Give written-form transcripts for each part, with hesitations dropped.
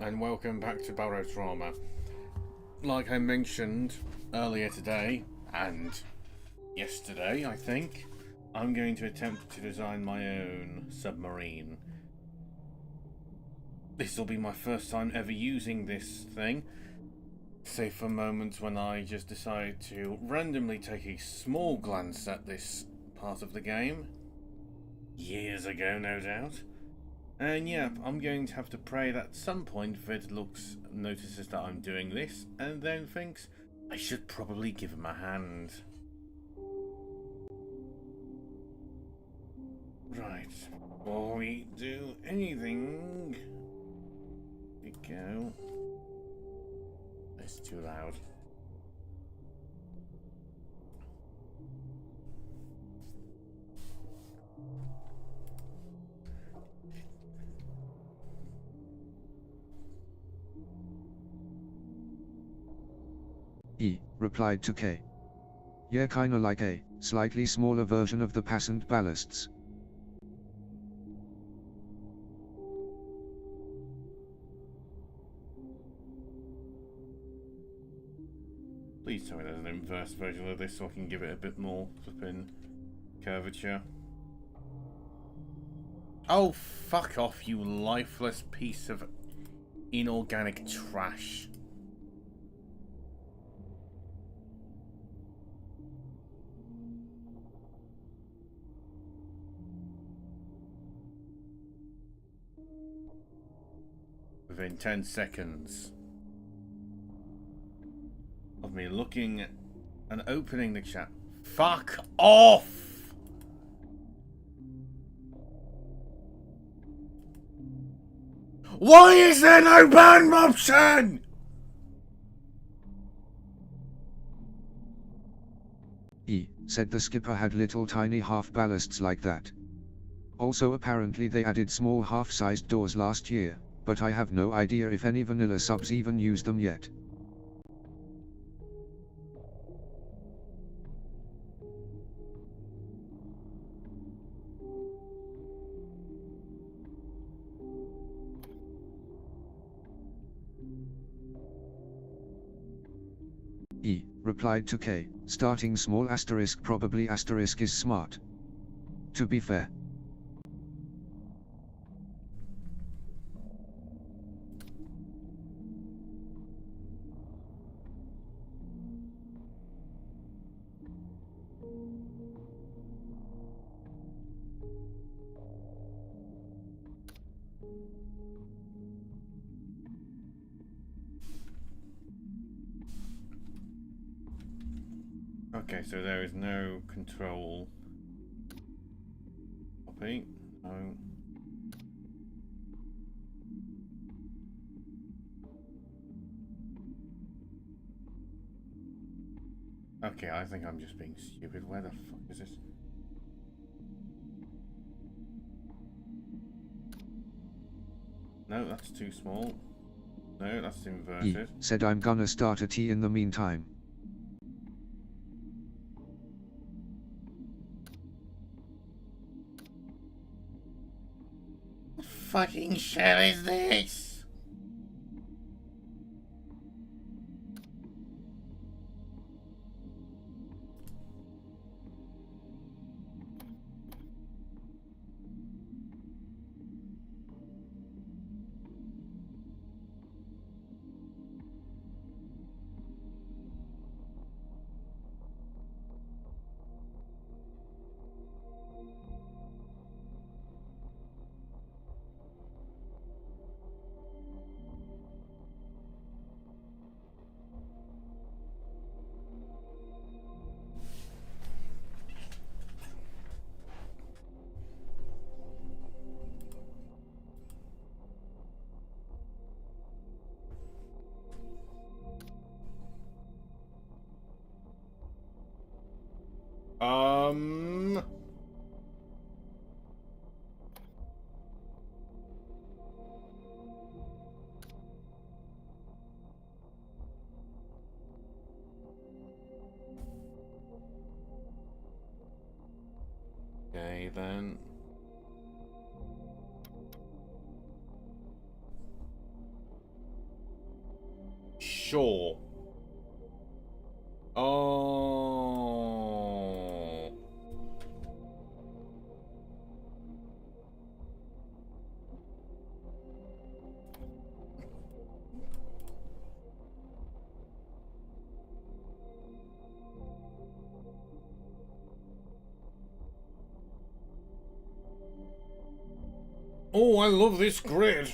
and welcome back to Barotrauma. Like I mentioned earlier today, and yesterday I think, I'm going to attempt to design my own submarine. This will be my first time ever using this thing, save for moments when I just decide to randomly take a small glance at this part of the game. Years ago, no doubt. And yeah, I'm going to have to pray that at some point Vid notices that I'm doing this, and then thinks I should probably give him a hand. Right, before we do anything, we go. It's too loud. E replied to K. Yeah, kinda like a slightly smaller version of the passant ballasts. Please tell me there's an inverse version of this so I can give it a bit more flipping curvature. Oh, fuck off, you lifeless piece of inorganic trash. Within 10 seconds of me looking and opening the chat. Fuck off! Why is there no ban option? E said the skipper had little tiny half ballasts like that. Also apparently they added small half-sized doors last year, but I have no idea if any vanilla subs even use them yet. E replied to K, starting small asterisk probably asterisk is smart. To be fair. Okay, so there is no control. Copy. No. Okay, I think I'm just being stupid. Where the fuck is this? No, that's too small. No, that's E inverted. said I'm gonna start a T in the meantime. What fucking shell is this? Um... Okay, then. Sure. Oh. Oh, I love this grid.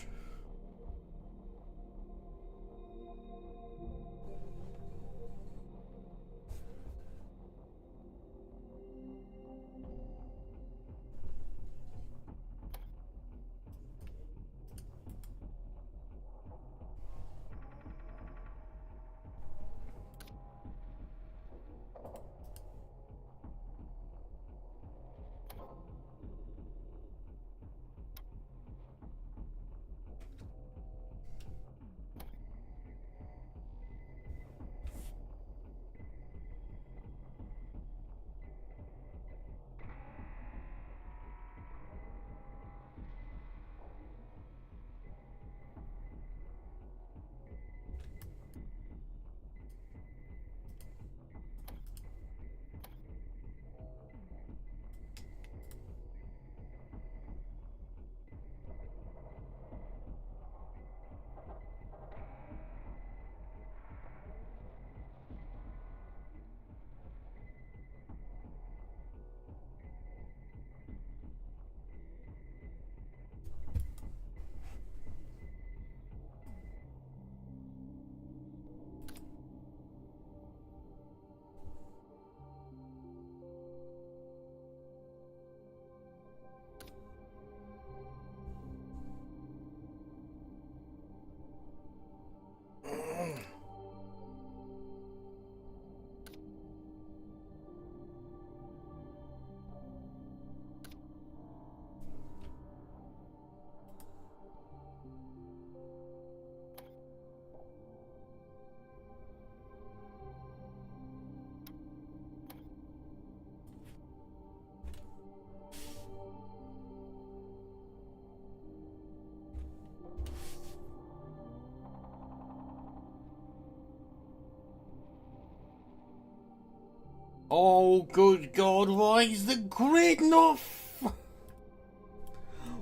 Oh, good God, why is the grid not...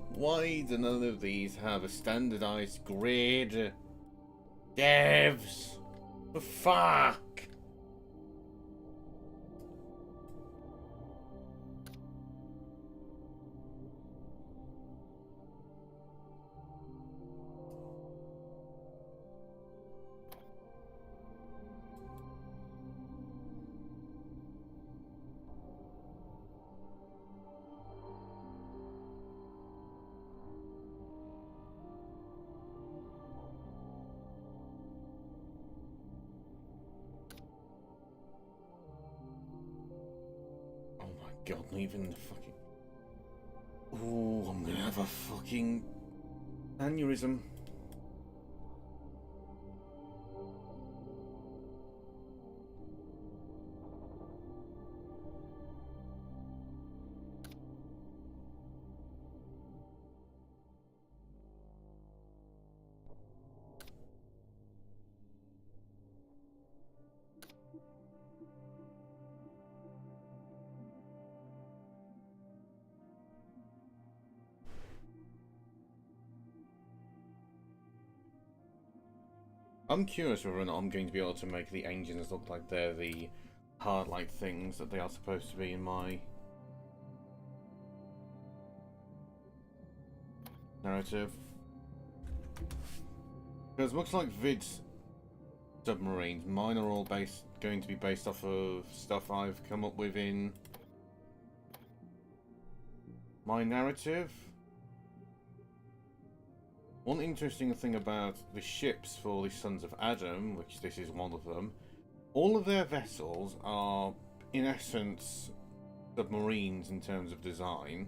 Why do none of these have a standardized grid? Devs! Fuck! God, not even the fucking... Ooh, I'm gonna have a fucking aneurysm. I'm curious whether or not I'm going to be able to make the engines look like they're the hard-like things that they are supposed to be in my narrative. Because much like Vid's submarines, mine are all going to be based off of stuff I've come up with in my narrative. One interesting thing about the ships for the Sons of Adam, which this is one of them, all of their vessels are, in essence, submarines in terms of design.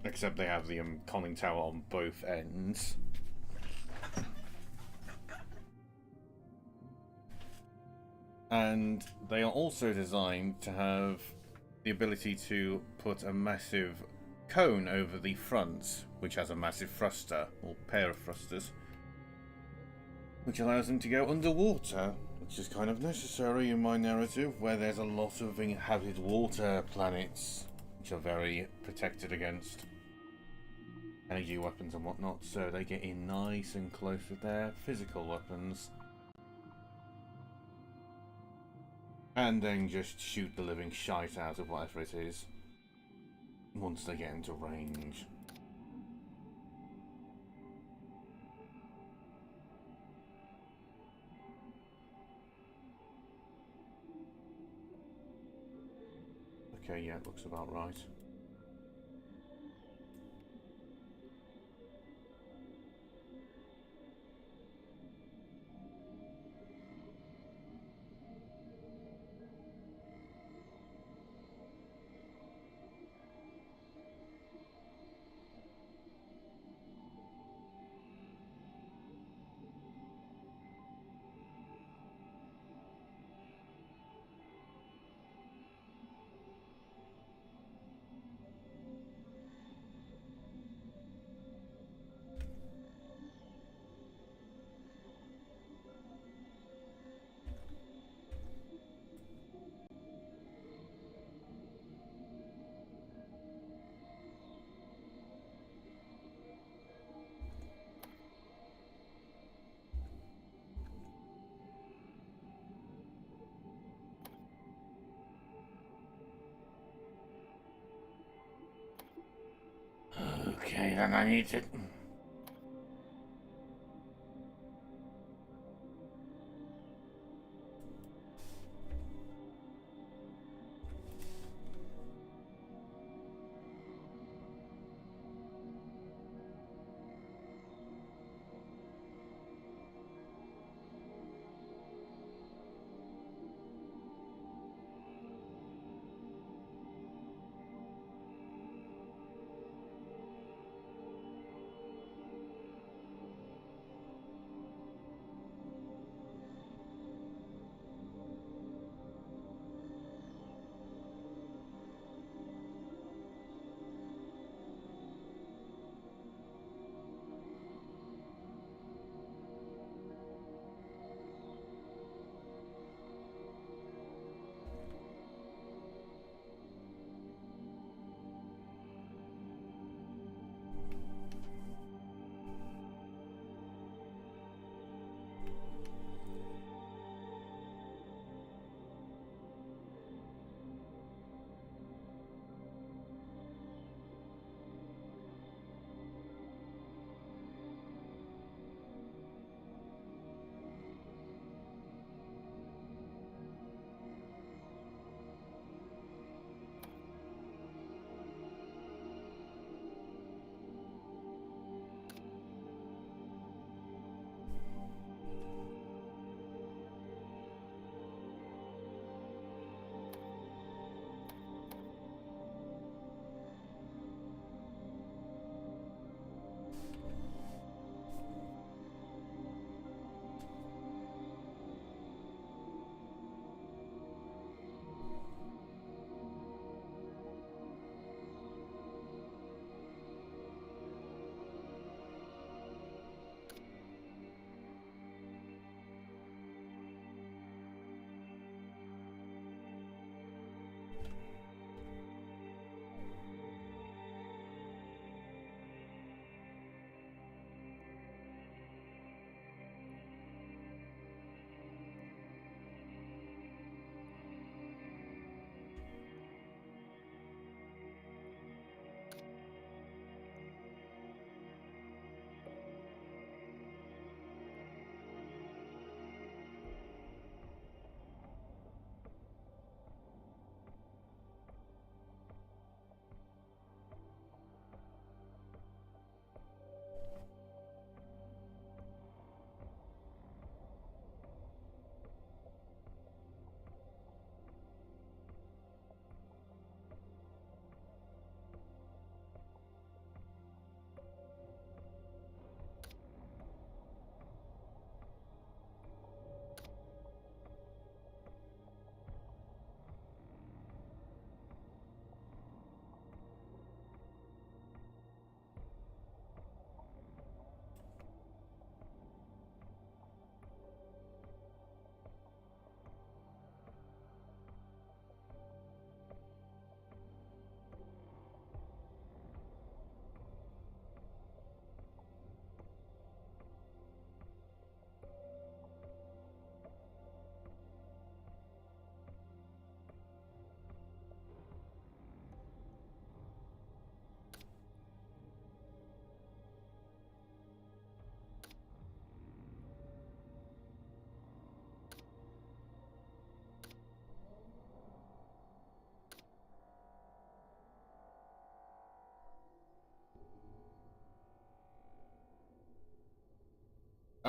Except they have the conning tower on both ends. And they are also designed to have the ability to put a massive cone over the front, which has a massive thruster, or pair of thrusters, which allows them to go underwater, which is kind of necessary in my narrative, where there's a lot of inhabited water planets, which are very protected against energy weapons and whatnot, so they get in nice and close with their physical weapons. And then just shoot the living shite out of whatever it is once they get into range. Okay, yeah, it looks about right. Okay, then I need to...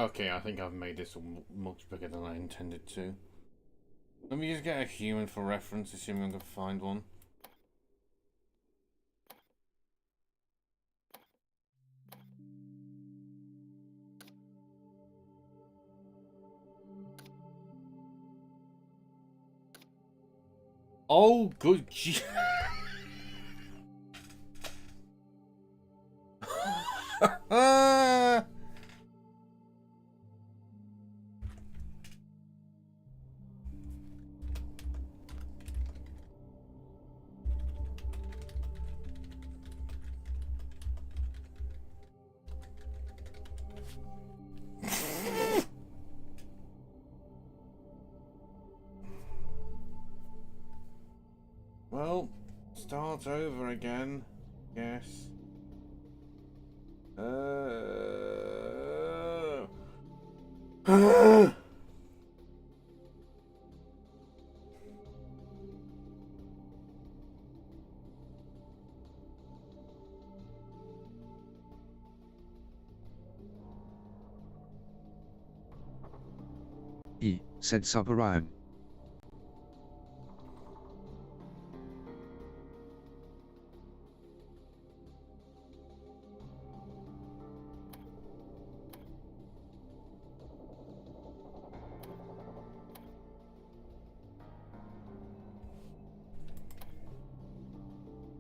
Okay, I think I've made this much bigger than I intended to. Let me just get a human for reference, assuming I can find one. Oh, good. Well, start over again. Yes. Said Suborion.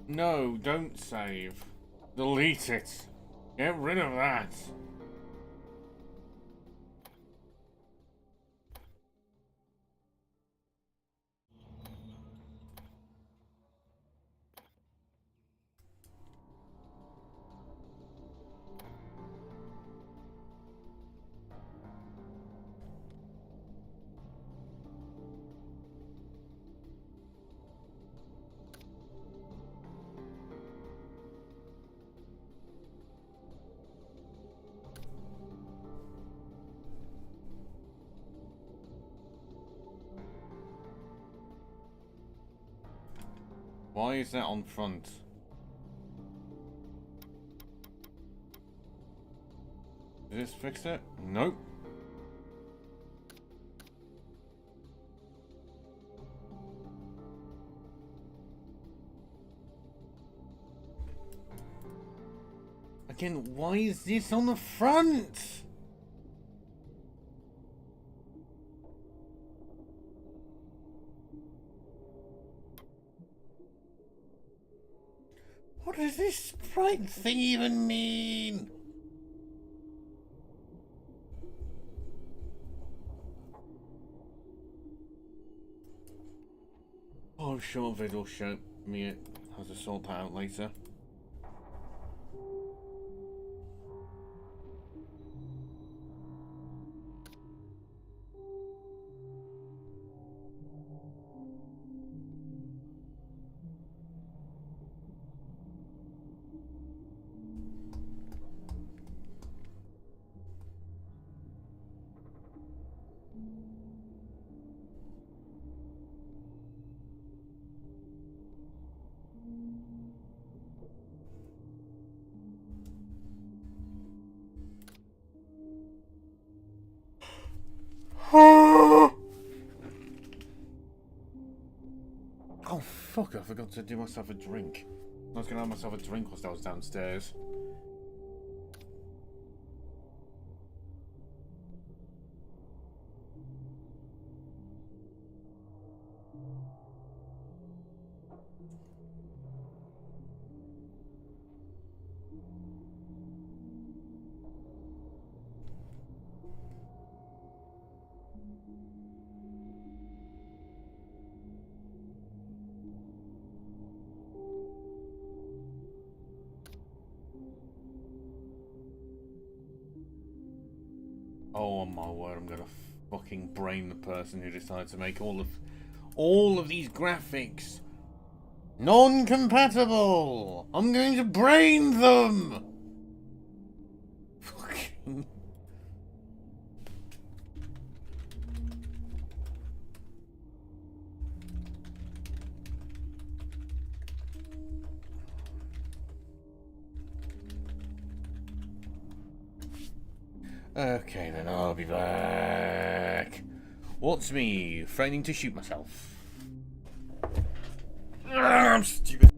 No, don't save. Delete it. Get rid of that. Why is that on front? Did this fix it? Nope. Again, why is this on the front? What does this sprite thing even mean? Oh, sure, Vid will show me it how to sort that out later. Oh fuck, I forgot to do myself a drink. I was gonna have myself a drink whilst I was downstairs. Oh my word, I'm gonna fucking brain the person who decided to make all of these graphics non-compatible. I'm going to brain them. Fucking. Okay then, I'll be back. What's me? Feigning to shoot myself. I'm stupid.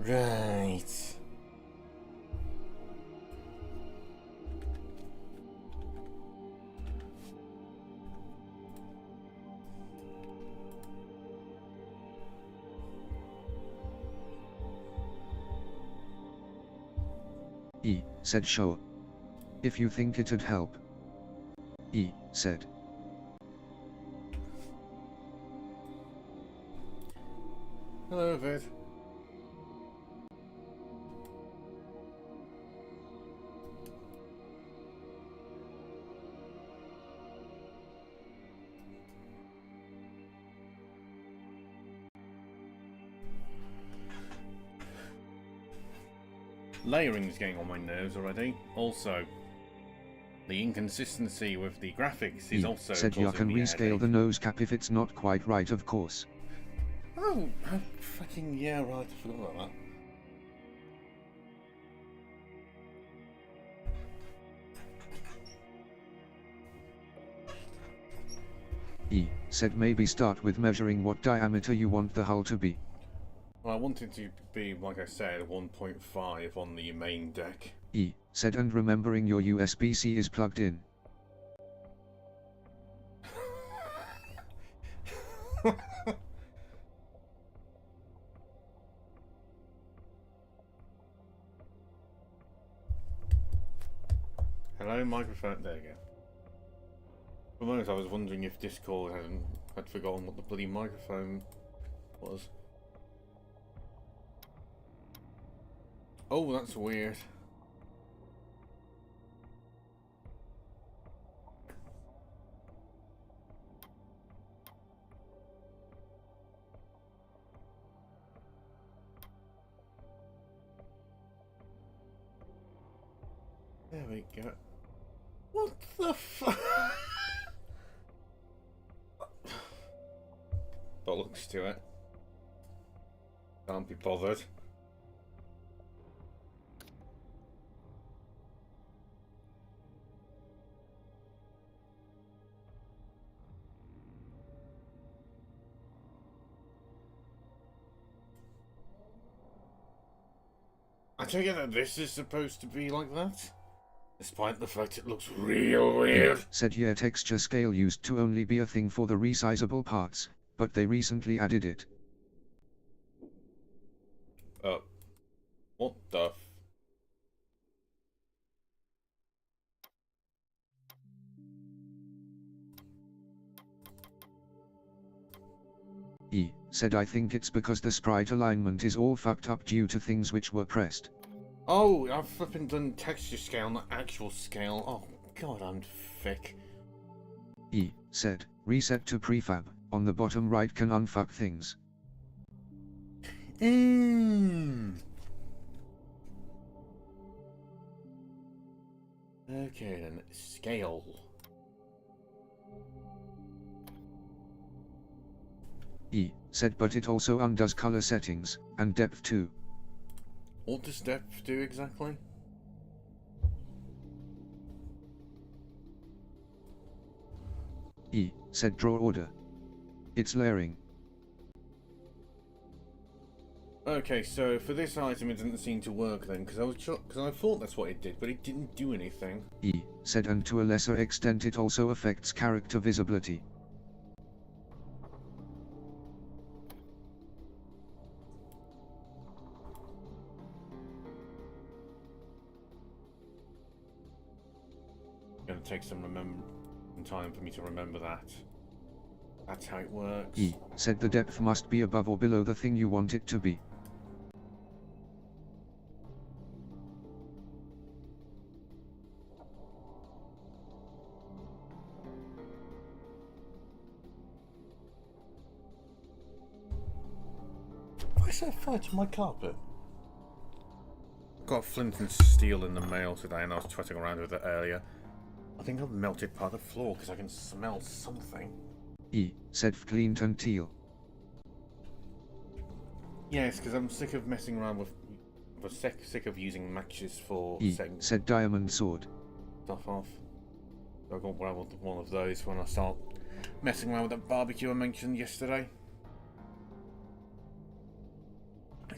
Right. E said sure. If you think it'd help. E said. Hello, Vid. Layering is getting on my nerves already. Also, the inconsistency with the graphics is also said you causing can me a rescale headache. the nose cap if it's not quite right, of course. Oh, fucking yeah, right, I forgot about that. E said maybe start with measuring what diameter you want the hull to be. Well, I want it to be, like I said, 1.5 on the main deck. E said and remembering your USB-C is plugged in. Hello, microphone. There you go. For a moment, I was wondering if Discord had forgotten what the bloody microphone was. Oh, that's weird. There we go. What the fuck? Bollocks to it. Can't be bothered. I take it that this is supposed to be like that? Despite the fact it looks real weird. Said yeah, texture scale used to only be a thing for the resizable parts, but they recently added it. What the E said I think it's because the sprite alignment is all fucked up due to things which were pressed. Oh, I've flipping done texture scale, not actual scale. Oh, God, I'm thick. E said, reset to prefab, on the bottom right can unfuck things. Okay then, scale. E said but it also undoes color settings, and depth too. What does depth do exactly? E said draw order. It's layering. Okay, so for this item it didn't seem to work then, because I thought that's what it did, but it didn't do anything. E said and to a lesser extent it also affects character visibility. It's gonna take some time for me to remember that. That's how it works. E said the depth must be above or below the thing you want it to be. Why is there fire to my carpet? Got flint and steel in the mail today and I was twitting around with it earlier. I think I've melted part of the floor because I can smell something. E said cleaned and teal. Yes, because I'm sick of messing around with... I'm sick of using matches for E setting said diamond sword. stuff off. I've got one of those when I start messing around with that barbecue I mentioned yesterday.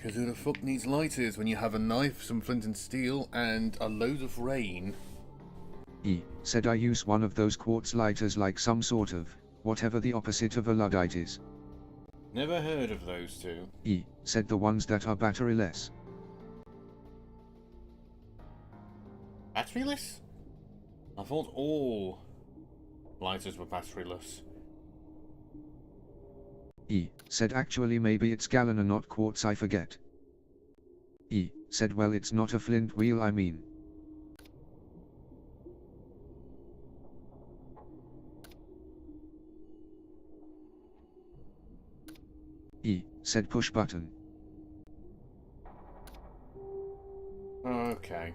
Because who the fuck needs lighters when you have a knife, some flint and steel, and a load of rain? E said I use one of those quartz lighters like some sort of, whatever the opposite of a Luddite is. Never heard of those two. E said the ones that are batteryless. Batteryless? I thought all lighters were batteryless. E said actually maybe it's gallon and not quartz, I forget. E said well it's not a flint wheel I mean. E said push button. Okay.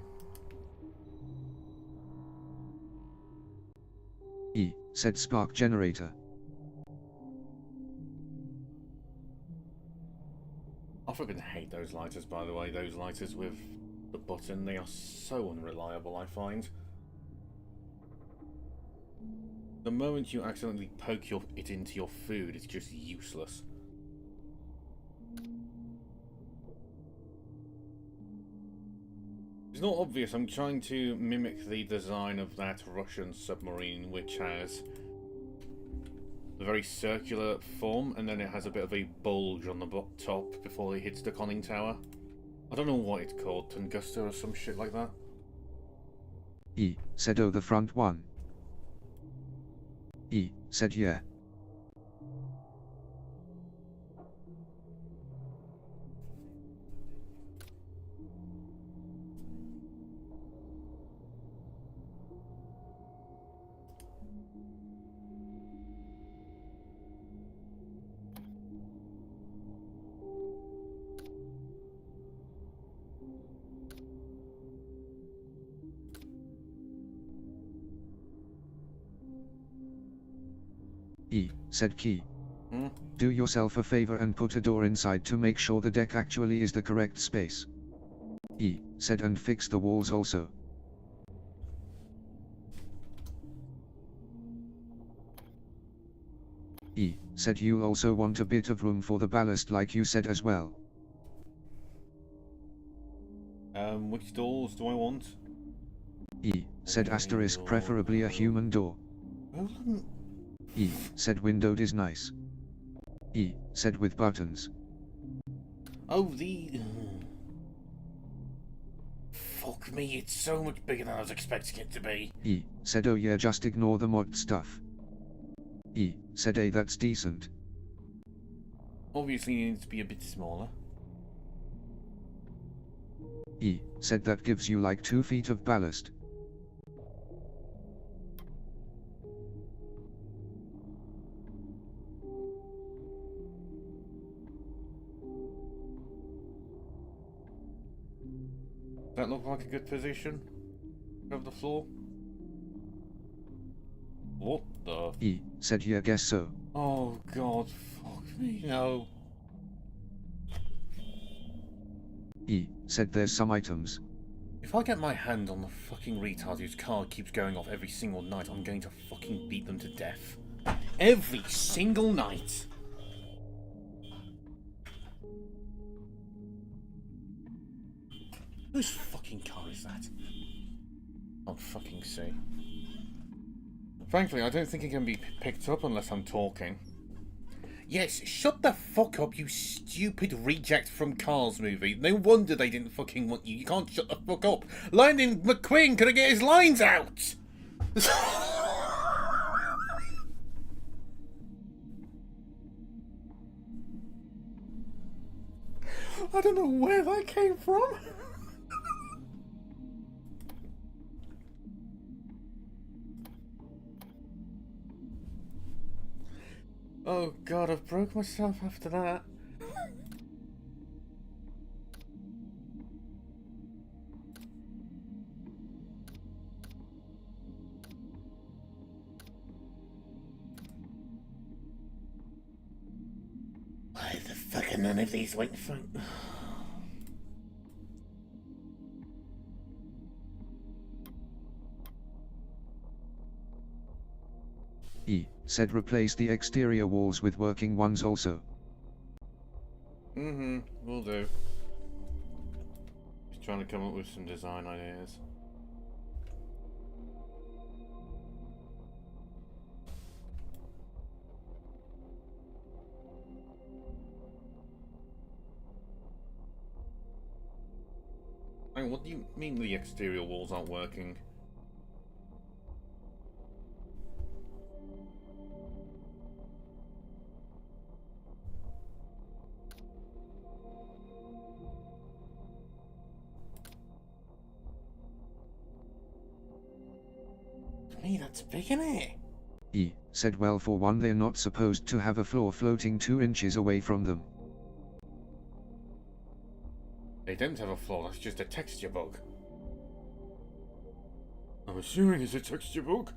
E said spark generator. I fucking hate those lighters, by the way. Those lighters with the button, they are so unreliable, I find. The moment you accidentally poke it into your food, it's just useless. It's not obvious, I'm trying to mimic the design of that Russian submarine, which has a very circular form, and then it has a bit of a bulge on the top before it hits the conning tower. I don't know what it's called, Tungusta or some shit like that. E said oh the front one. E said yeah. E said key. Do yourself a favor and put a door inside to make sure the deck actually is the correct space. E said and fix the walls also. E said you'll also want a bit of room for the ballast like you said as well. Which doors do I want? E said asterisk preferably a human door. E said windowed is nice. E said with buttons. Oh, the... Fuck me, it's so much bigger than I was expecting it to be. E said oh yeah just ignore the mod stuff. E said hey that's decent. Obviously it needs to be a bit smaller. E said that gives you like 2 feet of ballast. Does that look like a good position of the floor? What the? E said yeah guess so. Oh god, fuck me, no. E said there's some items. If I get my hand on the fucking retard whose car keeps going off every single night, I'm going to fucking beat them to death. Every single night! Whose fucking car is that? I'll fucking see. Frankly, I don't think it can be picked up unless I'm talking. Yes, shut the fuck up, you stupid reject from Cars movie. No wonder they didn't fucking want you. You can't shut the fuck up. Lightning McQueen couldn't get his lines out! I don't know where that came from. Oh god, I've broke myself after that. Why the fuck are none of these waiting for... E said replace the exterior walls with working ones also. Will do. trying to come up with some design ideas. Hey, what do you mean the exterior walls aren't working? Hey, that's big, isn't it? E said, well, for one, they're not supposed to have a floor floating 2 inches away from them. They don't have a floor, that's just a texture bug. I'm assuming it's a texture bug.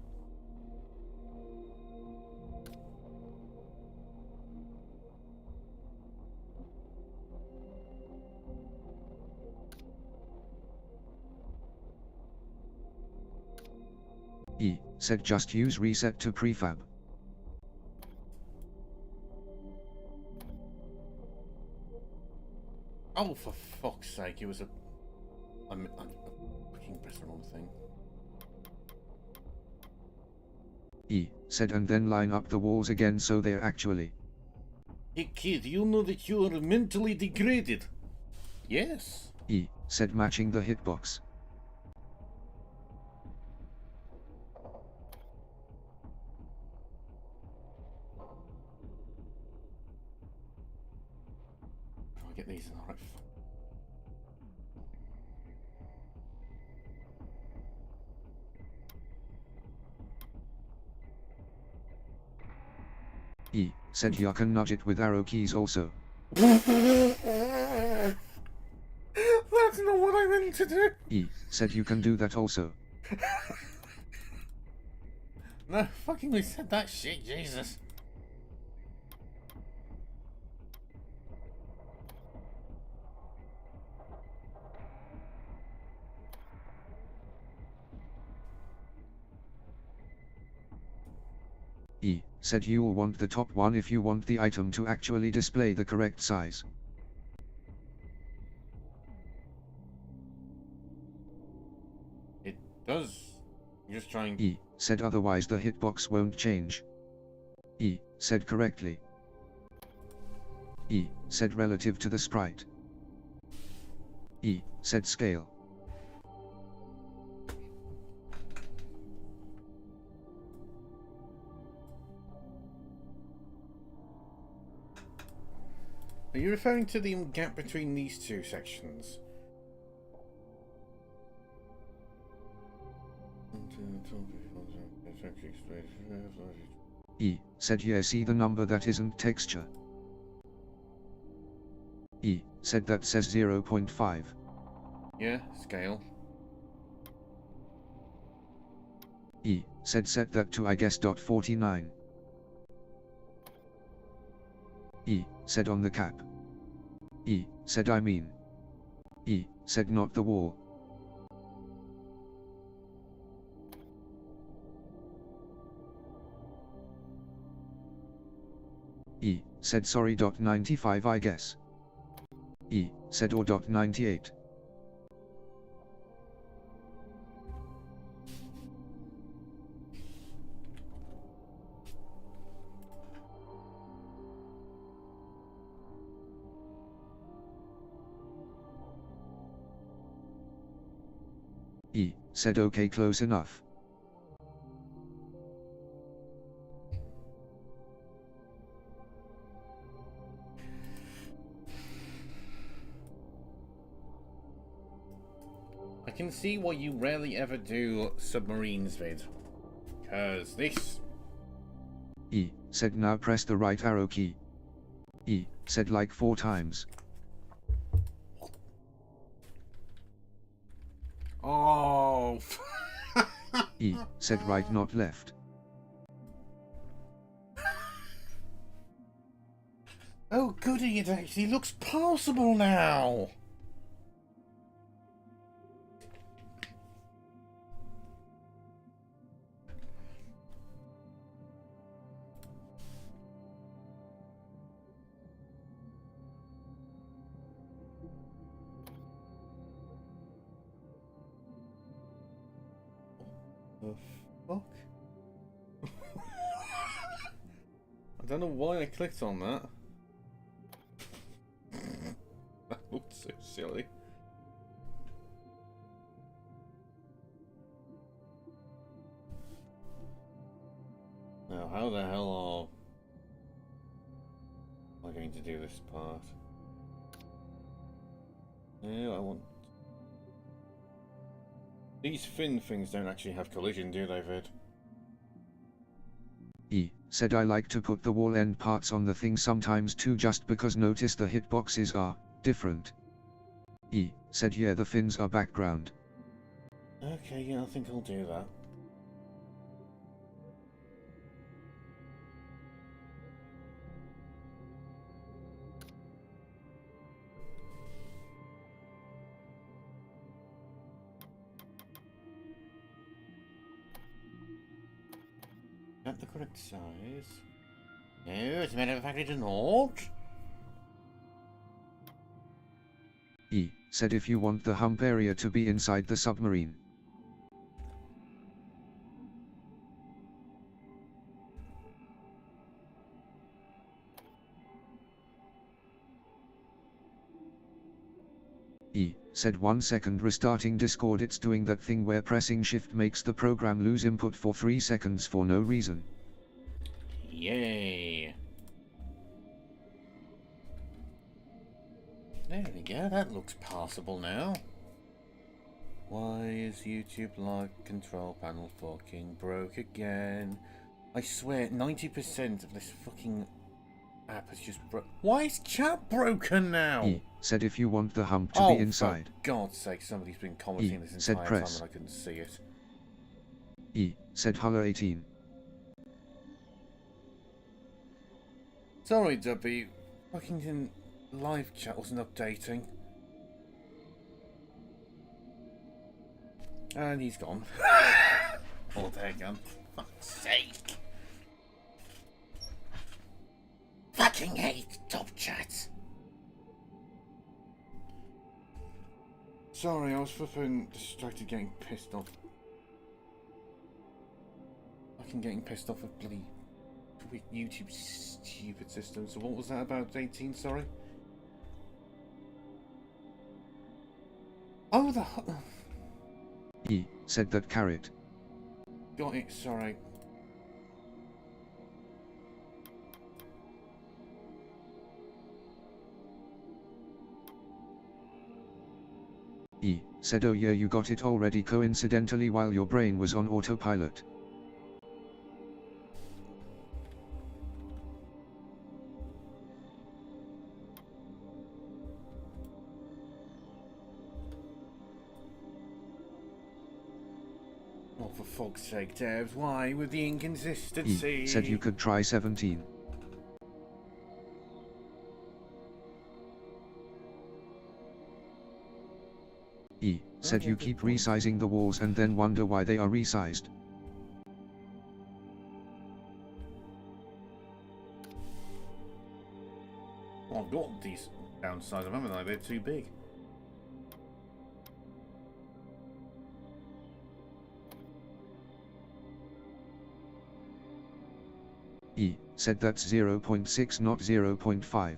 E said, just use reset to prefab. Oh, for fuck's sake, it was a... I'm fucking pressed the wrong thing. E said, and then line up the walls again so they're actually. Hey kid, you know that you are mentally degraded? Yes. E said, matching the hitbox. I'll get these in the right... E said, you can nudge it with arrow keys also. That's not what I meant to do! E said, you can do that also. No, fucking we said that shit, Jesus. E said, you'll want the top one if you want the item to actually display the correct size. It does. I'm just trying... E said, otherwise the hitbox won't change. E said, correctly. E said, relative to the sprite. E said, scale. Are you referring to the gap between these two sections? E said, yeah, see the number that isn't texture. E said, that says 0.5. Yeah, scale. E said, set that to I guess .49. E said, on the cap. E said, I mean. E said, not the wall. E said, sorry. .95 I guess. E said, or .98. E said, okay, close enough. I can see why you rarely ever do submarines vid. Cause this... E said, now press the right arrow key. E said, like 4 times. Oh... E said, right, not left. Oh goody, it actually looks passable now! The fuck? I don't know why I clicked on that. That looked so silly. Now, how the hell am I going to do this part? No, I want... These fin things don't actually have collision, do they, Vid? E said I like to put the wall end parts on the thing sometimes too, just because notice the hitboxes are different. E said yeah, the fins are background. Okay, yeah, I think I'll do that. Not the correct size. No, as a matter of fact, it's not. E said if you want the hump area to be inside the submarine. E said 1 second, restarting Discord. It's doing that thing where pressing shift makes the program lose input for 3 seconds for no reason. Yay. There we go, that looks passable now. Why is YouTube Live control panel fucking broke again? I swear, 90% of this fucking app has just broke. Why is chat broken now? E said if you want the hump to be inside. For God's sake, somebody's been commenting this said entire press. time and I couldn't see it. E said Huller 18. Sorry, Dubby. Fucking live chat wasn't updating. And he's gone. Oh, there you go. For fuck's sake. Fucking hate top chat. Sorry, I was flipping distracted, getting pissed off. Fucking getting pissed off with bloody YouTube stupid system. So what was that about 18, sorry? Oh, the... E said that carrot. Got it, sorry. E said oh yeah, you got it already coincidentally while your brain was on autopilot. Oh, for fuck's sake, Devs, why with the inconsistency? E said you could try 17. E said you keep resizing the walls and then wonder why they are resized. Well, I've got these downsides of them, haven't I? They're too big. E said that's 0.6 not 0.5.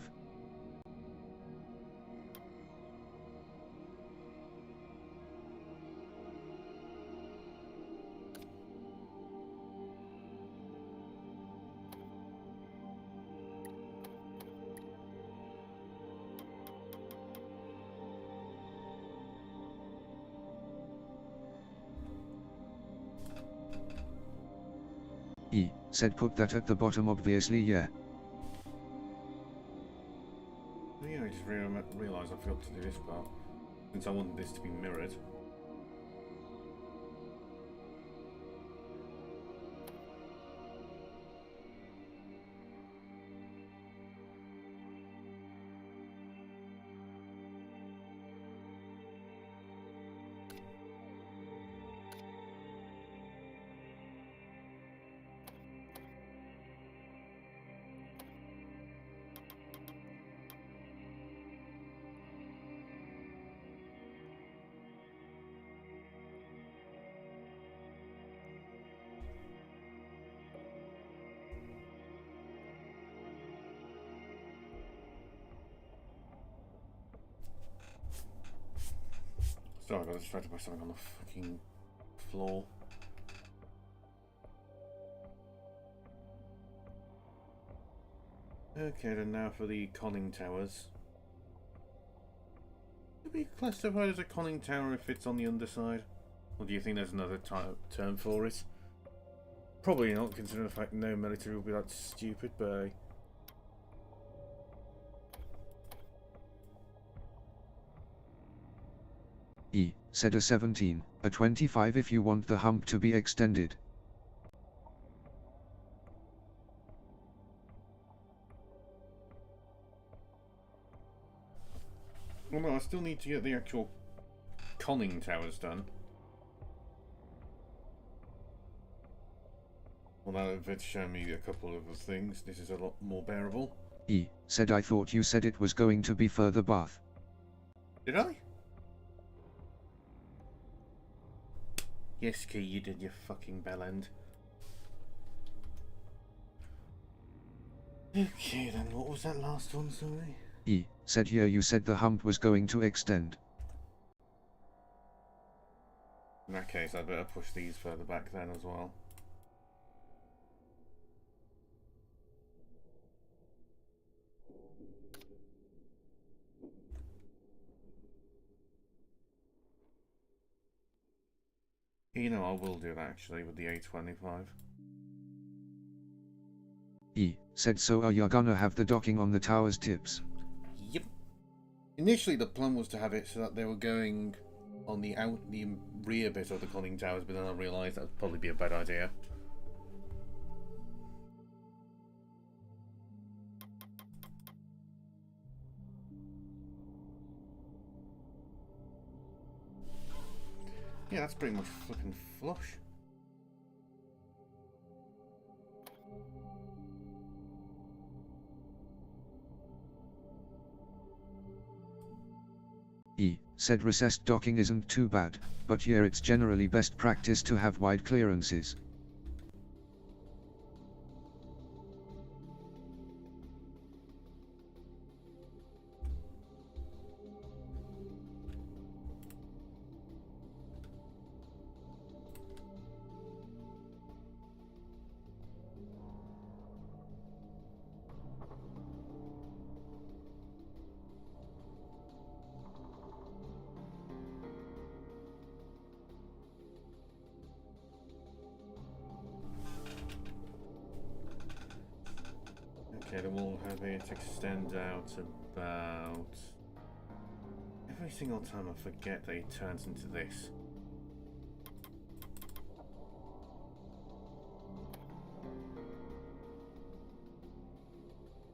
E said put that at the bottom, obviously yeah. Yeah, I just realised I forgot to do this part, since I wanted this to be mirrored. Sorry, I got distracted by something on the fucking floor. Okay, then now for the conning towers. Could be classified as a conning tower if it's on the underside? Or do you think there's another term for it? Probably not, considering the fact no military will be that stupid, but... E, said a 17, a 25 if you want the hump to be extended. Well, no, I still need to get the actual conning towers done. Well, now that it's shown me a couple of things, this is a lot more bearable. E, said I thought you said it was going to be further Bath. Did I? Yes, Key, you did, you fucking bellend. Okay, then what was that last one, sorry? E, said here you said the hump was going to extend. In that case, I'd better push these further back then as well. You know, I will do that actually with the A25. E, said so are you gonna have the docking on the tower's tips? Yep. Initially the plan was to have it so that they were going on the rear bit of the conning towers, but then I realised that would probably be a bad idea. Yeah, that's pretty much flipping flush. E, said recessed docking isn't too bad, but here it's generally best practice to have wide clearances. Okay, then we'll have it extend out about... Every single time I forget that it turns into this.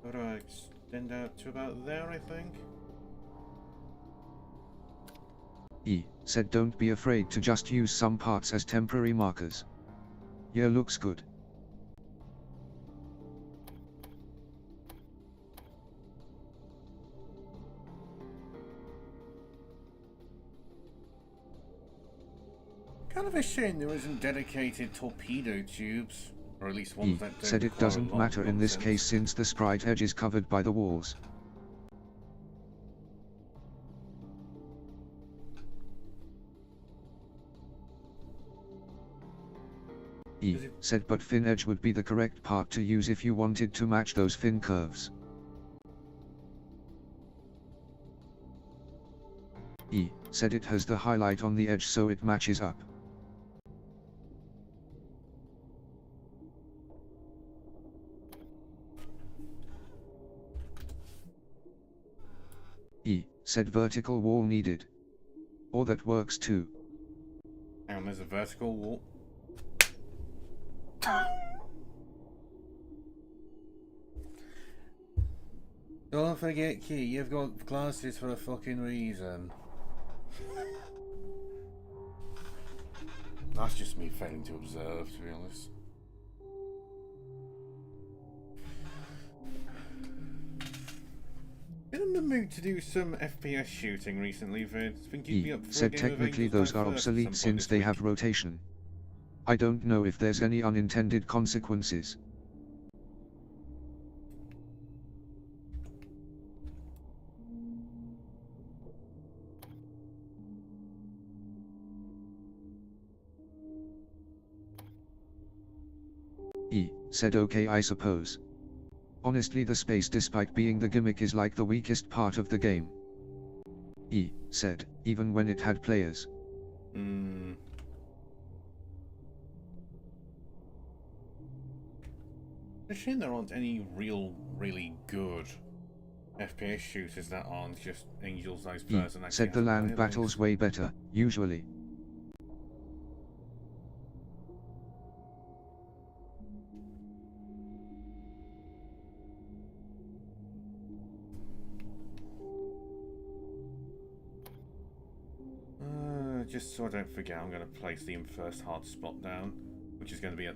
Got to extend out to about there, I think. E, said don't be afraid to just use some parts as temporary markers. Yeah, looks good. Kind of a shame there isn't dedicated torpedo tubes, or at least ones that don't said it require a doesn't lot of matter in this nonsense. case since the sprite edge is covered by the walls. E, said but fin edge would be the correct part to use if you wanted to match those fin curves. E, said it has the highlight on the edge so it matches up. E, said vertical wall needed. Or that works too. And there's a vertical wall. Don't forget, Key, you've got glasses for a fucking reason. That's just me failing to observe, to be honest. Been in the mood to do some FPS shooting recently, Vid. It's been keeping me E, up for a said game of technically Angels those Die are First at some obsolete point since this they week. have rotation. I don't know if there's any unintended consequences. said okay I suppose. Honestly the space despite being the gimmick is like the weakest part of the game. E said, even when it had players. It's a shame there aren't any really good FPS shooters that aren't just Angel's Eyes E person. said the land battles way better, usually. Just so I don't forget, I'm going to place the first hard spot down, which is going to be at...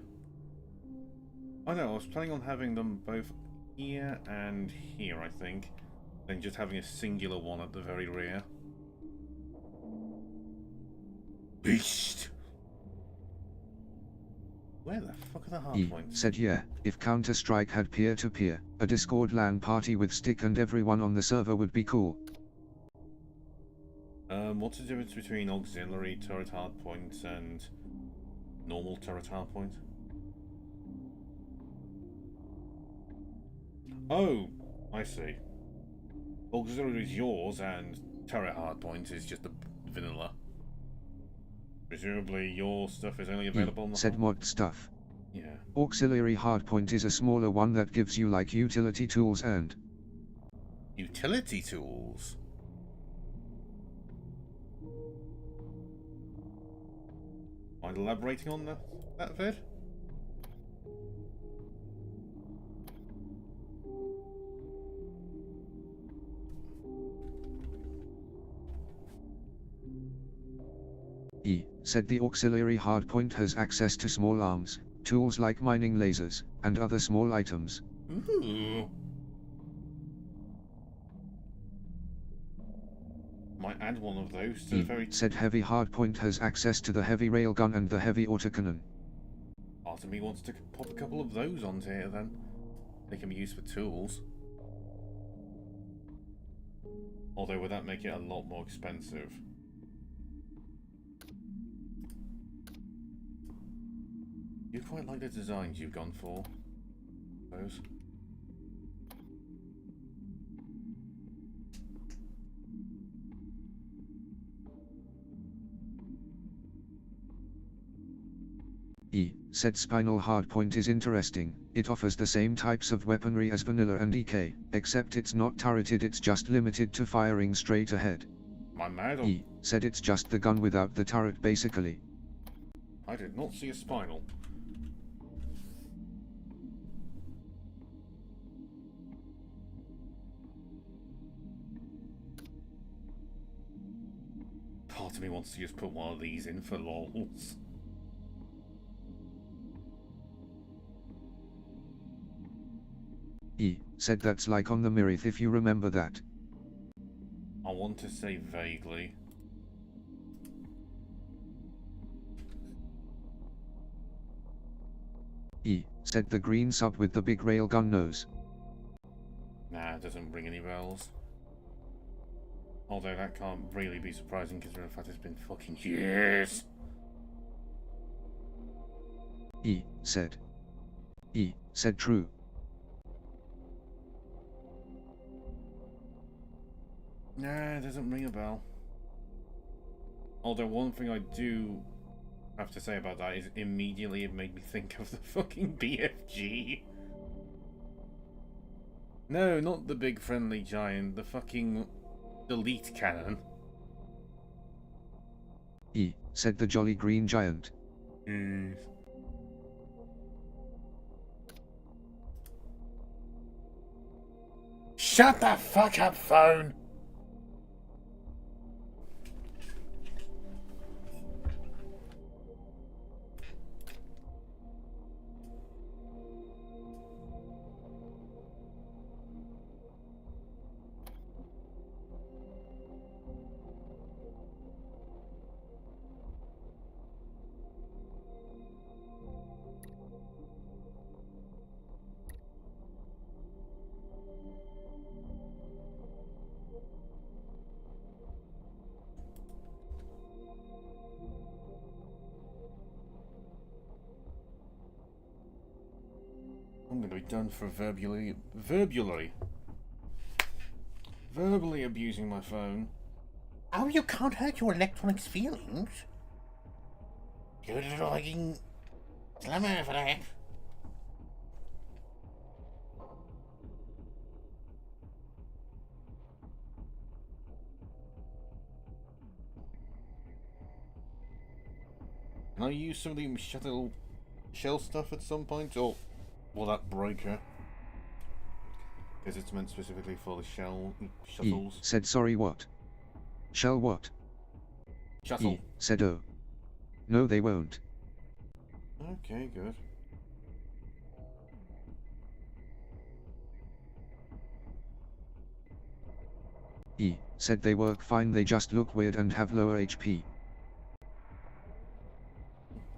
Oh no, I was planning on having them both here and here, I think. Then just having a singular one at the very rear. Beast! Where the fuck are the hard points? Said yeah, if Counter-Strike had peer-to-peer, a Discord LAN party with stick and everyone on the server would be cool. What's the difference between auxiliary turret hardpoint and normal turret hardpoint? Oh, I see. Auxiliary is yours and turret hardpoint is just the vanilla. Presumably your stuff is only available on the said mod stuff. Yeah. Auxiliary hardpoint is a smaller one that gives you like utility tools and... Utility tools? Mind elaborating on that vid? Said the auxiliary hardpoint has access to small arms, tools like mining lasers, and other small items. Ooh. Might add one of those to the very... Said heavy hardpoint has access to the heavy railgun and the heavy autocannon. Part of me wants to pop a couple of those onto here then. They can be used for tools. Although would that make it a lot more expensive? You quite like the designs you've gone for, those. Said spinal hardpoint is interesting, it offers the same types of weaponry as vanilla and EK, except it's not turreted, it's just limited to firing straight ahead. My mad? Said it's just the gun without the turret basically. I did not see a spinal. Part of me wants to just put one of these in for lols. Said that's like on the Mirith if you remember that. I want to say vaguely. Said the green sub with the big railgun nose. Nah, it doesn't ring any bells. Although that can't really be surprising considering the fact it's been fucking years. Said. Said true. Nah, it doesn't ring a bell. Although one thing I do have to say about that is immediately it made me think of the fucking BFG. No, not the big friendly giant, the fucking delete cannon. Said the jolly green giant. Shut the fuck up, phone! done for verbally abusing my phone? Oh, you can't hurt your electronics feelings. Good looking slimmer for that. Can I use some of the shell stuff at some point, or will that break her? Because it's meant specifically for the shuttles. E said sorry what? Shall what? Shuttle. E said oh. No they won't. Okay, good. E said they work fine, they just look weird and have lower HP.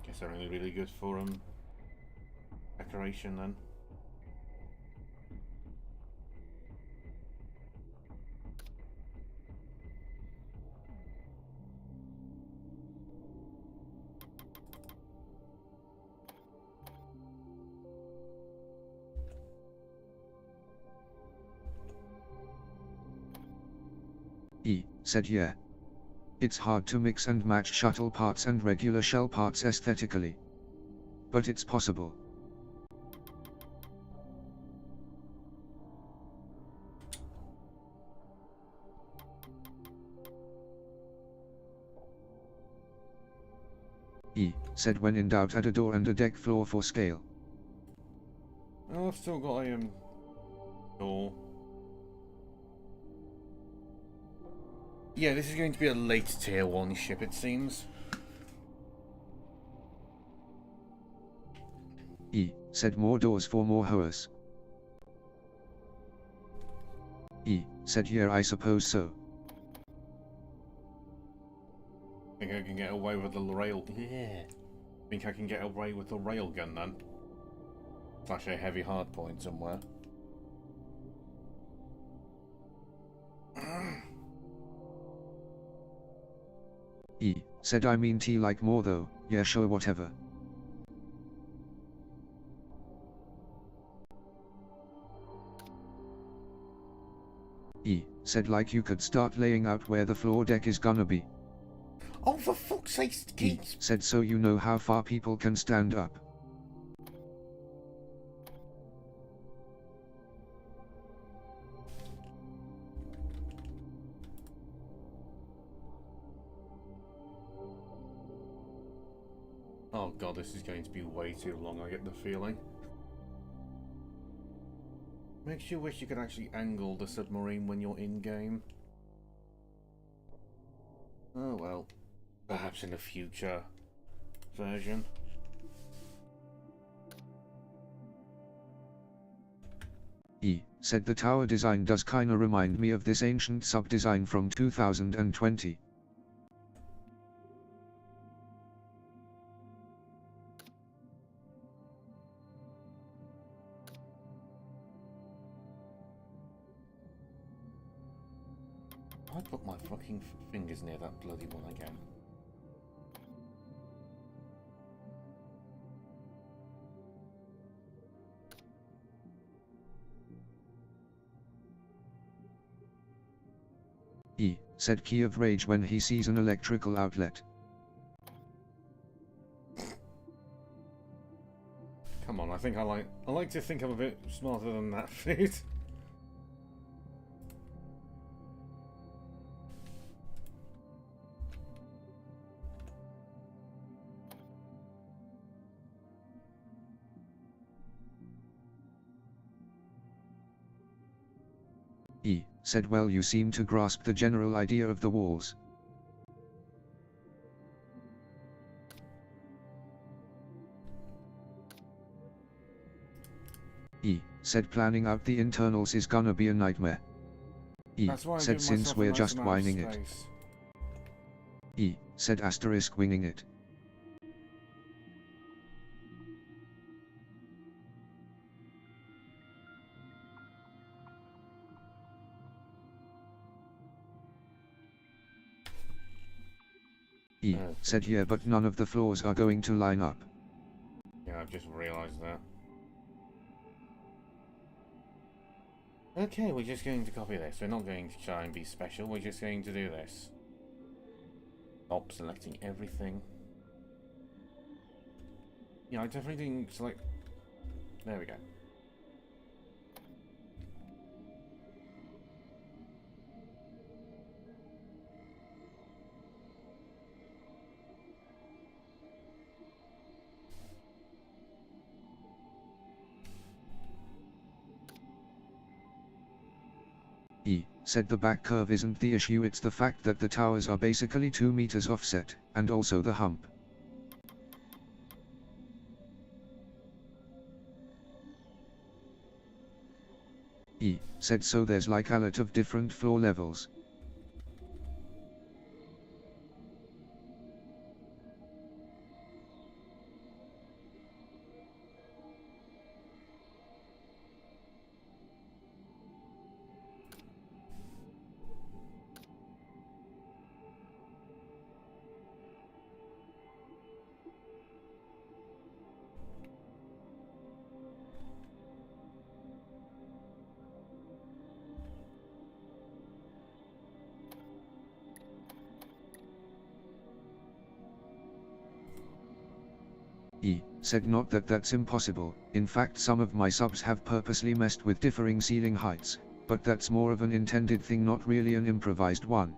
Guess they're only really good for decoration then. E said yeah. It's hard to mix and match shuttle parts and regular shell parts aesthetically. But it's possible. E said when in doubt add a door and a deck floor for scale. Oh, I've still got a door. Yeah, this is going to be a late tier 1 ship, it seems. E said more doors for more hoers. E said yeah I suppose so. Think I can get away with the rail? Yeah. Think I can get away with the railgun then? Flash a heavy hard point somewhere. E said I mean T like more though, yeah sure whatever. E said like you could start laying out where the floor deck is gonna be. Oh, for fuck's sake, E kids. said so you know how far people can stand up. Oh god, this is going to be way too long, I get the feeling. Makes you wish you could actually angle the submarine when you're in-game. Oh well. Perhaps in a future version. E said the tower design does kinda remind me of this ancient sub-design from 2020. I put my fucking fingers near that bloody one again. E said key of rage when he sees an electrical outlet. Come on, I like to think I'm a bit smarter than that, Fit. E said well you seem to grasp the general idea of the walls. E said planning out the internals is gonna be a nightmare. E said since we're just winging it. E said asterisk winging it. E said yeah but none of the floors are going to line up. Yeah, I've just realised that. Okay, we're just going to copy this. We're not going to try and be special. We're just going to do this. Stop selecting everything. Yeah, I definitely didn't select... There we go. E said the back curve isn't the issue, it's the fact that the towers are basically 2 meters offset, and also the hump. E said so there's like a lot of different floor levels. E said not that that's impossible, in fact some of my subs have purposely messed with differing ceiling heights, but that's more of an intended thing, not really an improvised one.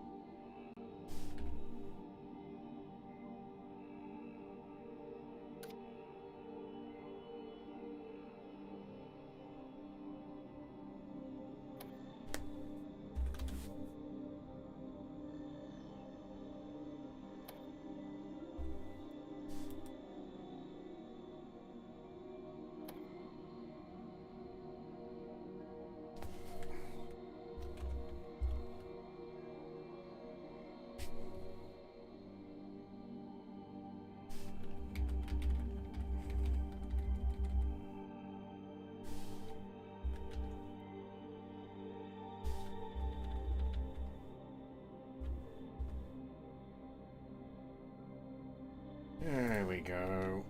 There we go.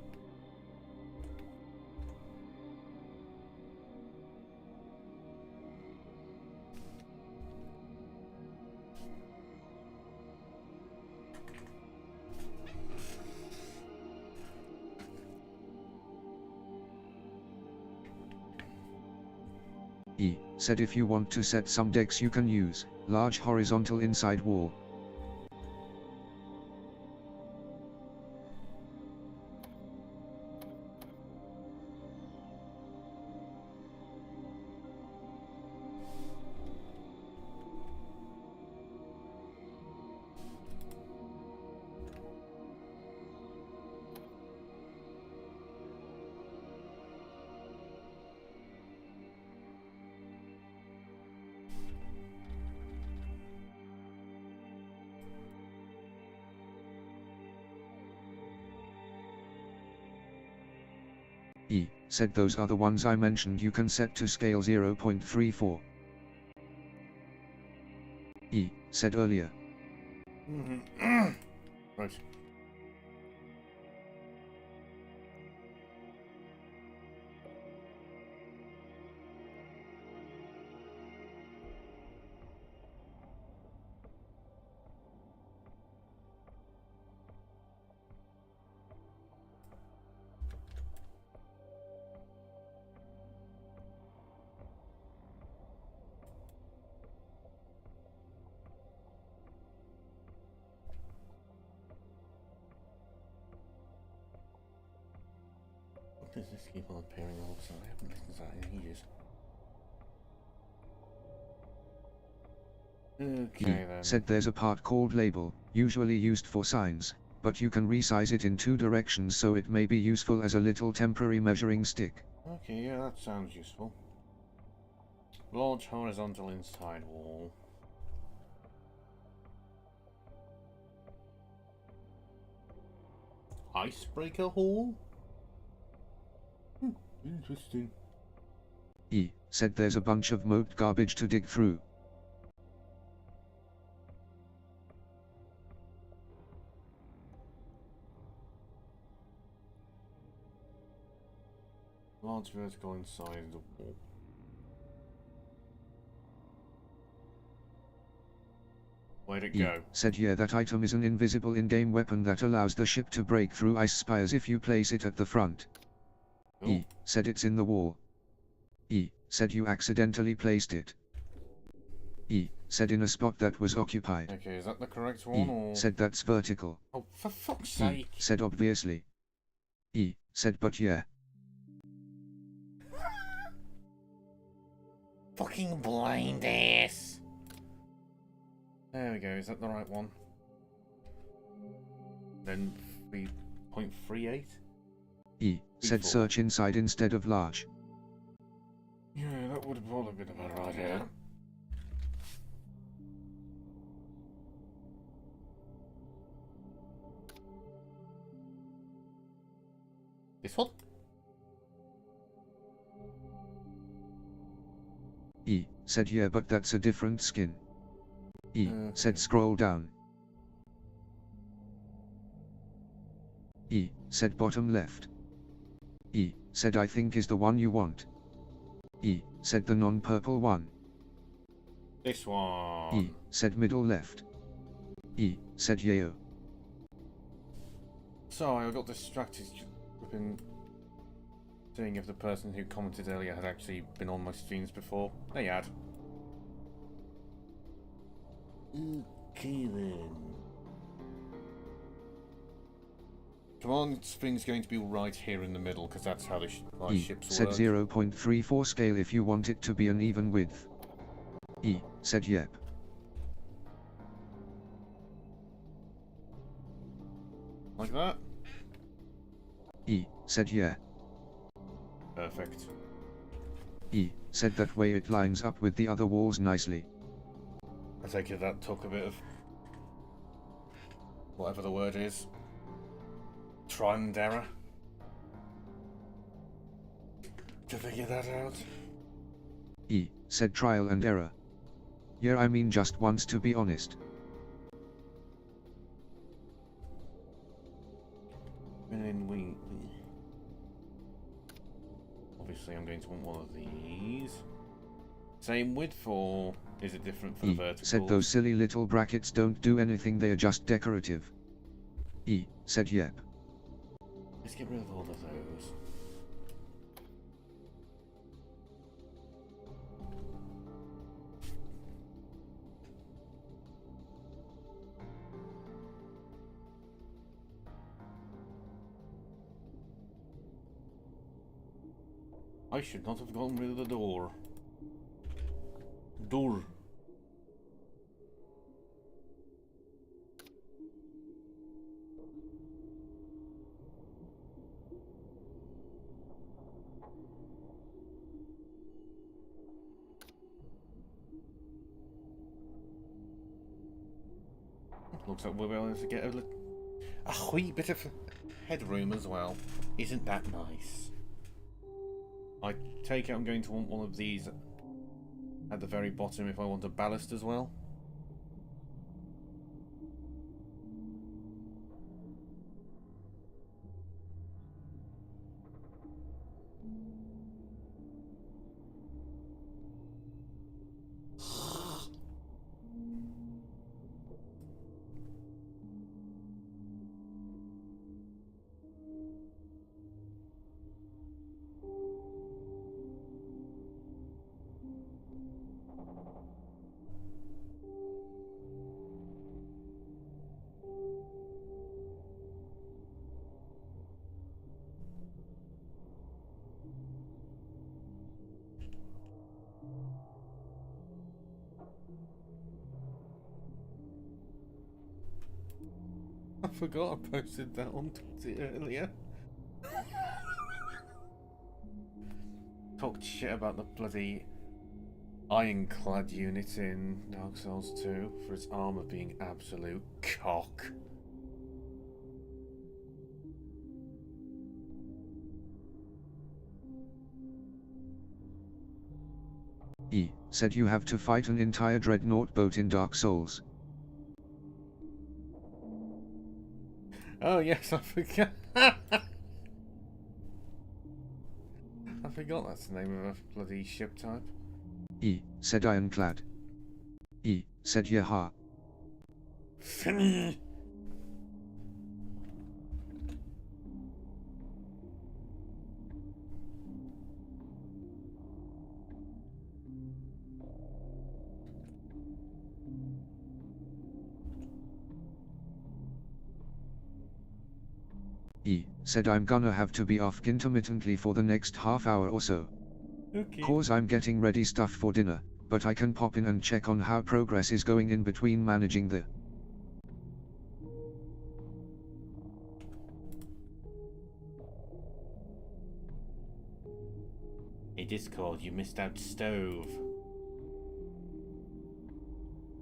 E said if you want to set some decks you can use large horizontal inside wall. E said those are the ones I mentioned you can set to scale 0.34. E said earlier. Right. What does this keep on appearing all of a sudden? I haven't listened to that in ages. Okay then. Said there's a part called label, usually used for signs, but you can resize it in 2 directions so it may be useful as a little temporary measuring stick. Okay, yeah, that sounds useful. Large horizontal inside wall. Icebreaker hall? Interesting. E said there's a bunch of moat garbage to dig through. Large vertical inside the wall. Where'd it E go? said yeah, that item is an invisible in-game weapon that allows the ship to break through ice spires if you place it at the front. Cool. E said it's in the wall. E said you accidentally placed it. E said in a spot that was occupied. Okay, is that the correct one, E or...? said that's vertical. Oh, for fuck's E sake! said obviously. E said but yeah. Fucking blind ass. There we go, is that the right one? Then 3.38? E said Default. search inside instead of large. Yeah, that would have probably been a better idea. This one? E said yeah, but that's a different skin. E said scroll down. E said bottom left. E said I think is the one you want. E said the non-purple one. This one. E said middle left. E said yayo. Sorry, I got distracted flipping seeing if the person who commented earlier had actually been on my streams before. They had. Okay then. Command string's going to be right here in the middle, because that's how the E ships said work. 0.34 scale if you want it to be an even width. E said yep. Like that? E said yeah. Perfect. E said that way it lines up with the other walls nicely. I take it that took a bit of whatever the word is. Trial and error. To figure that out. E said trial and error. Yeah, I mean just once, to be honest. And then we obviously I'm going to want one of these. Same width, or is it different for the E verticals? said those silly little brackets don't do anything, they are just decorative. E said yep. Let's get rid of all of those. I should not have gotten rid of the door. Door. Looks like we'll be able to get a wee bit of headroom as well. Isn't that nice? I take it I'm going to want one of these at the very bottom if I want a ballast as well. I forgot I posted that on Twitter earlier. Talked shit about the bloody ironclad unit in Dark Souls 2 for its armor being absolute cock. E said you have to fight an entire dreadnought boat in Dark Souls. Oh yes, I forgot. I forgot that's the name of a bloody ship type. E said ironclad. E said yeah ha. Finny! E said I'm gonna have to be off intermittently for the next half hour or so. Okay. Cause I'm getting ready stuff for dinner, but I can pop in and check on how progress is going in between managing the Hey Discord, you missed out stove.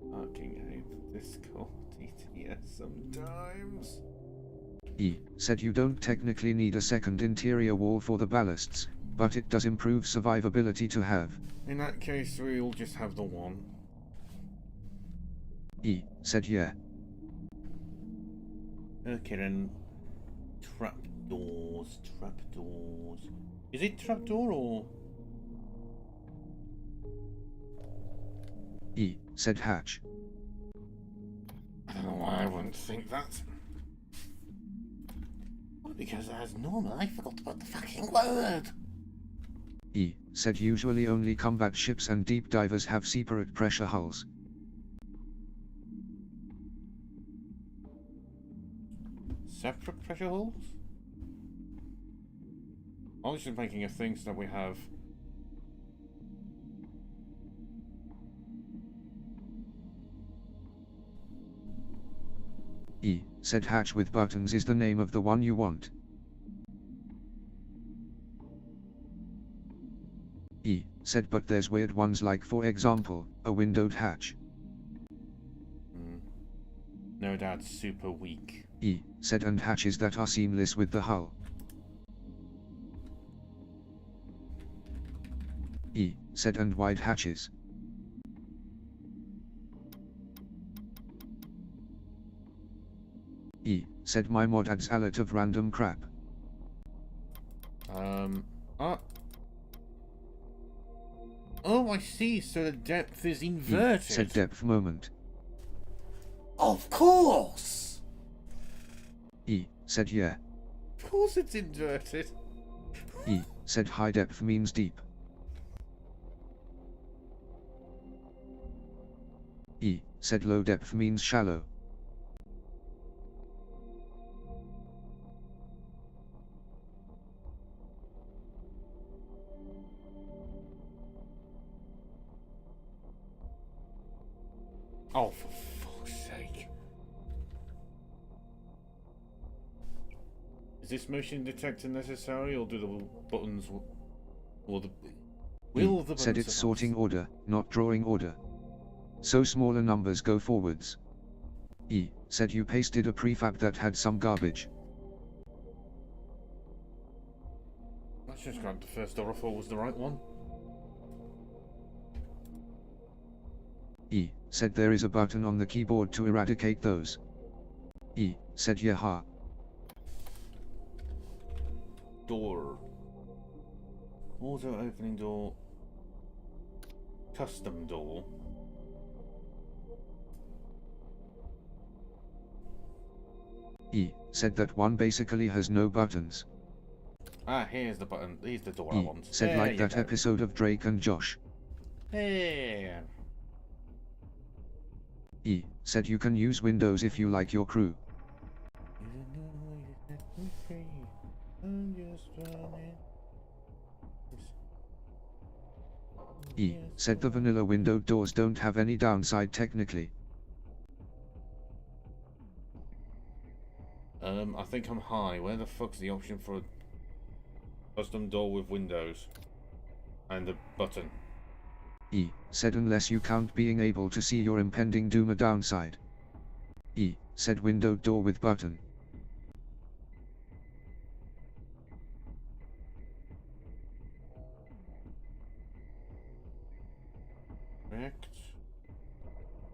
Fucking hate Discord TTS sometimes. E said you don't technically need a second interior wall for the ballasts, but it does improve survivability to have. In that case, we'll just have the one. E said yeah. Okay then. Trapdoors, trapdoors. Is it trapdoor or? E said hatch. I don't know why I wouldn't think that. Well, because as normal, I forgot about the fucking word. E said usually only combat ships and deep divers have separate pressure hulls. Separate pressure holes? I was just making a thing so that we have. E said hatch with buttons is the name of the one you want. E said but there's weird ones like for example, a windowed hatch. No, that's super weak. E said and hatches that are seamless with the hull. E said and wide hatches. E said my mod adds a lot of random crap. Oh, I see. So the depth is inverted. E said depth moment. Of course! E said yeah. Of course it's inverted. E said high depth means deep. E said low depth means shallow. Oh, for fuck's sake. Is this motion detector necessary, or do the buttons... Or the... Will the buttons said it's suffice? sorting order, not drawing order. So smaller numbers go forwards. E said you pasted a prefab that had some garbage. Let's just grab the first door I thought was the right one. E said there is a button on the keyboard to eradicate those. E said yaha. Door. Auto opening door. Custom door. E said that one basically has no buttons. Ah, here's the button. Here's the door I E want. said There like you that go. episode of Drake and Josh. Hey. E said you can use Windows if you like your crew. E said the vanilla windowed doors don't have any downside technically. I think I'm high. Where the fuck's the option for a custom door with windows? And a button. E said unless you count being able to see your impending doom a downside. E said windowed door with button. Rect.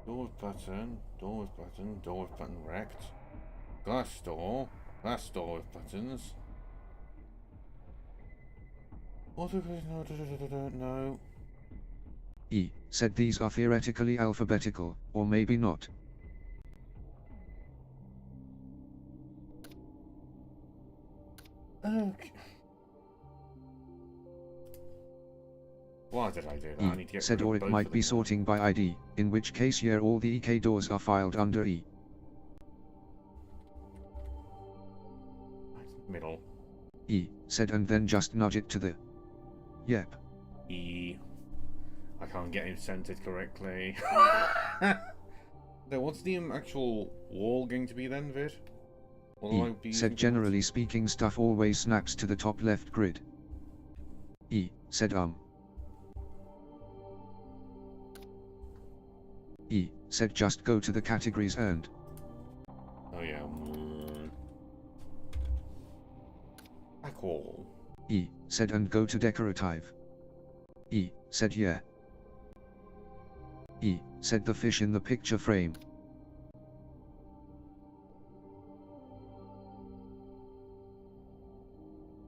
Door with button. Door with button. Door with button rect. Glass door. Glass door with buttons. Auto no. E said these are theoretically alphabetical, or maybe not. Okay. Why did I do that? E I need to get said, rid of or it both might of be them. sorting by ID, in which case yeah, all the EK doors are filed under E. Middle. E said, and then just nudge it to the. Yep. E. I can't get him centered correctly. So what's the actual wall going to be then, Vid? Will I be E using said, for generally speaking stuff always snaps to the top left grid. E said, E said, just go to the categories and. Oh yeah. Back wall. E said, and go to decorative. E said, yeah. E said, the fish in the picture frame.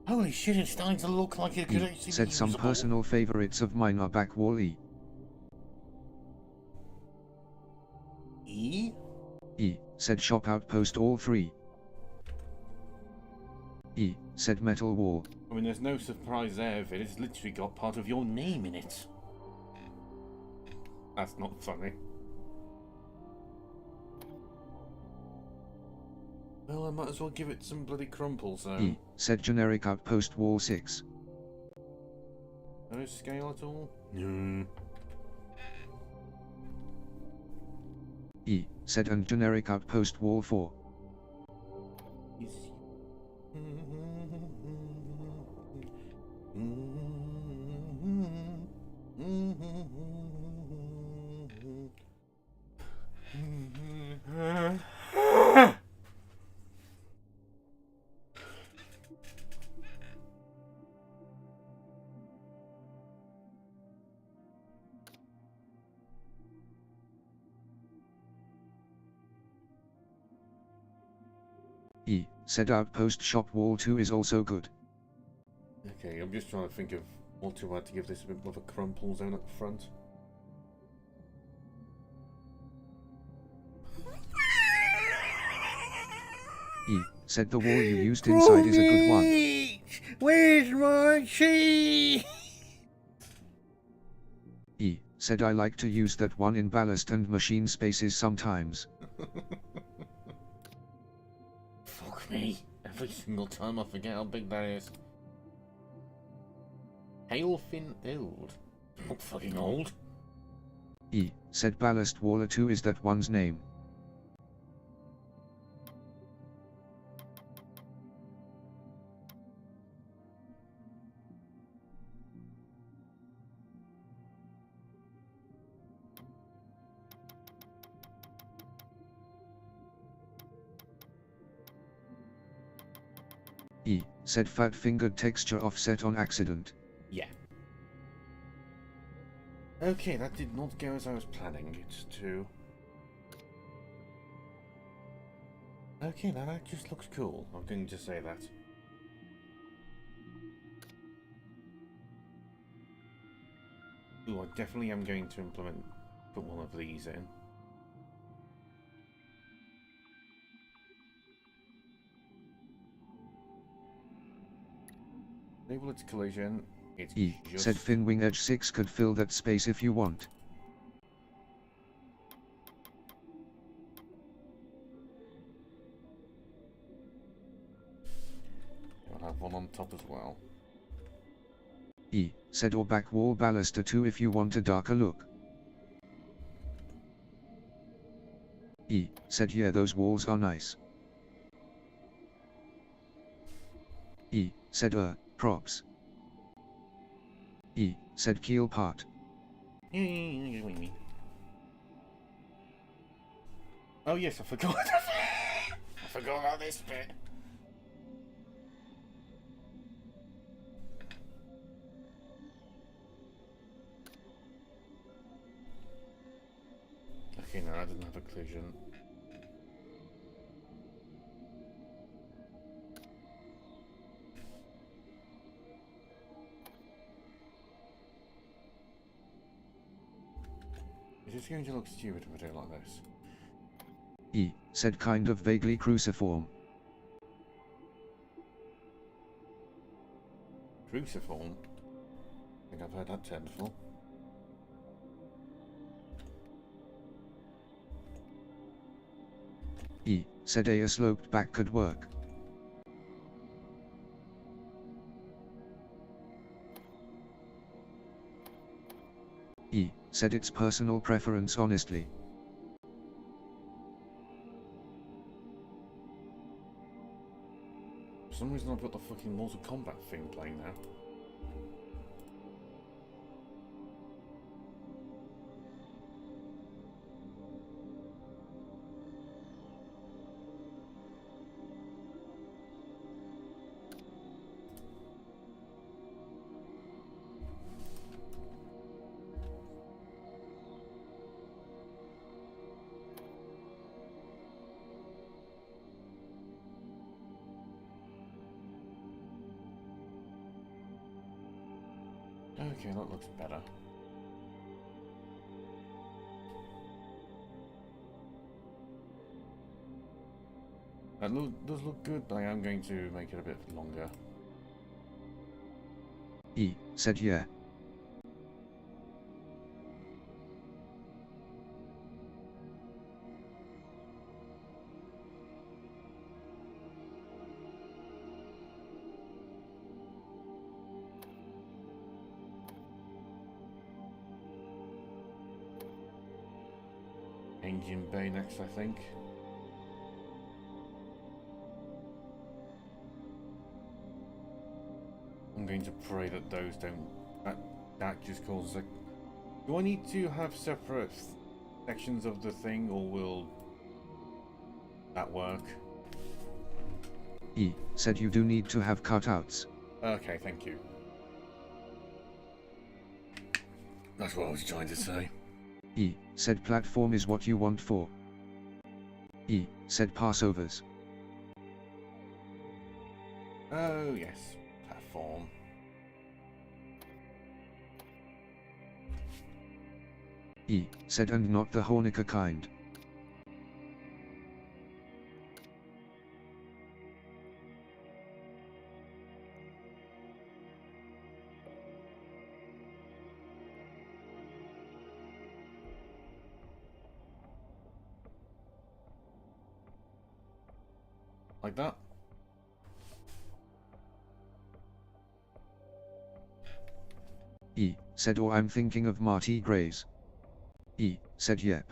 Holy shit, it's starting to look like it could E actually said, be some usable. personal favorites of mine are back wall E. E? E said, shop outpost all three. E said, metal wall. I mean, there's no surprise there, Vid. It's literally got part of your name in it. That's not funny. Well, I might as well give it some bloody crumples, though. E said, generic outpost wall 6. No scale at all? No. E said, and generic outpost wall 4. E said, outpost shop wall 2 is also good. Okay, I'm just trying to think of what to add to give this a bit more of a crumple zone at the front. E said, the wall you used inside is a good one. Where's my cheese? E said, I like to use that one in ballast and machine spaces sometimes. Fuck me. Every single time I forget how big that is. Hailfin old. Not fucking old. E said, ballast waller 2 is that one's name. E said, fat-fingered texture offset on accident. Yeah. Okay, that did not go as I was planning it to. Okay, now that just looks cool. I'm going to say that. Ooh, I definitely am going to put one of these in. Enable its collision. It's E just... said, fin wing edge 6 could fill that space if you want. I'll have one on top as well. E said, or back wall baluster 2 if you want a darker look. E said, yeah, those walls are nice. E said, props. E said, keel part. Oh yes, I forgot. I forgot about this bit. Okay, no, I didn't have a collision. Is this going to look stupid if I do it like this? E said, kind of vaguely cruciform. Cruciform? I think I've heard that term before. E said a sloped back could work. E said it's personal preference honestly. For some reason I've got the fucking Mortal Kombat thing playing now. Okay, that looks better. That does look good, but I am going to make it a bit longer. E said yeah. Engine bay next, I think. I'm going to pray that those don't... That just causes a... Do I need to have separate sections of the thing, or will that work? E said you do need to have cutouts. Okay, thank you. That's what I was trying to say. E said platform is what you want for. E said Passovers. Oh, yes. Platform. E said and not the Hornica kind. Like that? E said or I'm thinking of Marty Grays. E said yep.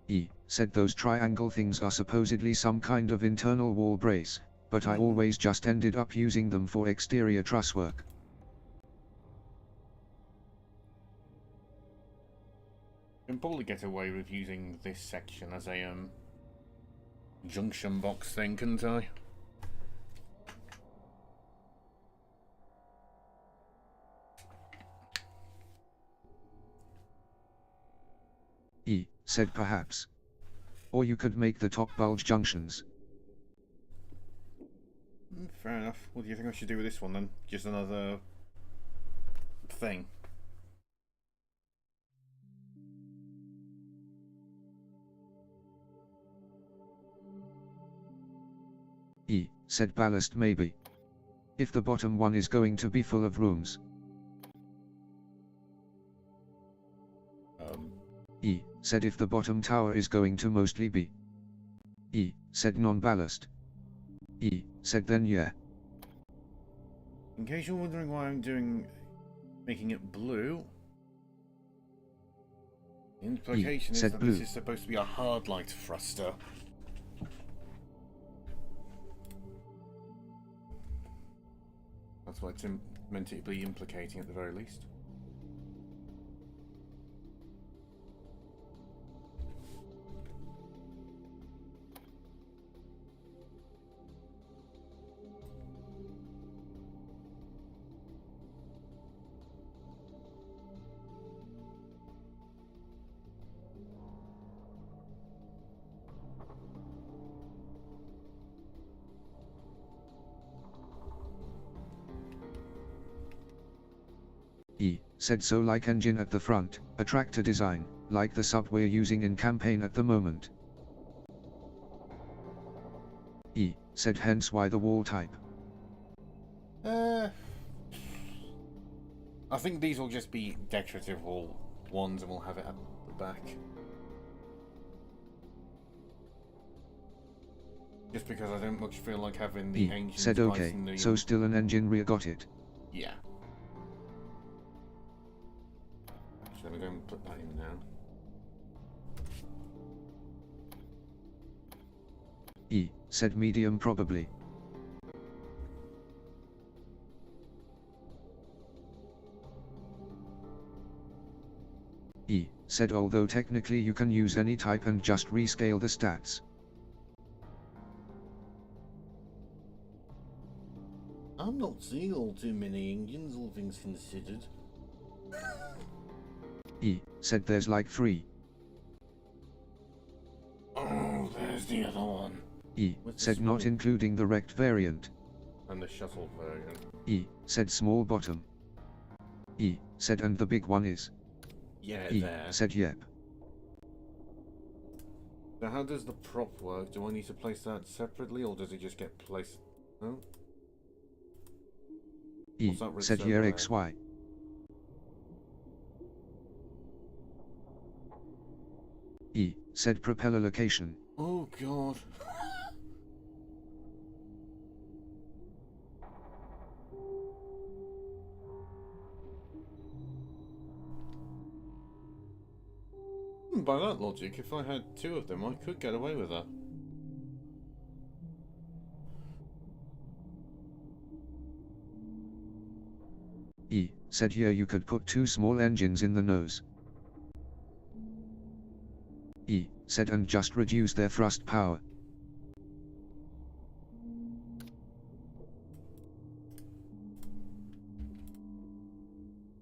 E said those triangle things are supposedly some kind of internal wall brace, but I always just ended up using them for exterior truss work. You can probably get away with using this section as a junction box thing, couldn't I? E said perhaps. Or you could make the top bulge junctions. Fair enough. What do you think I should do with this one then? Just another thing. E said ballast maybe. If the bottom one is going to be full of rooms. E said if the bottom tower is going to mostly be. E said non-ballast. E said then yeah. In case you're wondering why I'm making it blue, the implication is that this is supposed to be a hard light thruster. That's what it's meant to be implicating at the very least. said so like engine at the front, a tractor design, like the sub we're using in campaign at the moment. E, said hence why the wall type. I think these will just be decorative wall ones and we'll have it at the back. Just because I don't much feel like having the engine. Said okay, so still an engine rear, got it. Yeah. So let me go and put that in now. E, said medium probably. E, said although technically you can use any type and just rescale the stats. I'm not seeing all too many engines, all things considered. E, said there's like 3. Oh, there's the other one. E, said not including the wrecked variant. And the shuttle version. E, said small bottom. E, said and the big one is. Yeah, E, there. said yep. So how does the prop work? Do I need to place that separately, or does it just get placed? No? E, said yeah XY. E, said propeller location. Oh god. By that logic, if I had 2 of them, I could get away with that. E, said here you could put 2 small engines in the nose. E, said and just reduce their thrust power.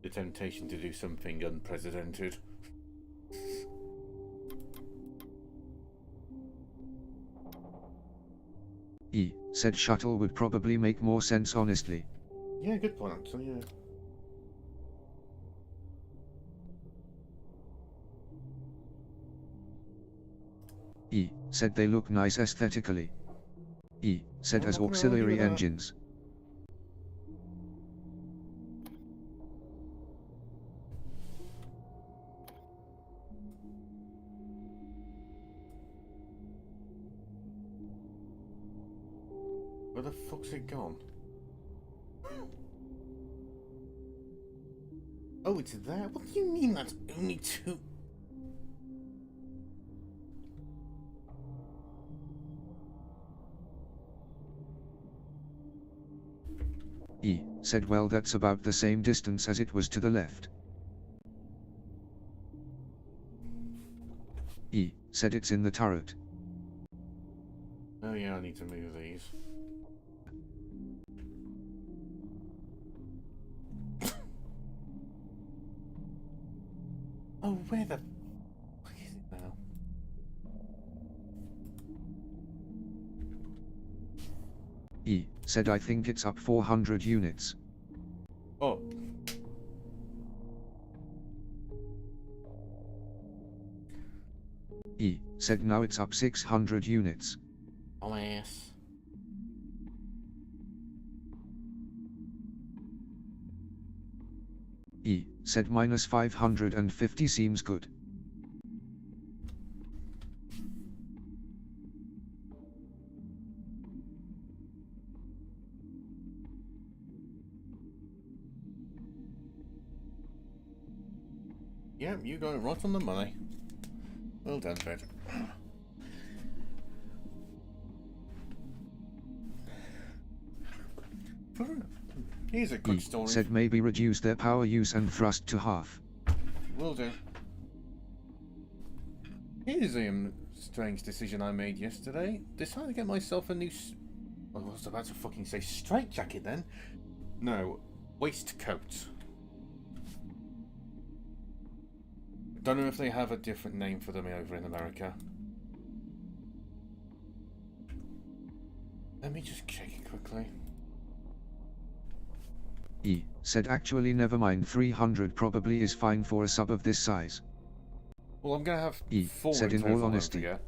The temptation to do something unprecedented. E, said shuttle would probably make more sense honestly. Yeah, good point actually, yeah. E, said they look nice aesthetically. E, said as I'm not gonna auxiliary argue with that. engines. Where the fuck's it gone? Oh, it's there? What do you mean that's only 2? E, said well that's about the same distance as it was to the left. E, said it's in the turret. Oh yeah, I need to move these. Oh, where the fuck is it now? E, said I think it's up 400 units. Oh. E, said now it's up 600 units. Oh my ass. E, said minus 550 seems good. Yep, you got it right on the money. Well done, Fred. Here's a quick E, story. said maybe reduce their power use and thrust to half. Will do. Here's a strange decision I made yesterday. Decided to get myself a new... I was about to fucking say straitjacket then. No, waistcoat. Don't know if they have a different name for them over in America. Let me just check it quickly. E said actually never mind, 300 probably is fine for a sub of this size. Well, I'm gonna have E 4 said in in all total, don't honesty. forget.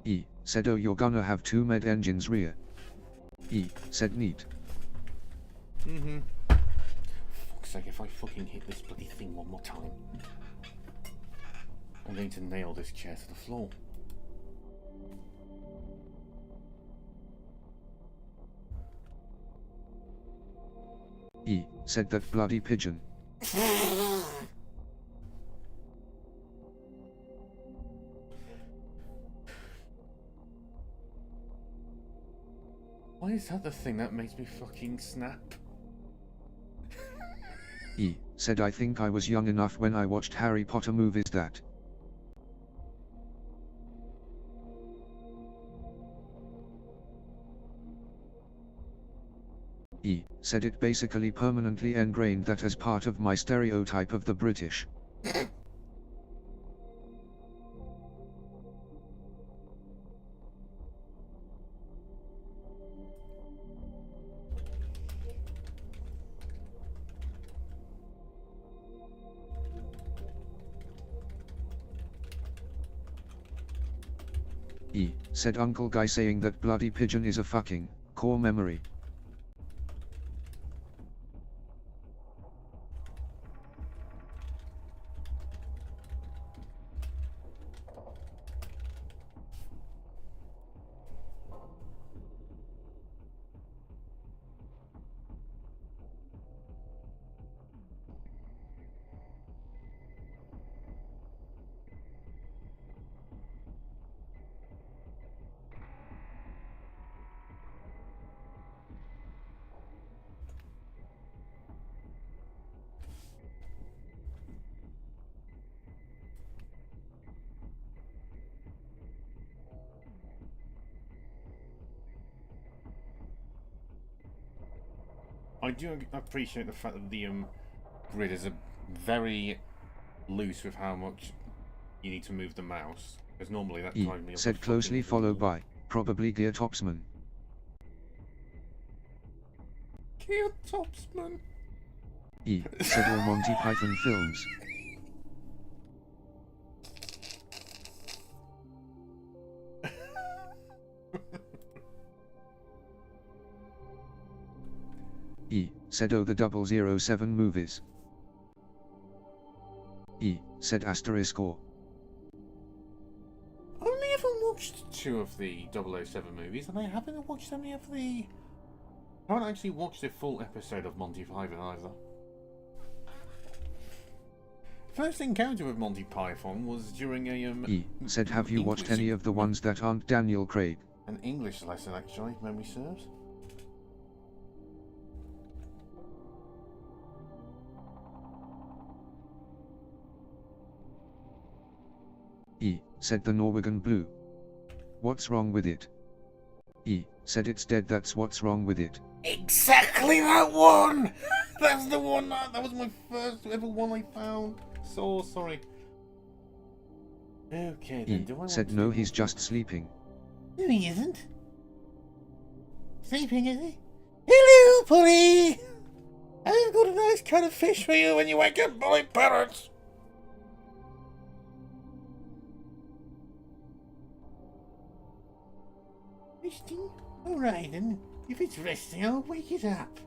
E said oh, you're gonna have 2 med engines rear. E said neat. Mm-hmm. Fuck's sake, if I fucking hit this bloody thing one more time, I'm going to nail this chair to the floor. E said that bloody pigeon. Why is that the thing that makes me fucking snap? E said I think I was young enough when I watched Harry Potter movies that. E said it basically permanently ingrained that as part of my stereotype of the British. E said Uncle Guy saying that bloody pigeon is a fucking core memory. I do appreciate the fact that the grid is very loose with how much you need to move the mouse, because normally that E time said closely followed by probably Gear Topsman. Gear Topsman. E said all Monty Python films. E said oh, the 007 movies. E said asterisk or. I've only ever watched 2 of the 007 movies, and I haven't watched any of the... I haven't actually watched a full episode of Monty Python either. First encounter with Monty Python was during a E said have you watched English- any of the ones that aren't Daniel Craig? an English lesson, actually, if memory serves. E said the Norwegian Blue. What's wrong with it? E said it's dead, that's what's wrong with it. Exactly that one! That's the one, that was my first ever one I found. So sorry. Okay then, E do I want said to no, do he's more? just sleeping. No, he isn't. Sleeping, is he? Hello, Polly! I've got a nice cut of fish for you when you wake up, my parrots. Resting? Alright then. If it's resting, I'll wake it up.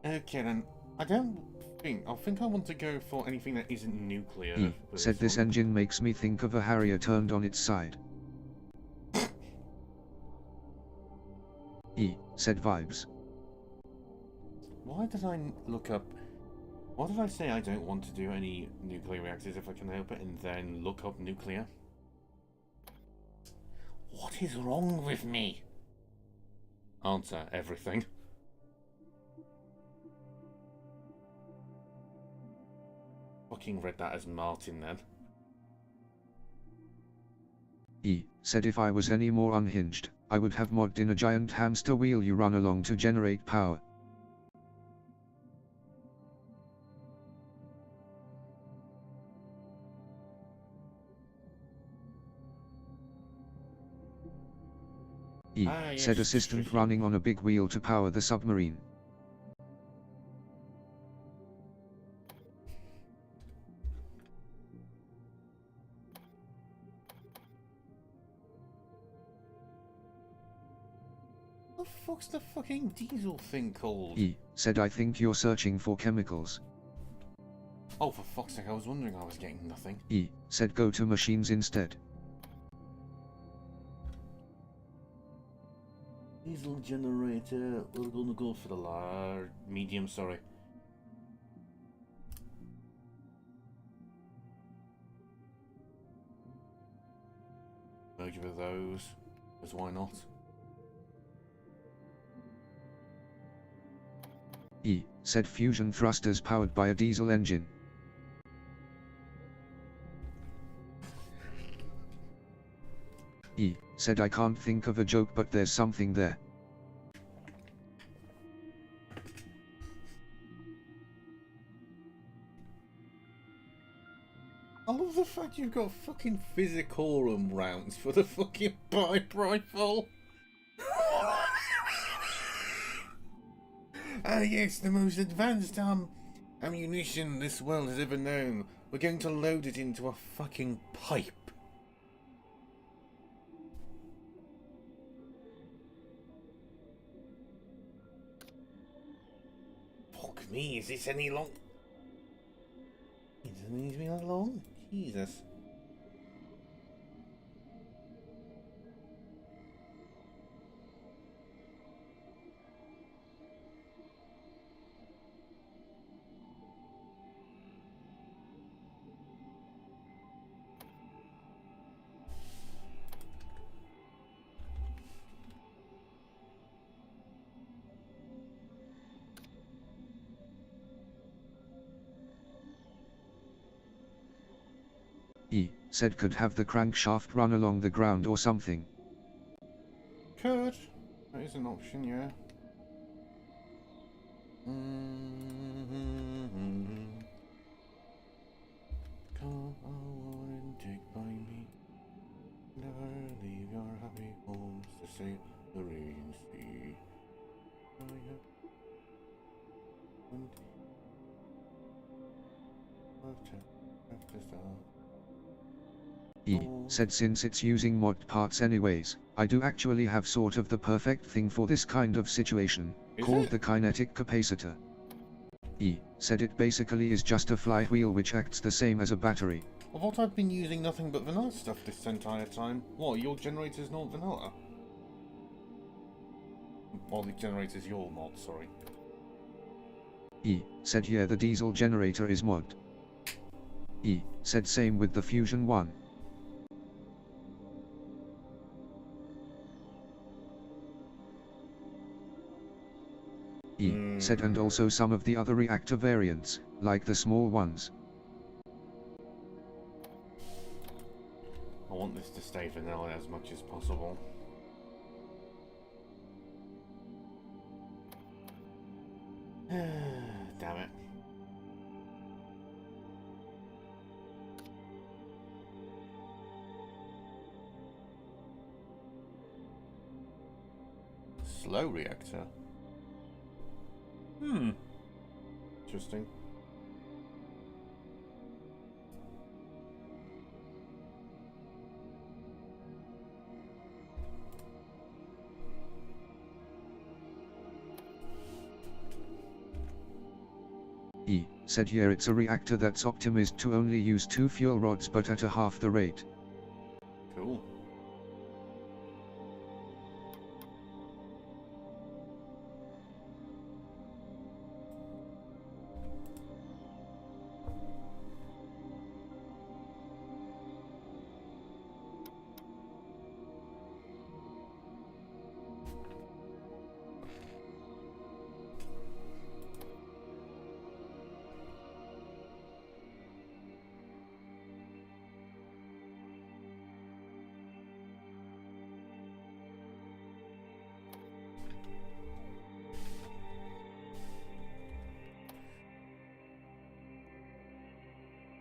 Okay then, I think I want to go for anything that isn't nuclear. E for said this one. engine makes me think of a Harrier turned on its side. E said vibes. Why did I look up... Why did I say I don't want to do any nuclear reactors if I can help it, and then look up nuclear? What is wrong with me? Answer, everything. Fucking read that as Martin then. E said if I was any more unhinged, I would have modded in a giant hamster wheel you run along to generate power. E, Yes, said assistant tricky. running on a big wheel to power the submarine. What the fuck's the fucking diesel thing called? E, said I think you're searching for chemicals. Oh, for fuck's sake, I was wondering I was getting nothing. E, said go to machines instead. Diesel generator, we're gonna go for the large, medium, sorry. Merge with those, because why not? E, said fusion thrusters powered by a diesel engine. E, said I can't think of a joke but there's something there. I love the fact you've got fucking physicorum rounds for the fucking pipe rifle. Ah yes, the most advanced ammunition this world has ever known. We're going to load it into a fucking pipe. Fuck me, is this any long? It doesn't need to be that long? Jesus. E, said could have the crankshaft run along the ground or something. Could. That is an option, yeah. Come on and take by me. Never leave your happy homes to sail the raging sea. E, said since it's using mod parts anyways, I do actually have sort of the perfect thing for this kind of situation, Is called it? the kinetic capacitor. E, said it basically is just a flywheel which acts the same as a battery. I thought I've been using nothing but vanilla stuff this entire time. What, your generator's not vanilla? Well, the generator's your mod, sorry. E, said yeah the diesel generator is mod. E, said same with the fusion one. E, said and also some of the other reactor variants, like the small ones. I want this to stay vanilla as much as possible. Damn it. Slow reactor. Interesting. E, said here it's a reactor that's optimized to only use 2 fuel rods but at a half the rate. Cool.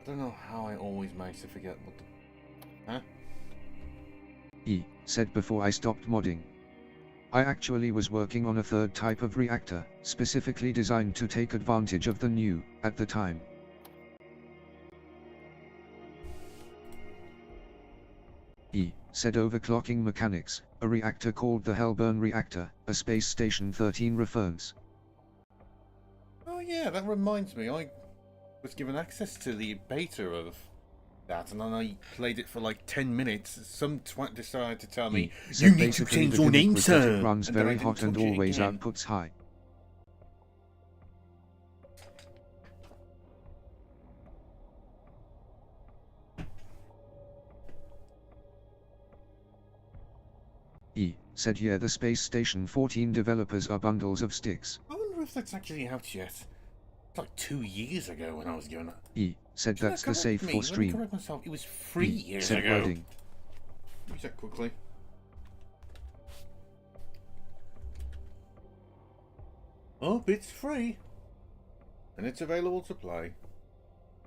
I don't know how I always manage to forget what the... Huh? E, said before I stopped modding. I actually was working on a third type of reactor, specifically designed to take advantage of the new, at the time. E. said overclocking mechanics, a reactor called the Hellburn reactor, a Space Station 13 reference. Oh yeah, that reminds me, I was given access to the beta of that, and then I played it for like 10 minutes. Some twat decided to tell me, said "You need to basically change the your gimmick name, was that sir!" it runs And then I very didn't hot and touch it always again. outputs high. E. said yeah, the Space Station 14 developers are bundles of sticks. I wonder if that's actually out yet. It's like 2 years ago when I was given it. E. said Should I that's the correct safe me? for Let me stream. correct myself. It was 3 E. years said ago. wording. Let me check quickly. Oh, it's free. And it's available to play.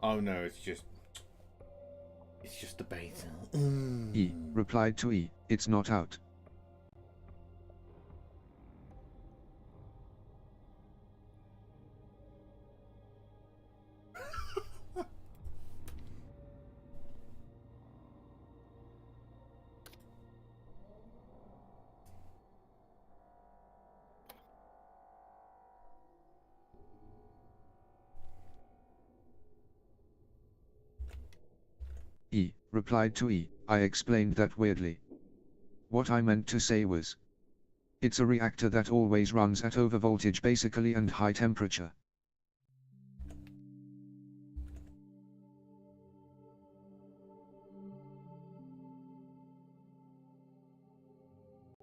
Oh no, it's just the beta. E. replied to E. It's not out. E. replied to E. I explained that weirdly. What I meant to say was, it's a reactor that always runs at overvoltage basically and high temperature.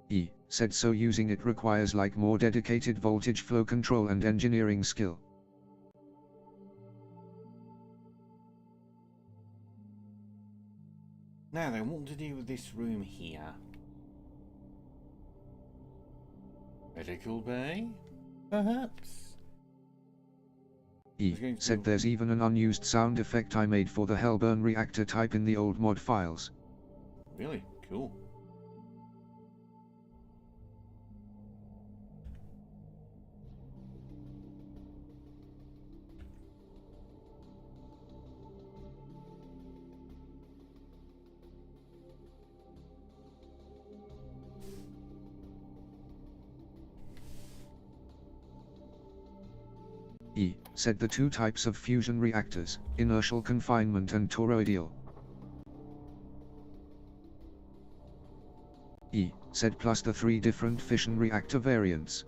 E. said so using it requires like more dedicated voltage flow control and engineering skill. Now then, what to do with this room here? Medical bay? Perhaps? E. said there's even an unused sound effect I made for the Hellburn reactor type in the old mod files. Really? Cool. E. said the two types of fusion reactors, inertial confinement and toroidal. E. said plus the 3 different fission reactor variants.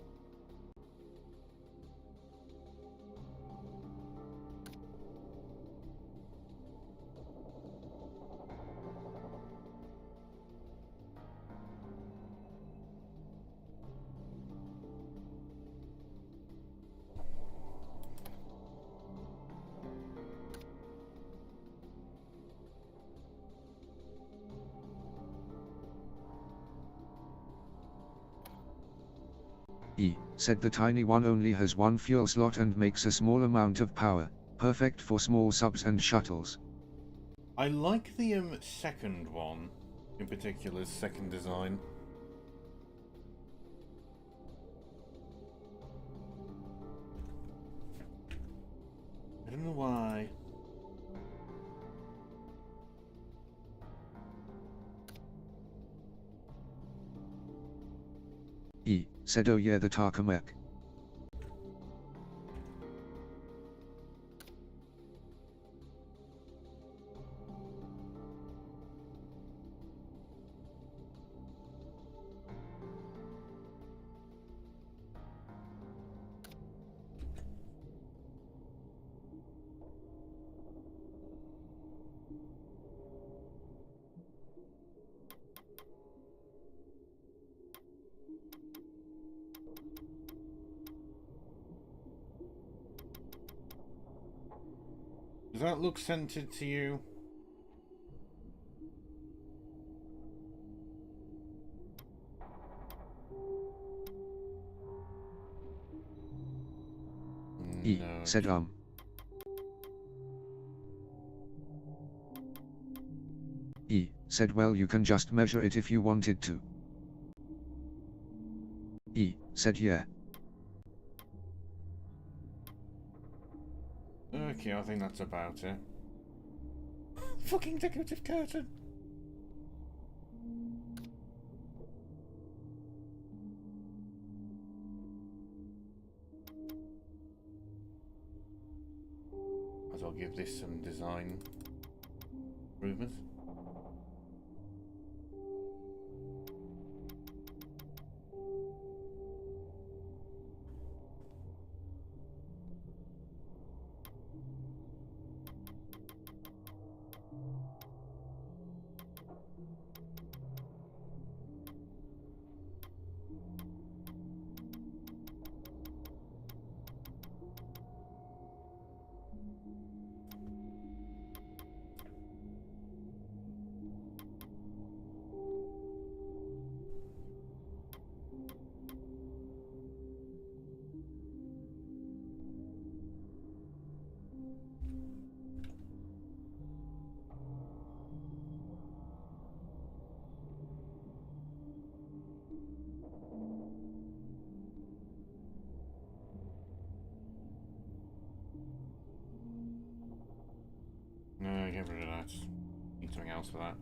E. said the tiny one only has one fuel slot and makes a small amount of power, perfect for small subs and shuttles. I like the second one, in particular, second design. I don't know why. E. said oh yeah the Tarkamek. Does that look centered to you? E. No. said E. said well you can just measure it if you wanted to. said yeah. Okay, I think that's about it. Fucking decorative curtain. Might as well give this some design improvements. No, get rid of that. Need something else for that.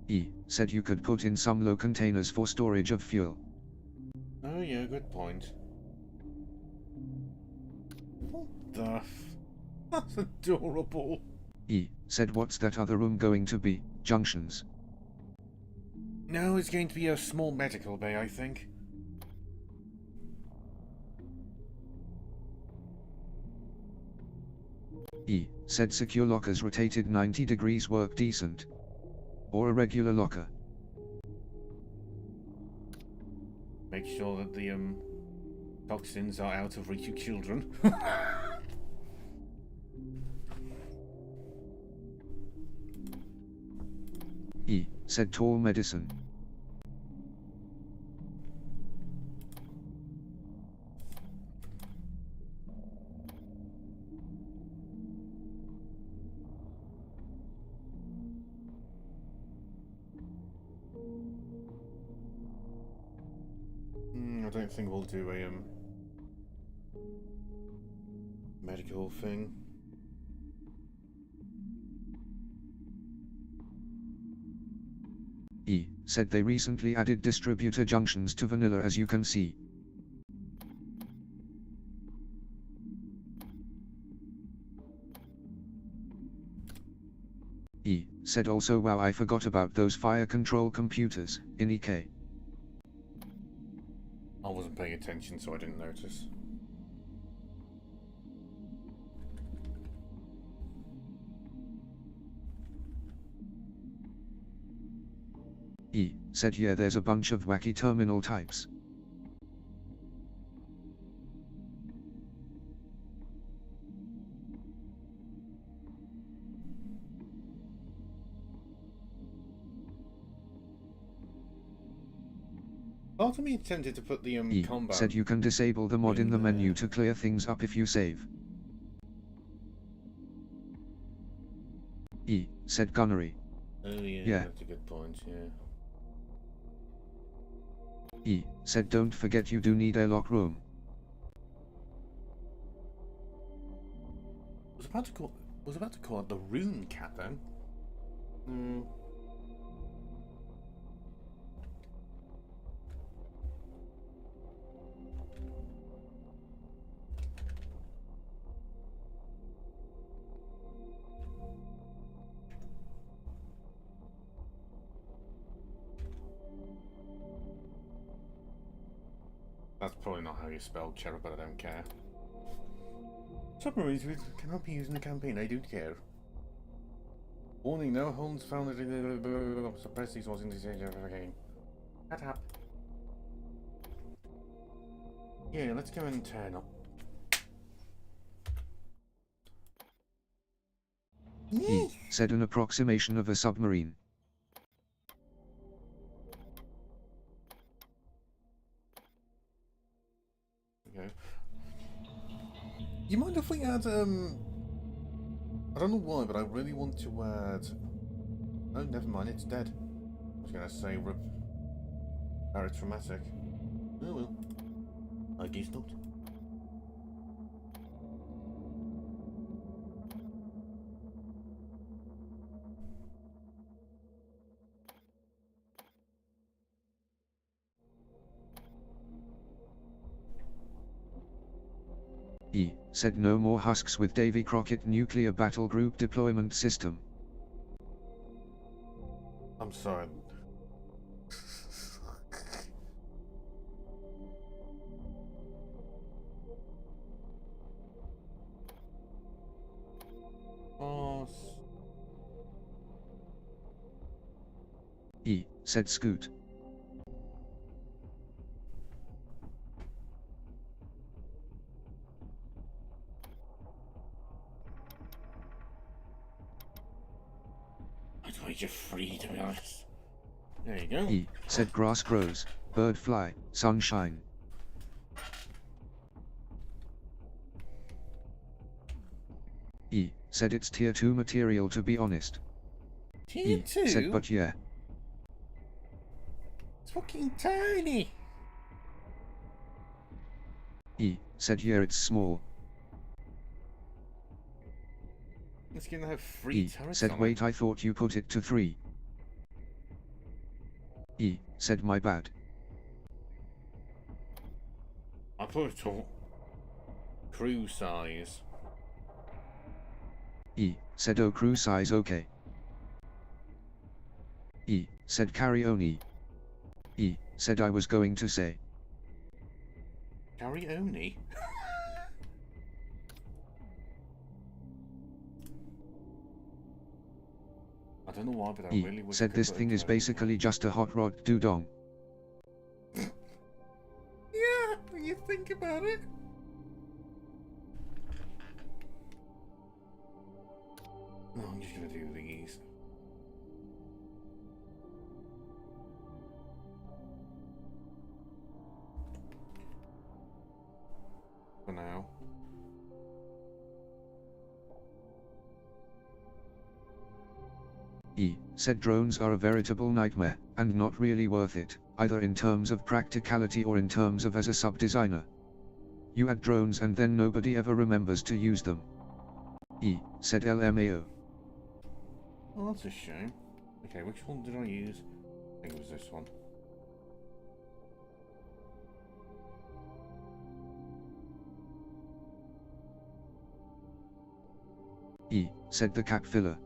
E said you could put in some low containers for storage of fuel. Oh yeah, good point. What the That's adorable. E said what's that other room going to be? Junctions. No, it's going to be a small medical bay, I think. E said secure lockers rotated 90 degrees work decent. Or a regular locker. Make sure that the toxins are out of reach of children. E said tall medicine. I don't think we'll do a medical thing. E said they recently added distributor junctions to vanilla, as you can see. E said also wow, I forgot about those fire control computers in EK. I wasn't paying attention, so I didn't notice. E said yeah, there's a bunch of wacky terminal types. Part of me intended to put the E combat. said you can disable the mod in the menu to clear things up if you save. E said gunnery. Oh yeah, Yeah. that's a good point. Yeah. E said don't forget you do need a lock room. Was about to call it the rune cat then. That's probably not how you spell cherub, but I don't care. Submarines cannot be used in the campaign. I don't care. Warning: no holes found. Suppress these was in this area of the game. Shut up. Yeah, let's go and turn up. E said an approximation of a submarine. Okay. You mind if we add I don't know why, but I really want to add... Oh, never mind, it's dead. I was going to say barotraumatic. Oh well. I guess not. E. Said no more husks with Davy Crockett Nuclear Battle Group Deployment System. I'm sorry. Oh, E. Said Scoot. I thought you're free, to be honest. There you go. E. Said grass grows, bird fly, sunshine. E. Said it's tier 2 material to be honest. Tier 2? Said but yeah. It's fucking tiny. E. Said yeah it's small. It's gonna have 3 E. turrets Said on wait it. I thought you put it to 3. E. Said my bad. I put it to crew size. E. Said oh crew size okay. E. Said carry on E. E. Said I was going to say. Carry only? I don't know why, but I E. really wish I Said could this put a thing is carry basically just a hot rod doo-dong. Yeah, when you think about it. No, I'm just gonna do these. For now. E. Said drones are a veritable nightmare, and not really worth it, either in terms of practicality or in terms of as a sub-designer. You add drones and then nobody ever remembers to use them. E. Said LMAO. Oh, that's a shame. Okay, which one did I use? I think it was this one. E. Said the cap filler.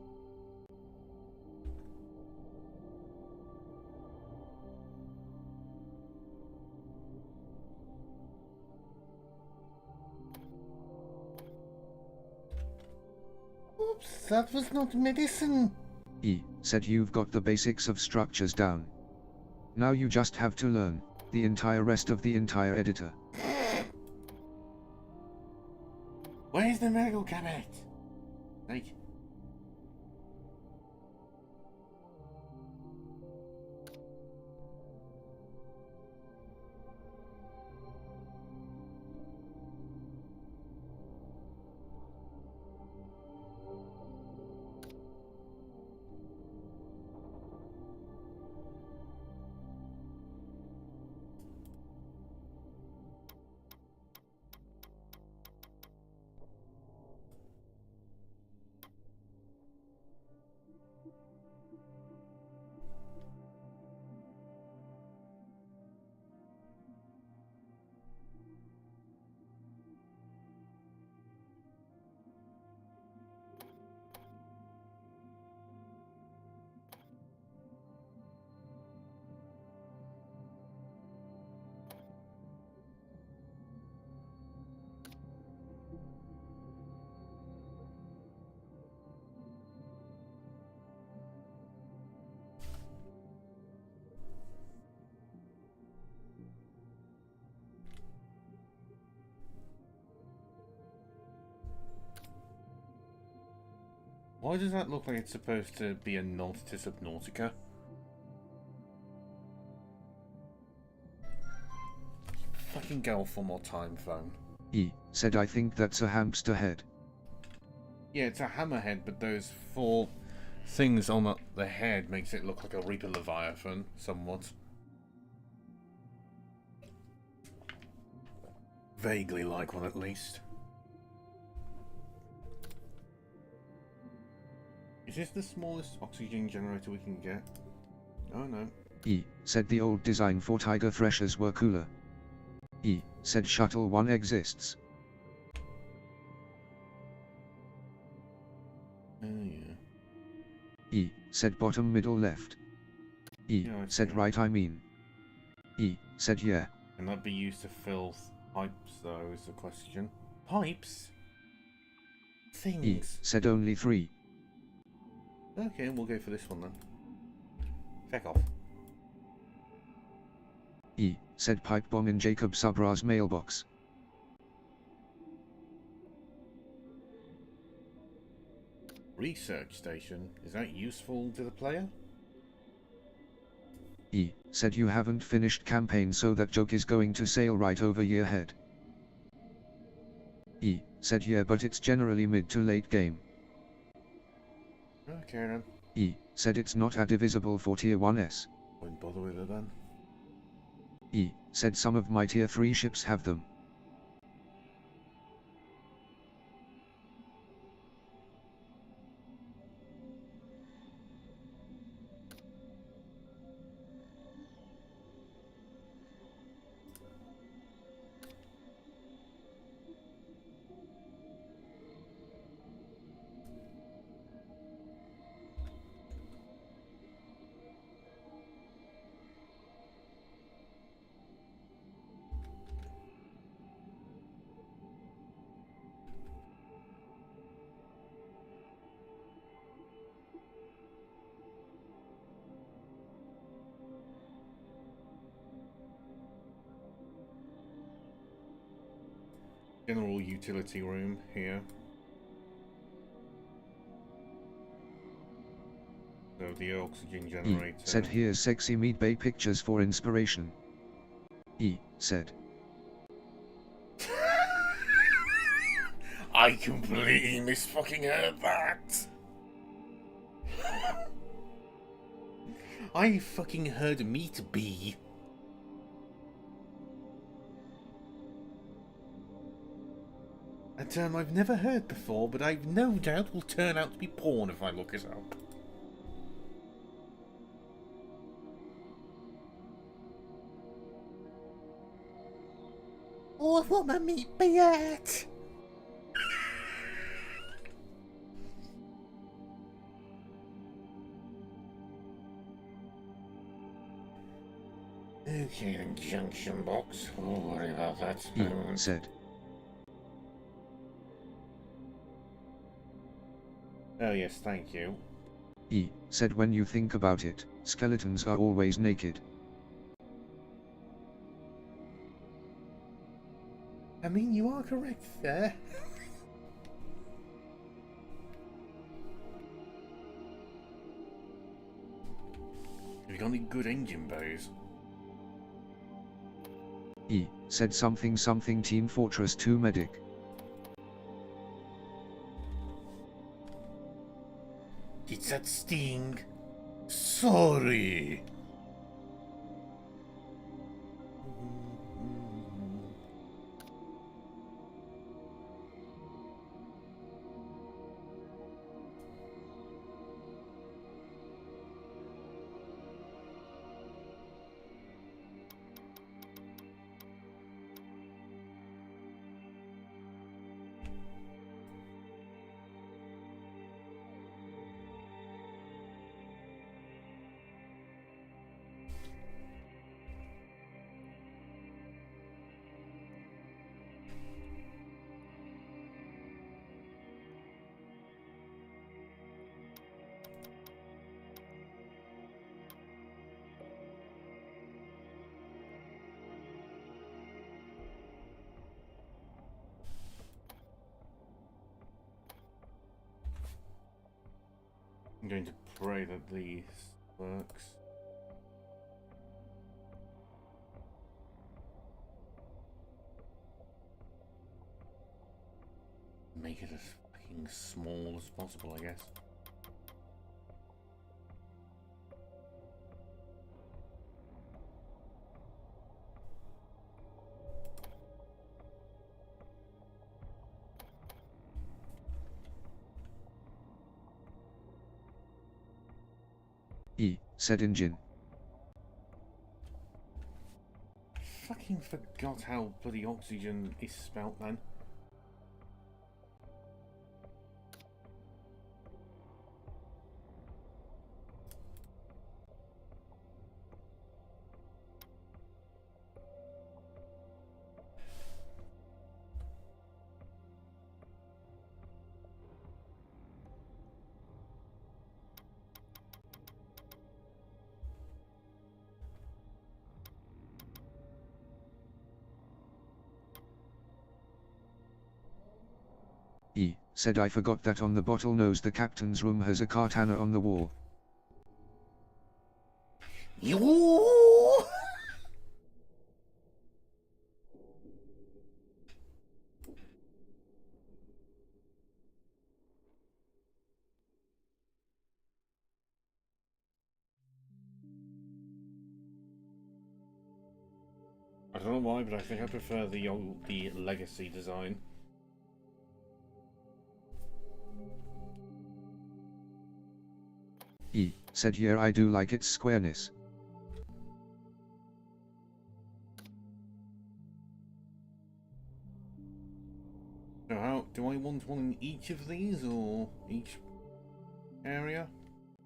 Oops, that was not medicine. E. Said you've got the basics of structures down. Now you just have to learn the entire rest of the entire editor. Where's the medical cabinet? Like, why does that look like it's supposed to be a nod to Subnautica? Fucking go for more time, phone. E. Said I think that's a hamster head. Yeah, it's a hammerhead, but those four things on the head makes it look like a Reaper Leviathan, somewhat. Vaguely like one, at least. Is this the smallest oxygen generator we can get? Oh no. E said the old design for Tiger Threshers were cooler. E said Shuttle 1 exists. Oh yeah. E said bottom middle left. E Yeah, I said see. right I mean. E said yeah. Can that be used to fill pipes, though, is the question. Pipes? E Things. said only 3. Okay, we'll go for this one then. Feck off. E said pipe bomb in Jacob Subra's mailbox. Research station. Is that useful to the player? E said you haven't finished campaign, so that joke is going to sail right over your head. E said yeah, but it's generally mid to late game. Okay then. E said it's not a divisible for tier 1s. Won't bother with it then. E said some of my tier 3 ships have them. General utility room here. So the oxygen E generator. said here's sexy meat bay pictures for inspiration. E said I completely misfucking heard that. I fucking heard meat bee. A term I've never heard before, but I've no doubt will turn out to be porn if I look it up. Oh, what my meat be at? Okay, then junction box. We'll worry about that. E said Oh yes, thank you. E said when you think about it, skeletons are always naked. I mean, you are correct there. Have you got any good engine bays? E said something something Team Fortress 2 medic. It's that sting. Sorry. I'm going to pray that this works. Make it as fucking fucking small as possible, I guess. E, said Injin. Fucking forgot how bloody oxygen is spelt then. E, said I forgot that on the bottlenose the captain's room has a katana on the wall. You. I don't know why, but I think I prefer the legacy design. E, said yeah I do like its squareness. So how do I want one in each of these or each area?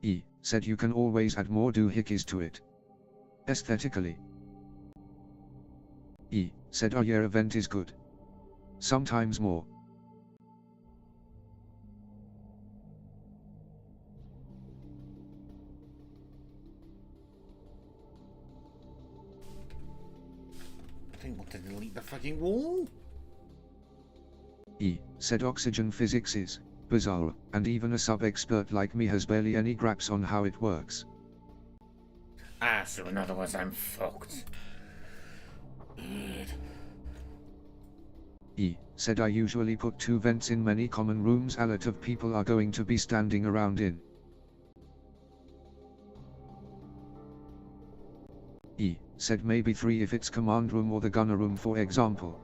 E, said you can always add more doohickeys to it. Aesthetically. E, said our year event is good. Sometimes more. I didn't want to delete the fucking wall. E, said oxygen physics is bizarre, and even a sub-expert like me has barely any grasp on how it works. Ah, so in other words, I'm fucked. Good. E, said I usually put 2 vents in many common rooms a lot of people are going to be standing around in. E, said maybe 3 if it's command room or the gunner room for example.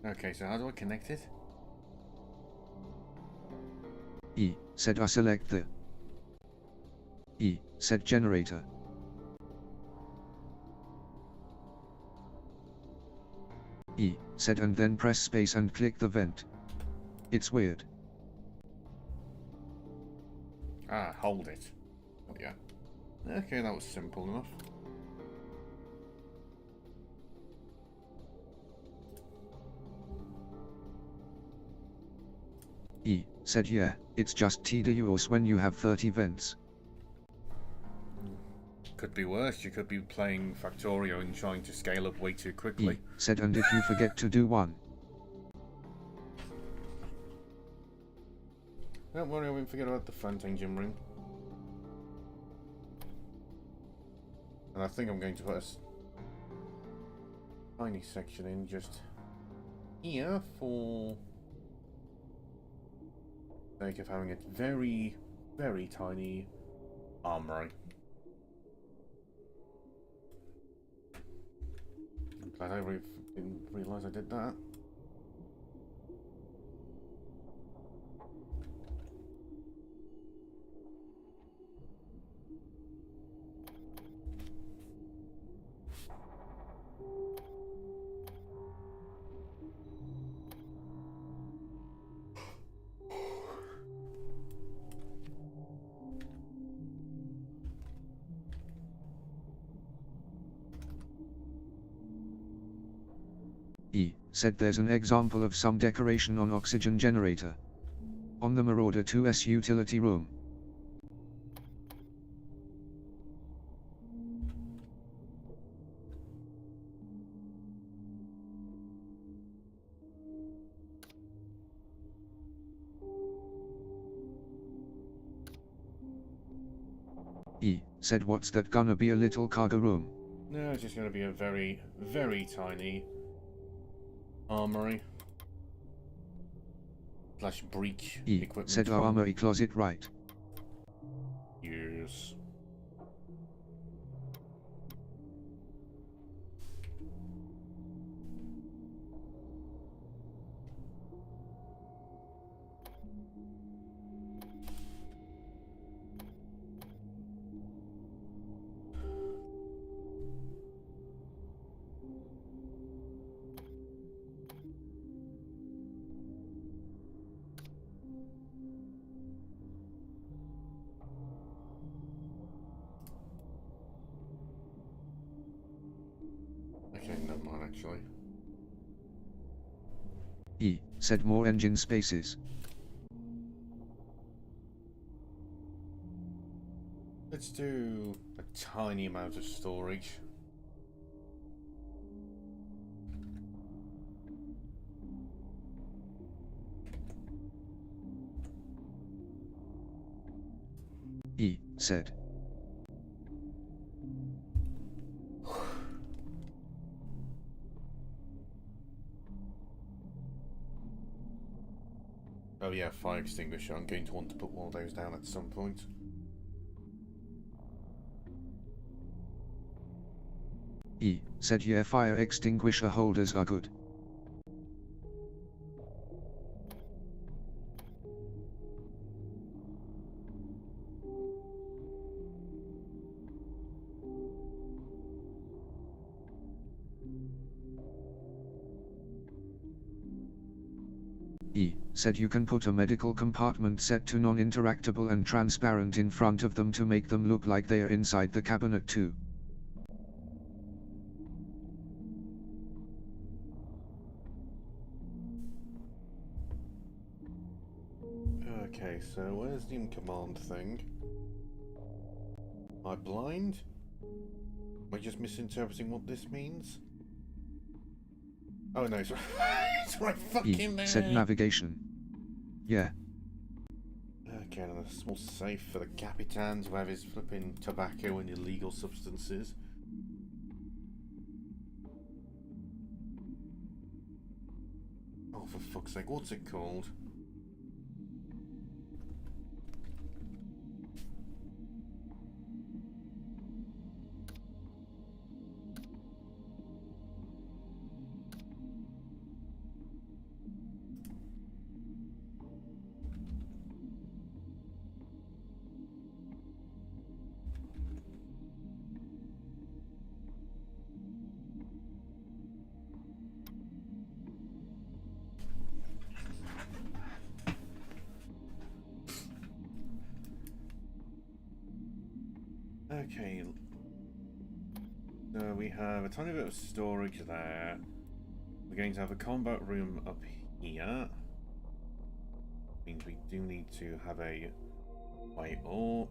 Okay, so how do I connect it? E, said I select the E, said generator. E, said and then press space and click the vent. It's weird. Ah, hold it. Oh yeah. Okay, that was simple enough. E, said yeah, it's just tedious when you have 30 vents. Could be worse, you could be playing Factorio and trying to scale up way too quickly. E, said and if you forget to do one. Don't worry, I won't forget about the front engine ring. And I think I'm going to put a tiny section in just here for the sake of having a very, very tiny armory. I'm glad I didn't realise I did that. E, said there's an example of some decoration on oxygen generator. On the Marauder 2's utility room. E, said what's that gonna be a little cargo room? No, it's just going to be a very, very tiny armory. Slash breach equipment. Said our armory closet right. Yes. Okay, never mind actually. Said more engine spaces. Let's do a tiny amount of storage. Said. Oh yeah, fire extinguisher. I'm going to want to put one of those down at some point. Said yeah, fire extinguisher holders are good. Said you can put a medical compartment set to non-interactable and transparent in front of them to make them look like they are inside the cabinet too. Okay, so where's the in-command thing? Am I blind? Am I just misinterpreting what this means? Oh no, it's right, it's right fucking there! Said navigation. Yeah. Okay, and a small safe for the Capitan to have his flipping tobacco and illegal substances. Oh, for fuck's sake, what's it called? Okay, so we have a tiny bit of storage there. We're going to have a combat room up here. Means we do need to have a way up.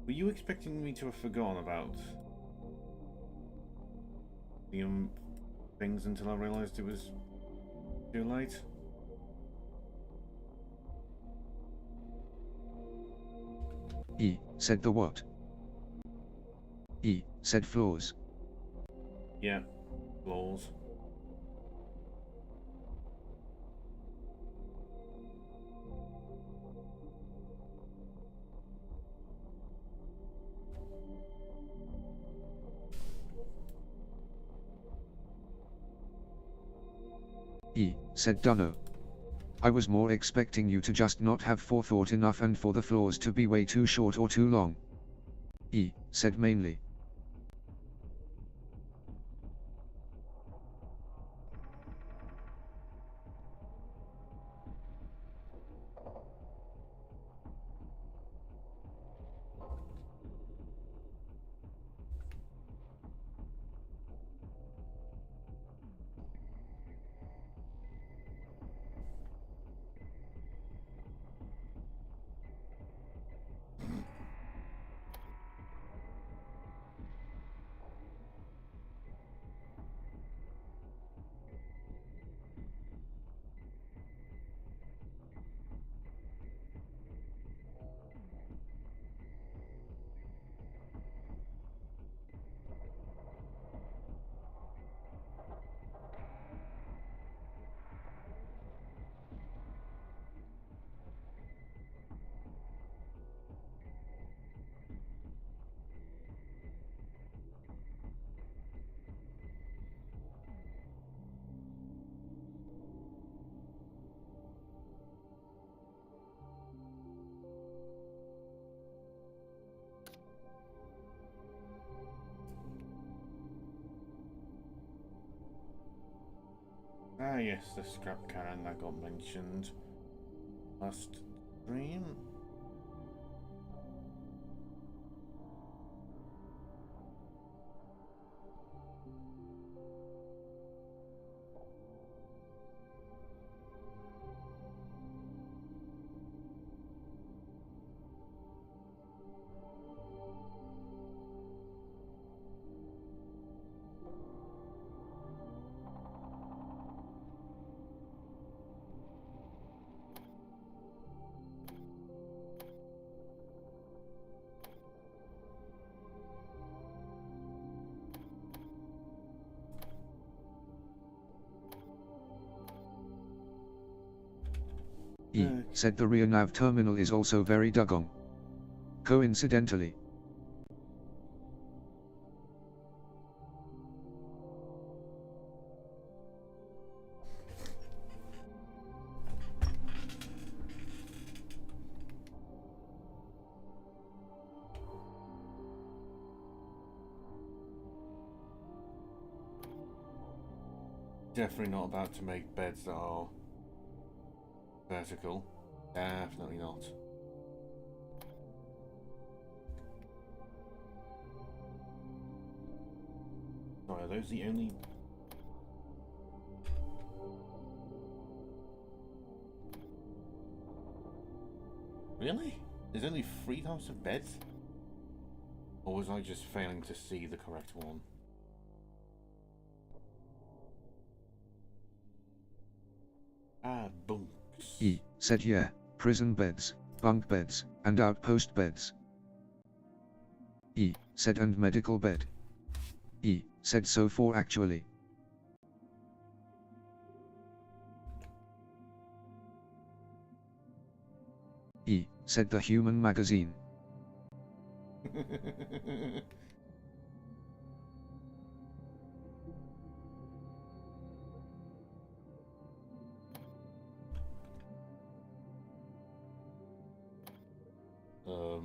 Were you expecting me to have forgotten about the things until I realised it was too late? Said the what? Said floors. Yeah, floors. Said Dunno. I was more expecting you to just not have forethought enough and for the floors to be way too short or too long. Said mainly. Ah yes, the scrap can that got mentioned last stream. Said the rear nav terminal is also very dugong. Coincidentally. Definitely not about to make beds that are vertical. Definitely not. Sorry, are those the only... Really? There's only 3 types of beds? Or was I just failing to see the correct one? Ah, bunks. Said yeah, prison beds, bunk beds, and outpost beds. Said and medical bed. Said so for actually. Said the Human magazine. Oh.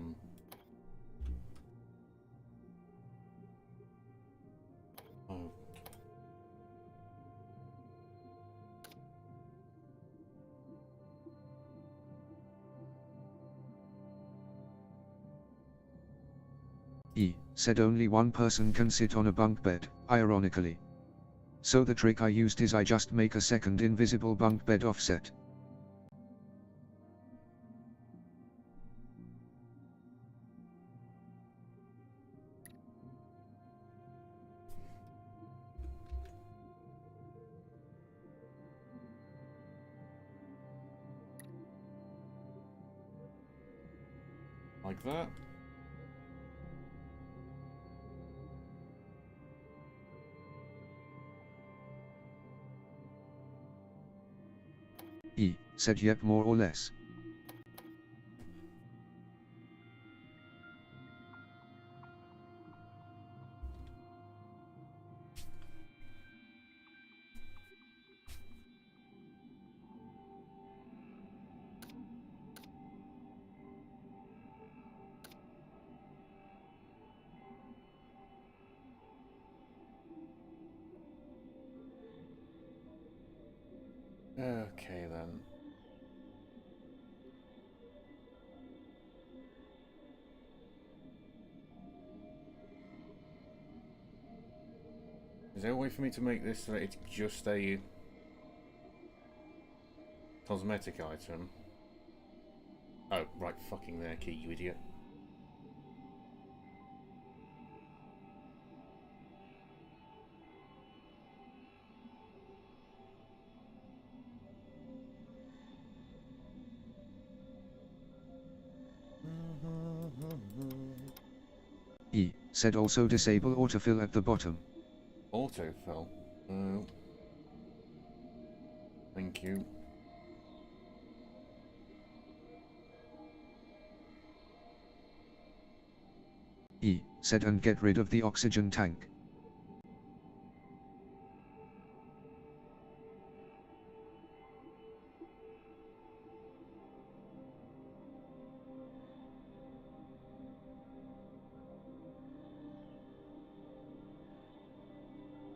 Said only one person can sit on a bunk bed, ironically. So the trick I used is I just make a second invisible bunk bed offset. Like that? Said yep, more or less. Okay then. Is there a way for me to make this so that it's just a cosmetic item? Oh, right fucking there, key, you idiot. Said also disable autofill at the bottom. Autofill? Oh. Thank you. Said and get rid of the oxygen tank.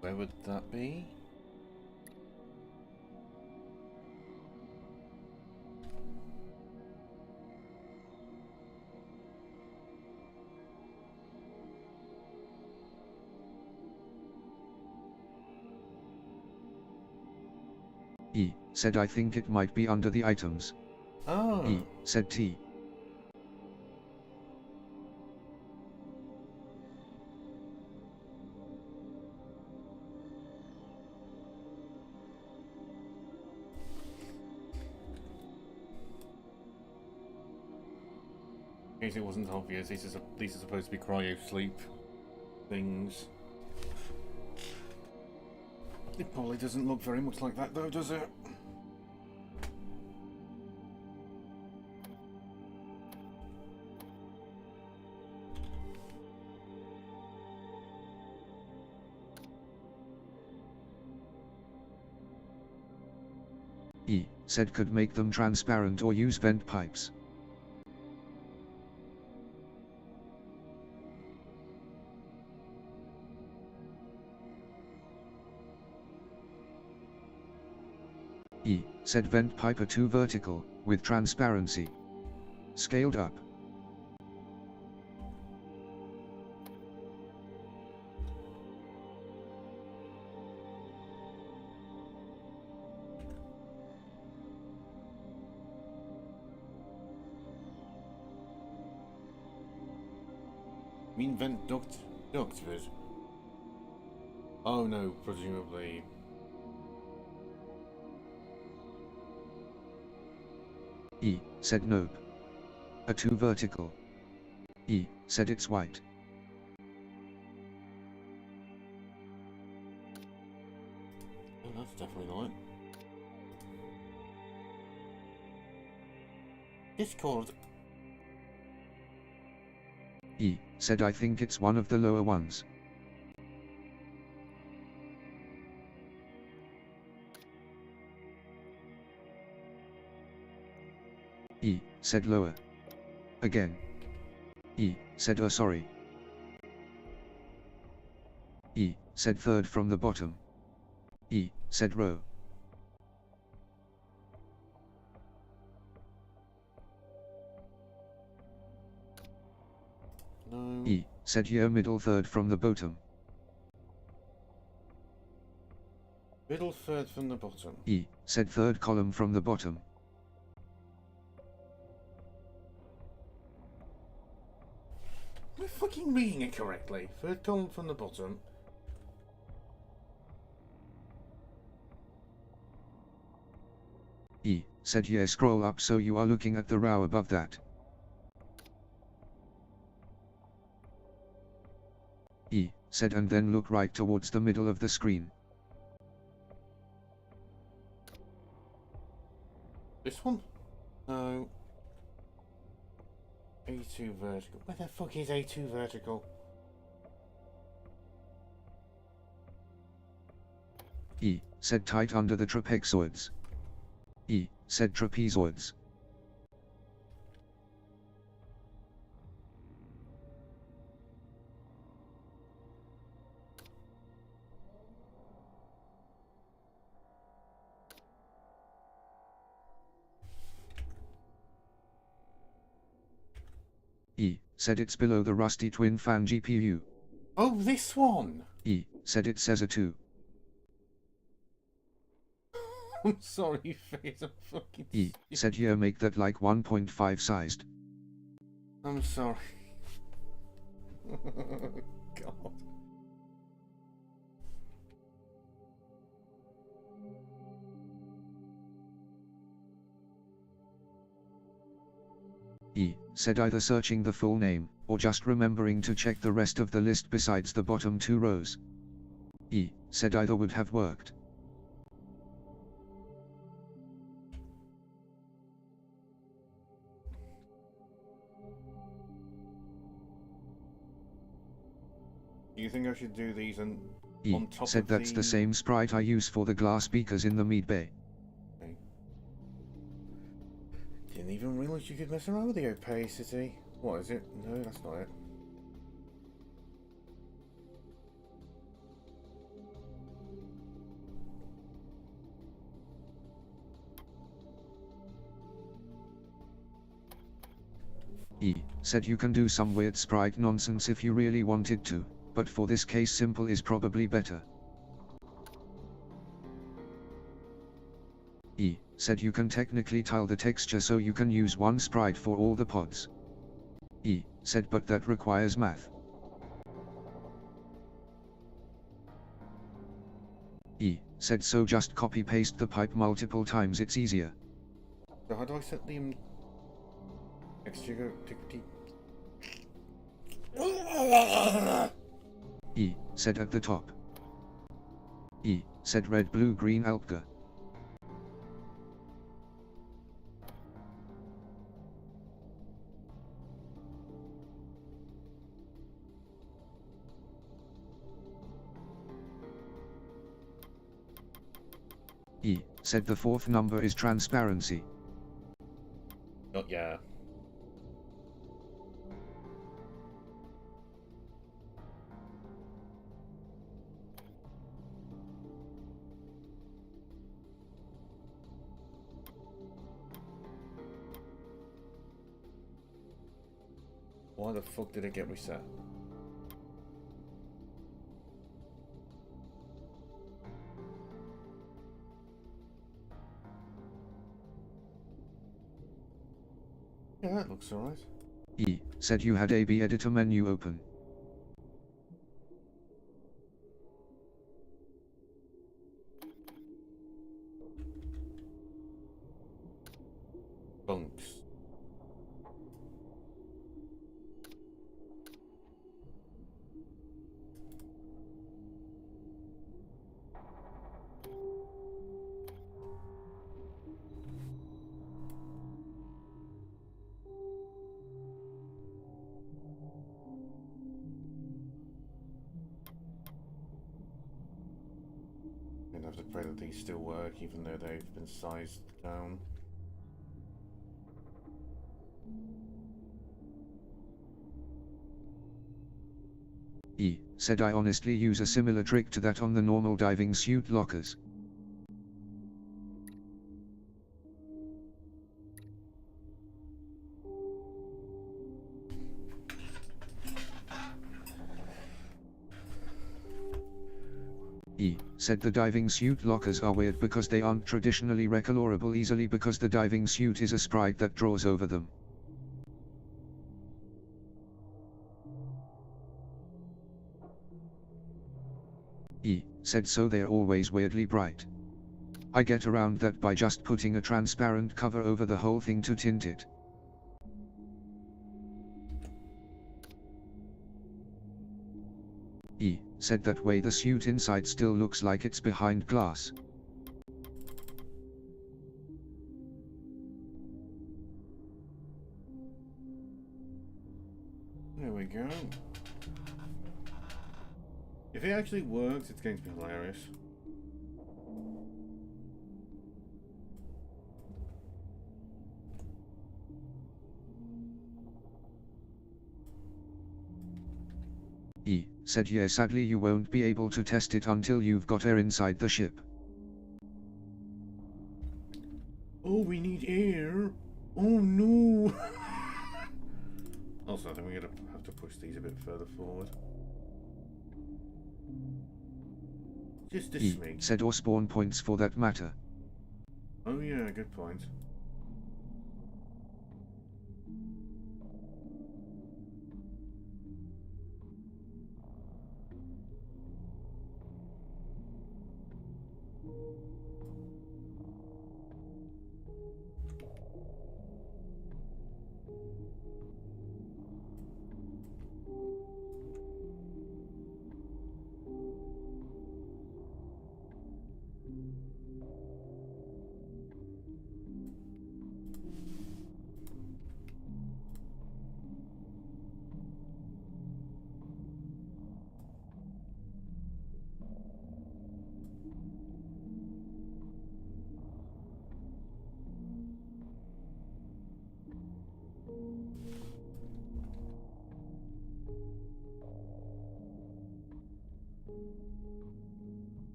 Where would that be? E said I think it might be under the items. Oh. E said T. In case it wasn't obvious, these are supposed to be cryo sleep things. It probably doesn't look very much like that though, does it? E said could make them transparent or use vent pipes. E said vent pipe are too vertical, with transparency. Scaled up. Mean vent duct vid. Oh no, presumably. E said nope. A too vertical. E said it's white. Oh, that's definitely not it. Discord. E said I think it's one of the lower ones. E said lower. Again. E said sorry. E said third from the bottom. E said row. No. E said here middle third from the bottom. Middle third from the bottom. E said third column from the bottom. Am I fucking reading it correctly? Third column from the bottom. E said here scroll up so you are looking at the row above that. E said and then look right towards the middle of the screen. This one? No. A2 vertical. Where the fuck is A2 vertical? E said tight under the trapezoids. E said trapezoids. E said it's below the rusty twin fan GPU. Oh, this one! E said it says a 2. I'm sorry, Fizz, I'm fucking E said here make that like 1.5 sized. I'm sorry. God. E said either searching the full name, or just remembering to check the rest of the list besides the bottom 2 rows. E said either would have worked. Do you think I should do these on E top said of that's the the same sprite I use for the glass beakers in the meat bay. Okay. Didn't even realise you could mess around with the opacity. What is it? No, that's not it. E said you can do some weird sprite nonsense if you really wanted to, but for this case simple is probably better. E said you can technically tile the texture so you can use one sprite for all the pods. E said but that requires math. E said so just copy paste the pipe multiple times, it's easier. So how do I set the texture? E said at the top. E said red blue green Alpga. E said the fourth number is transparency. Oh yeah. Why the fuck did it get reset? Yeah, that looks alright. E said you had AB editor menu open. Bunks. I'd have to pray that these still work even though they've been sized down. E said I honestly use a similar trick to that on the normal diving suit lockers. E said the diving suit lockers are weird because they aren't traditionally recolorable easily because the diving suit is a sprite that draws over them. E said so they're always weirdly bright. I get around that by just putting a transparent cover over the whole thing to tint it. E said that way the suit inside still looks like it's behind glass. There we go. If it actually works, it's going to be hilarious. E said yeah, sadly you won't be able to test it until you've got air inside the ship. Oh, we need air. Oh no. Also, I think we're going to have to push these a bit further forward. Just a E smidge. said or spawn points for that matter. Oh yeah, good point.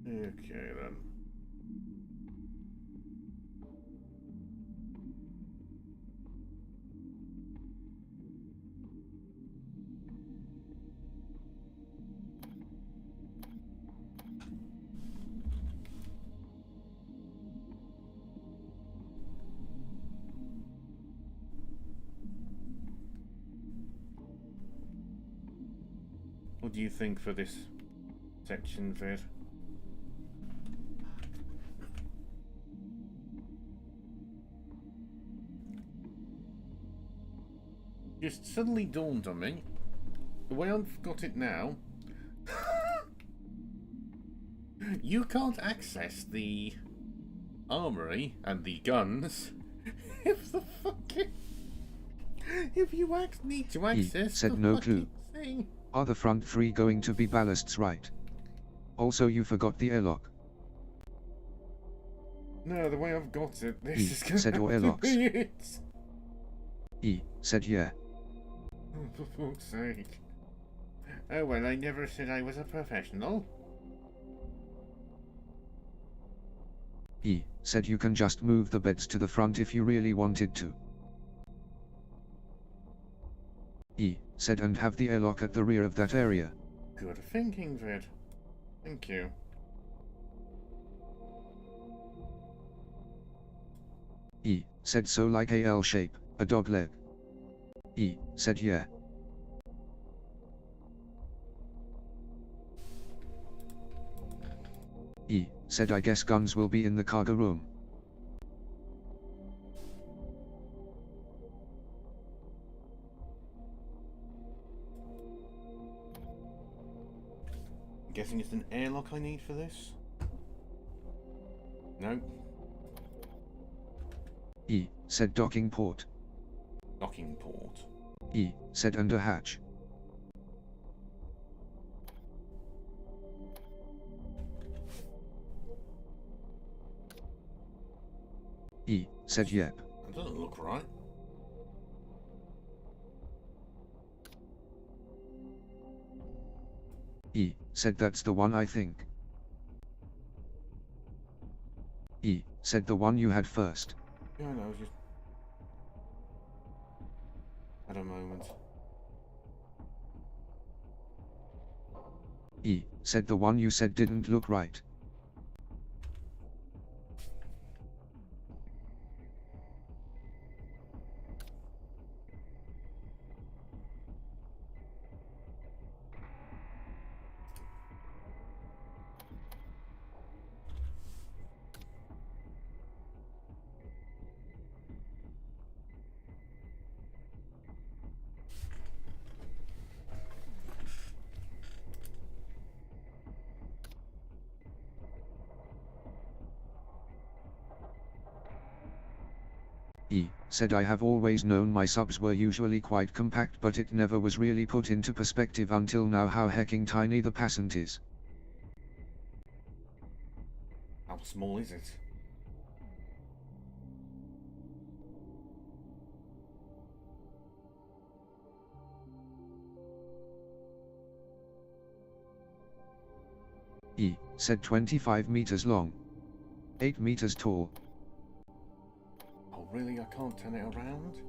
Okay then. What do you think for this section, Vid? Just suddenly dawned on me, the way I've got it now, you can't access the armory and the guns if the fucking... if you need to access said the no fucking clue. thing. Are the front three going to be ballasts, right? Also, you forgot the airlock. No, the way I've got it, this E is gonna said have your to airlocks. be it. E said yeah. Oh, for fuck's sake. Oh well, I never said I was a professional. E said you can just move the beds to the front if you really wanted to. E said and have the airlock at the rear of that area. Good thinking, Vid. Thank you. E said so, like a L shape, a dog leg. E said yeah. E said I guess guns will be in the cargo room. I'm guessing it's an airlock I need for this? No. E said docking port. Docking port. E said under hatch. E said yep. That doesn't look right. E said that's the one I think. E said the one you had first. Yeah, I know, just... at a moment. E said the one you said didn't look right. E said I have always known my subs were usually quite compact, but it never was really put into perspective until now how hecking tiny the passant is. How small is it? E said 25 meters long. 8 meters tall. Oh really, I can't turn it around?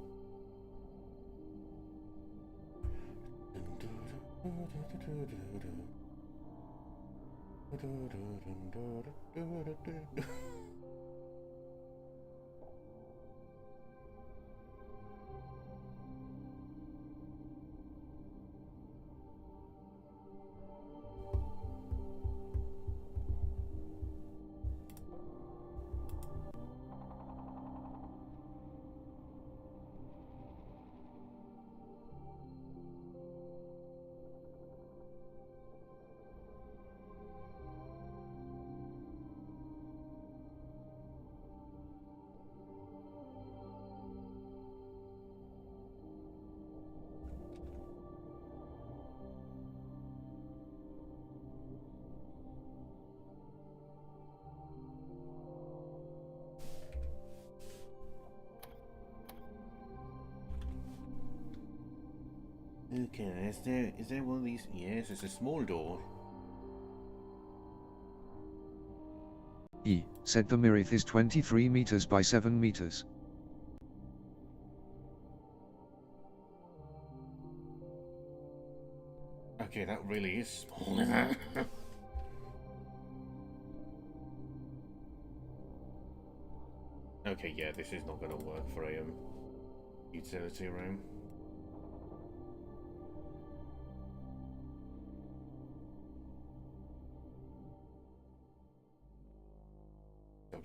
Okay, is there one of these? Yes, it's a small door. E said the mirith is 23 meters by 7 meters. Okay, that really is small, isn't it? Okay, yeah, this is not going to work for a utility room.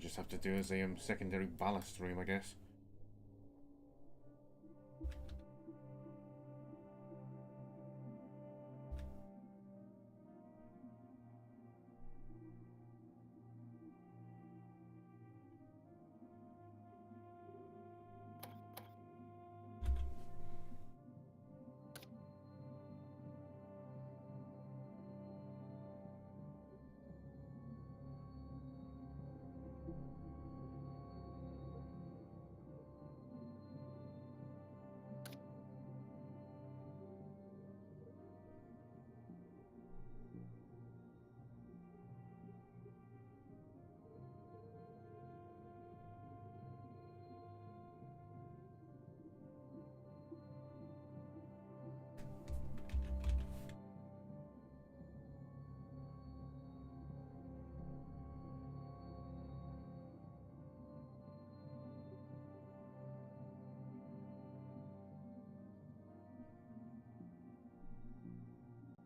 just have to do as a secondary ballast room, I guess.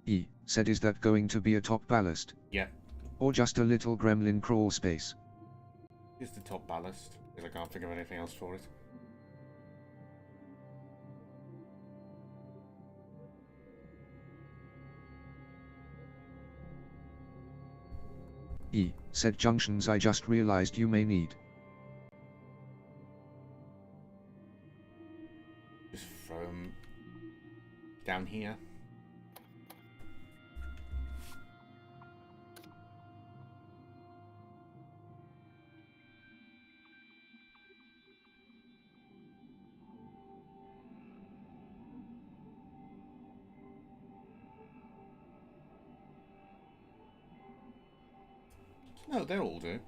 E said, is that going to be a top ballast? Yeah, Or just a little gremlin crawl space? it's the top ballast, because I can't think of anything else for it. E said, junctions I just realized you may need. Just from down here. No, they'll all do.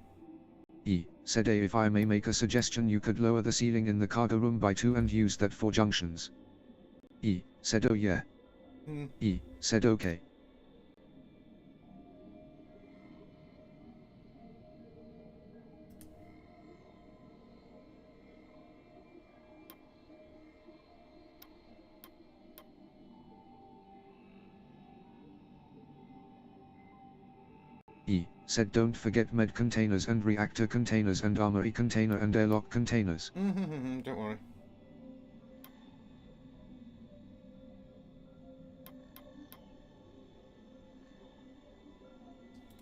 E said, if I may make a suggestion, you could lower the ceiling in the cargo room by 2 and use that for junctions. E said, oh yeah. E said, okay. E said, don't forget med containers and reactor containers and armory container and airlock containers. Don't worry.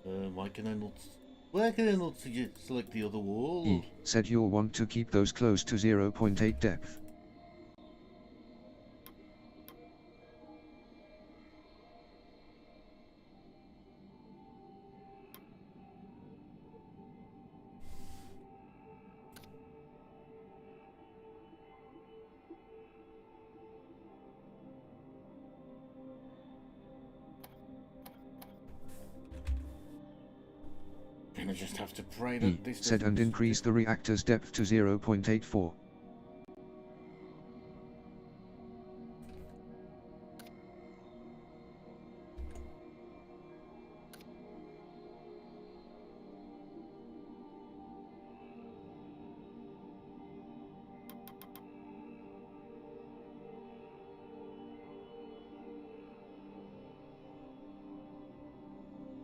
Why can I not... Why can I not select the other wall? E said, you'll want to keep those close to 0.8 depth. I just have to pray E that this said, and increase the reactor's depth to 0.84.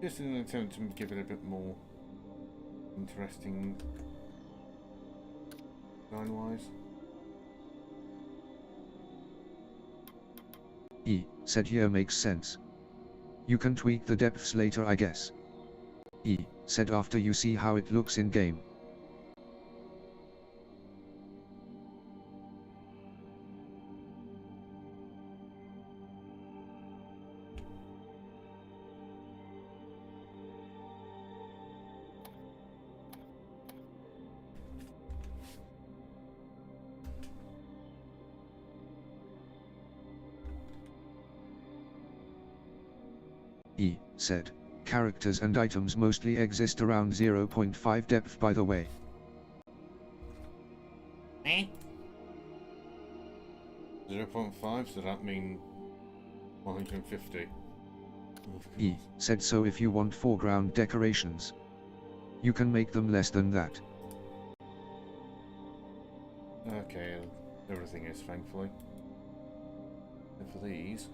Just in an attempt to give it a bit more interesting design-wise. E said, here makes sense. You can tweak the depths later, I guess. E said, after you see how it looks in game. E said, characters and items mostly exist around 0.5 depth, by the way. Eh? 0.5, so that mean 150. E said, so if you want foreground decorations, you can make them less than that. Okay, everything is, thankfully. And for these...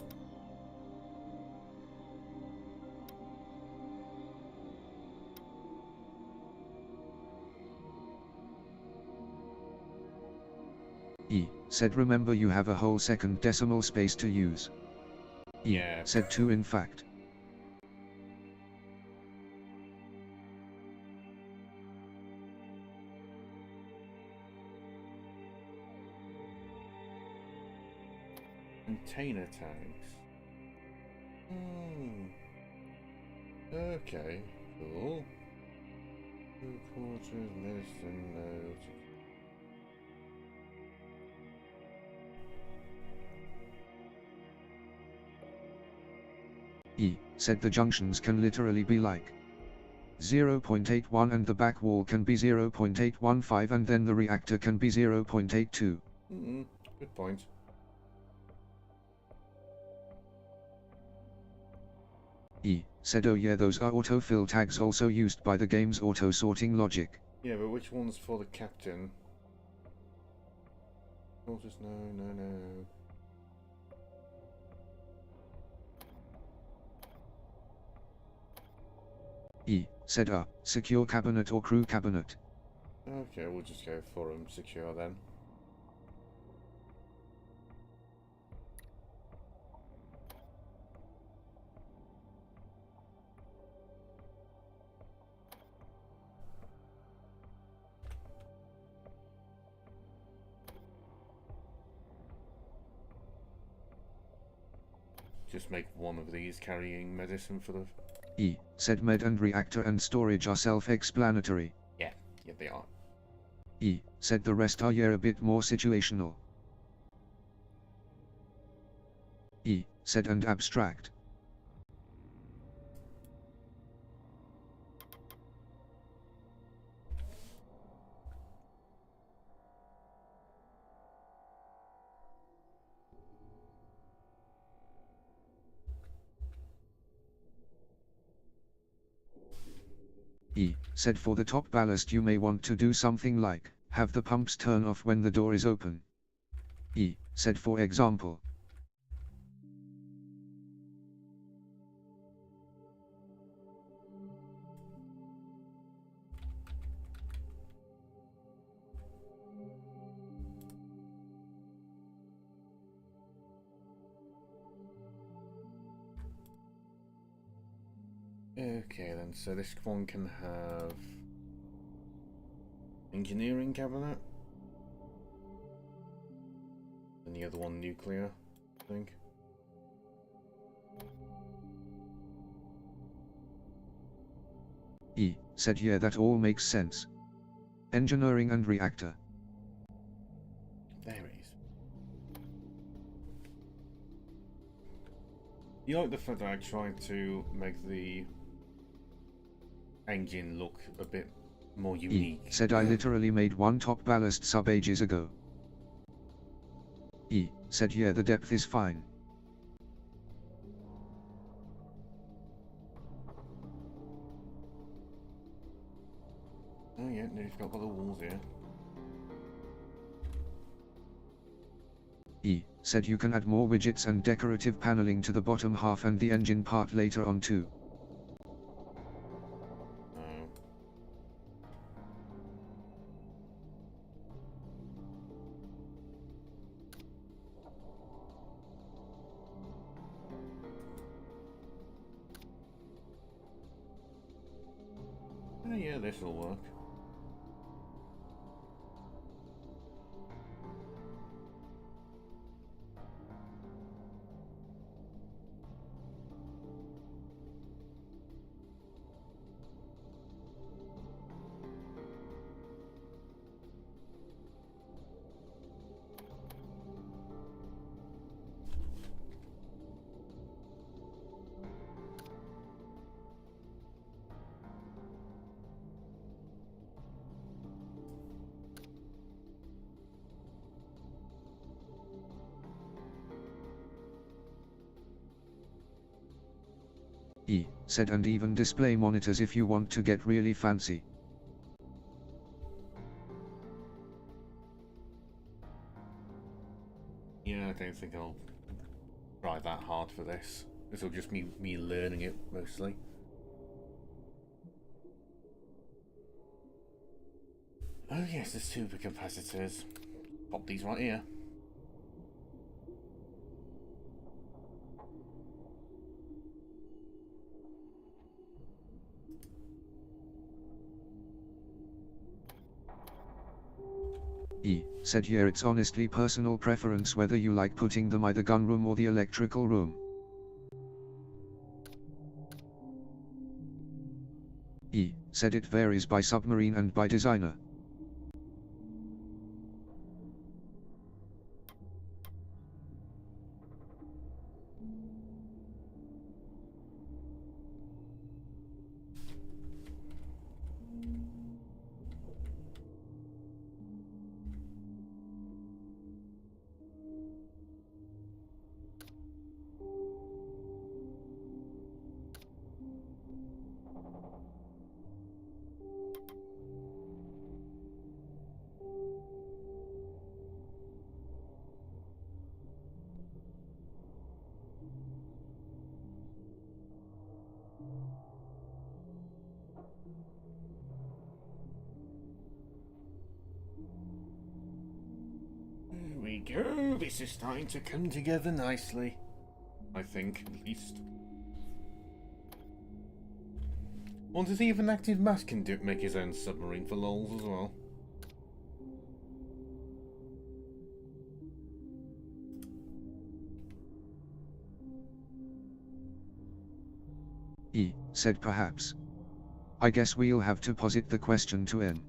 said remember you have a whole second decimal space to use. E, Yeah. said 2 in fact. Container tags. Okay, cool. 2/4 medicine note. E, said the junctions can literally be like 0.81 and the back wall can be 0.815 and then the reactor can be 0.82. Good point. E, said oh yeah those are autofill tags also used by the game's auto-sorting logic. Yeah, but which one's for the captain? Just no. E, said secure cabinet or crew cabinet. Okay, we'll just go for secure then. Just make one of these carrying medicine for the... E, said med and reactor and storage are self-explanatory. Yeah, they are. E, said the rest are yeah a bit more situational. E, said and abstract. E, said for the top ballast you may want to do something like, have the pumps turn off when the door is open. E, said for example. Okay then, so this one can have... engineering cabinet? And the other one nuclear, I think. E, said yeah that all makes sense. Engineering and reactor. There it is. You like the fact that I tried to make the engine look a bit more unique. E, said I literally made one top ballast sub ages ago. E, said yeah the depth is fine. Oh yeah, nearly forgot about the walls here. E, said you can add more widgets and decorative paneling to the bottom half and the engine part later on too. Oh yeah, this'll work. E, said and even display monitors if you want to get really fancy. Yeah, I don't think I'll try that hard for this. This will just be me learning it mostly. Oh yes, the supercapacitors. Pop these right here. E said yeah, it's honestly personal preference whether you like putting them either gun room or the electrical room. E said it varies by submarine and by designer. There we go. This is starting to come together nicely. I think, at least. Want to see if an active mass can make his own submarine for lols as well. E said perhaps. I guess we'll have to posit the question to N.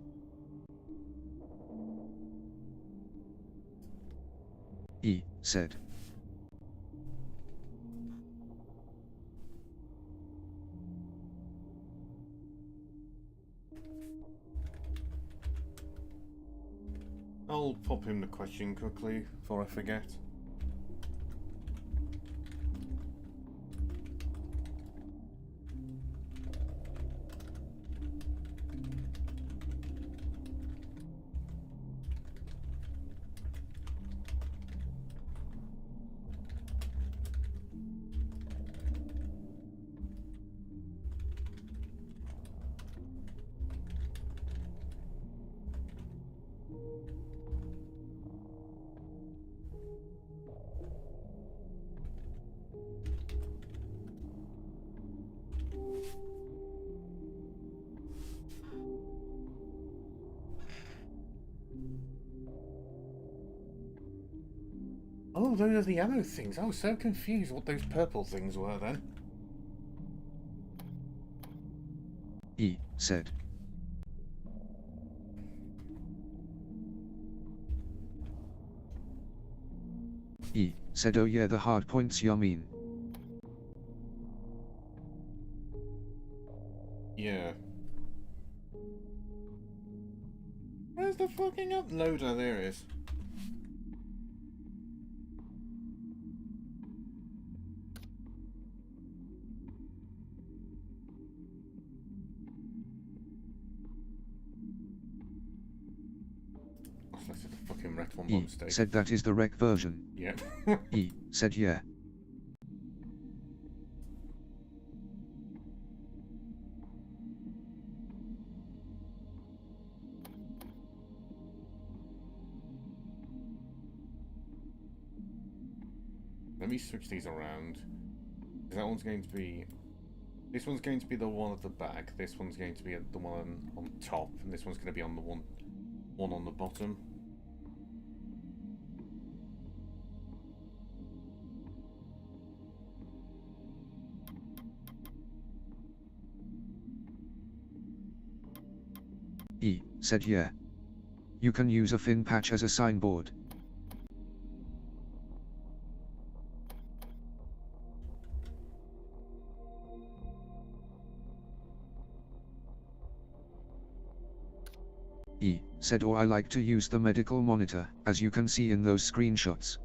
E said. I'll pop him the question quickly before I forget. Oh, those are the ammo things. I was so confused what those purple things were then. E said. E said oh yeah, the hard points you mean. Yeah. Where's the fucking uploader? There it is. I selected the fucking wrecked one by E mistake. said that is the wreck version. Yeah. E said yeah. Let me switch these around. That one's going to be... This one's going to be the one at the back. This one's going to be the one on top. And this one's going to be on the one on the bottom. E said yeah. You can use a fin patch as a signboard. E said or I like to use the medical monitor, as you can see in those screenshots.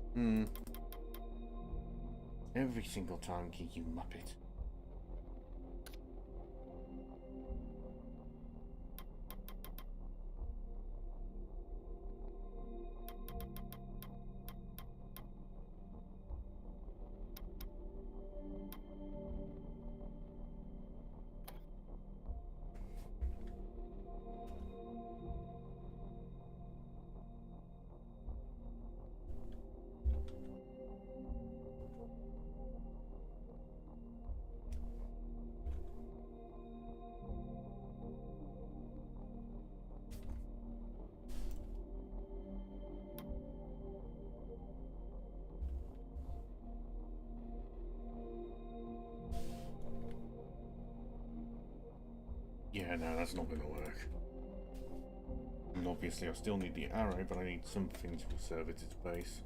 Every single time, you muppet. Yeah, no, that's not gonna work. And obviously I still need the arrow, but I need something to serve at its base.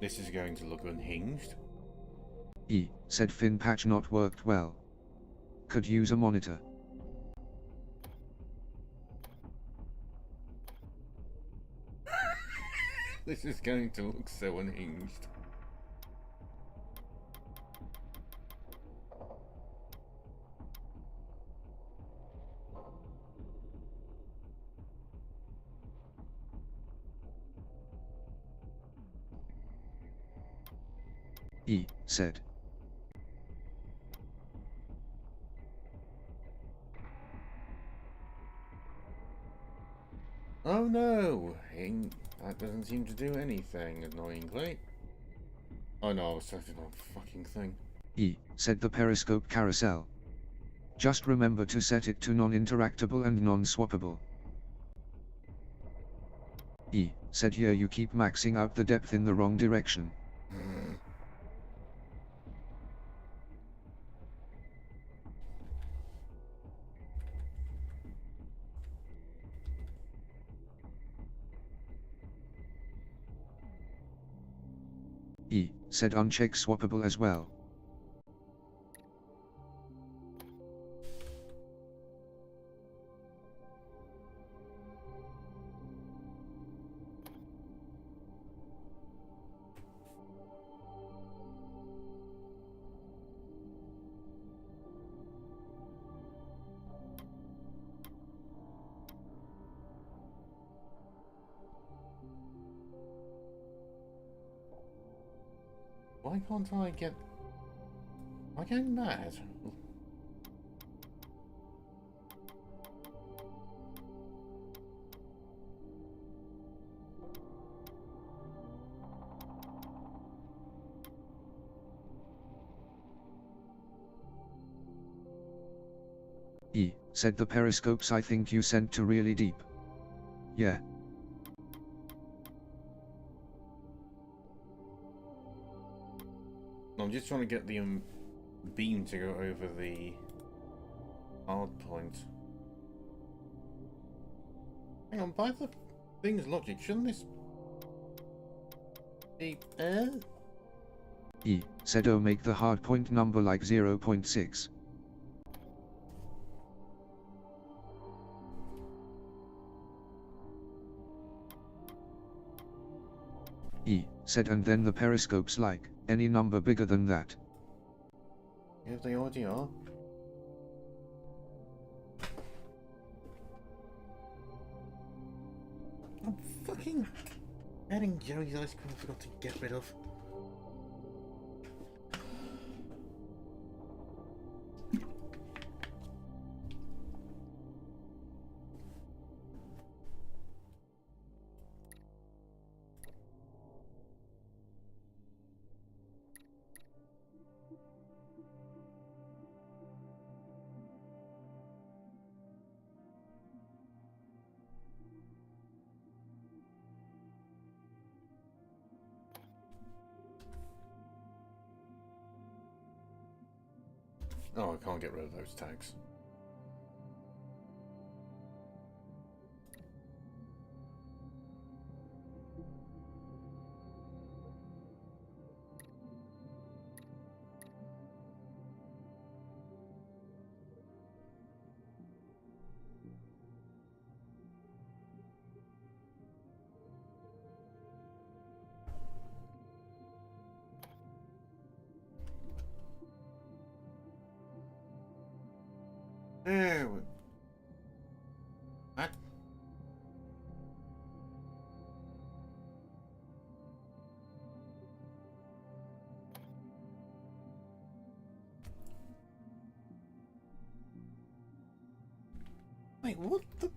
This is going to look unhinged. Said Fin patch not worked well. Could use a monitor. This is going to look so unhinged. Said. Oh no! That doesn't seem to do anything, annoyingly. Oh no, I was setting on the fucking thing. Said the periscope carousel. Just remember to set it to non-interactable and non-swappable. Said here you keep maxing out the depth in the wrong direction. Said uncheck swappable as well. Why can't I get... Am I going mad? Said the periscopes I think you sent to really deep. Yeah. I'm just trying to get the beam to go over the hard point. Hang on, by the thing's logic, shouldn't this be... Said oh make the hard point number like 0.6. Said and then the periscopes like, any number bigger than that. Yeah, they already are. I'm fucking adding Joey's ice cream I forgot to get rid of. Oh, I can't get rid of those tags. There we... What? Wait, what the...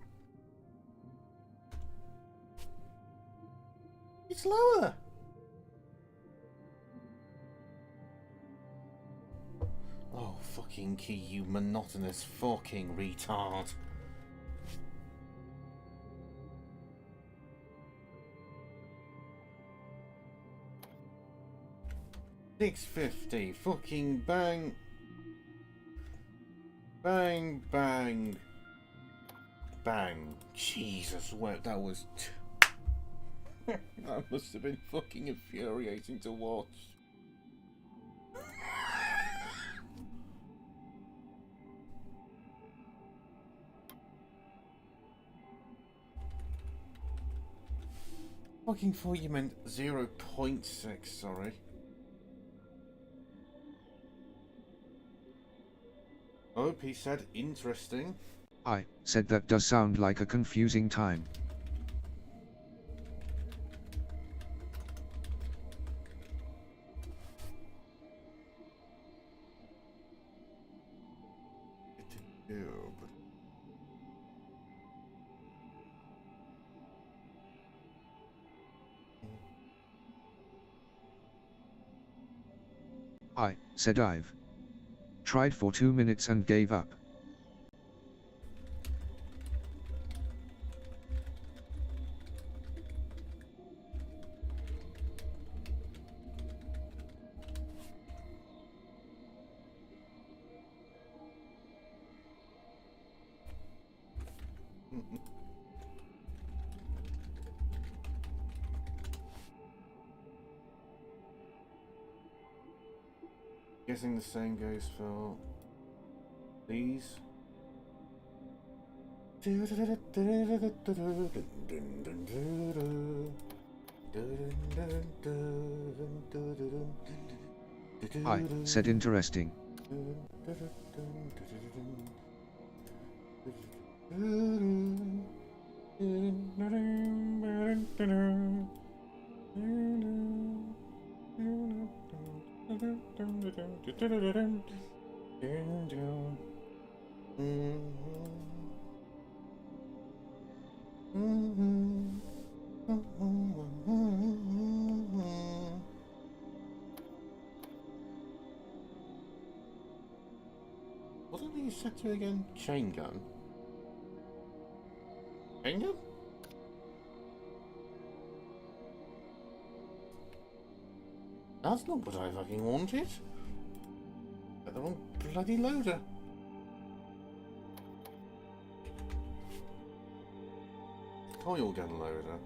It's lower! Oh, fucking key, you monotonous fucking retard. 650. Fucking bang. Bang, bang. Bang. Jesus, that was... that must have been fucking infuriating to watch. Fucking thought you meant 0.6, sorry. Oh, he said interesting. I said that does sound like a confusing time. I said I've tried for 2 minutes and gave up. Guessing the same goes for these. I said interesting. What did you set to again? Chain gun? Chain gun? That's not what I fucking wanted. Got the wrong bloody loader. Coil gun loader.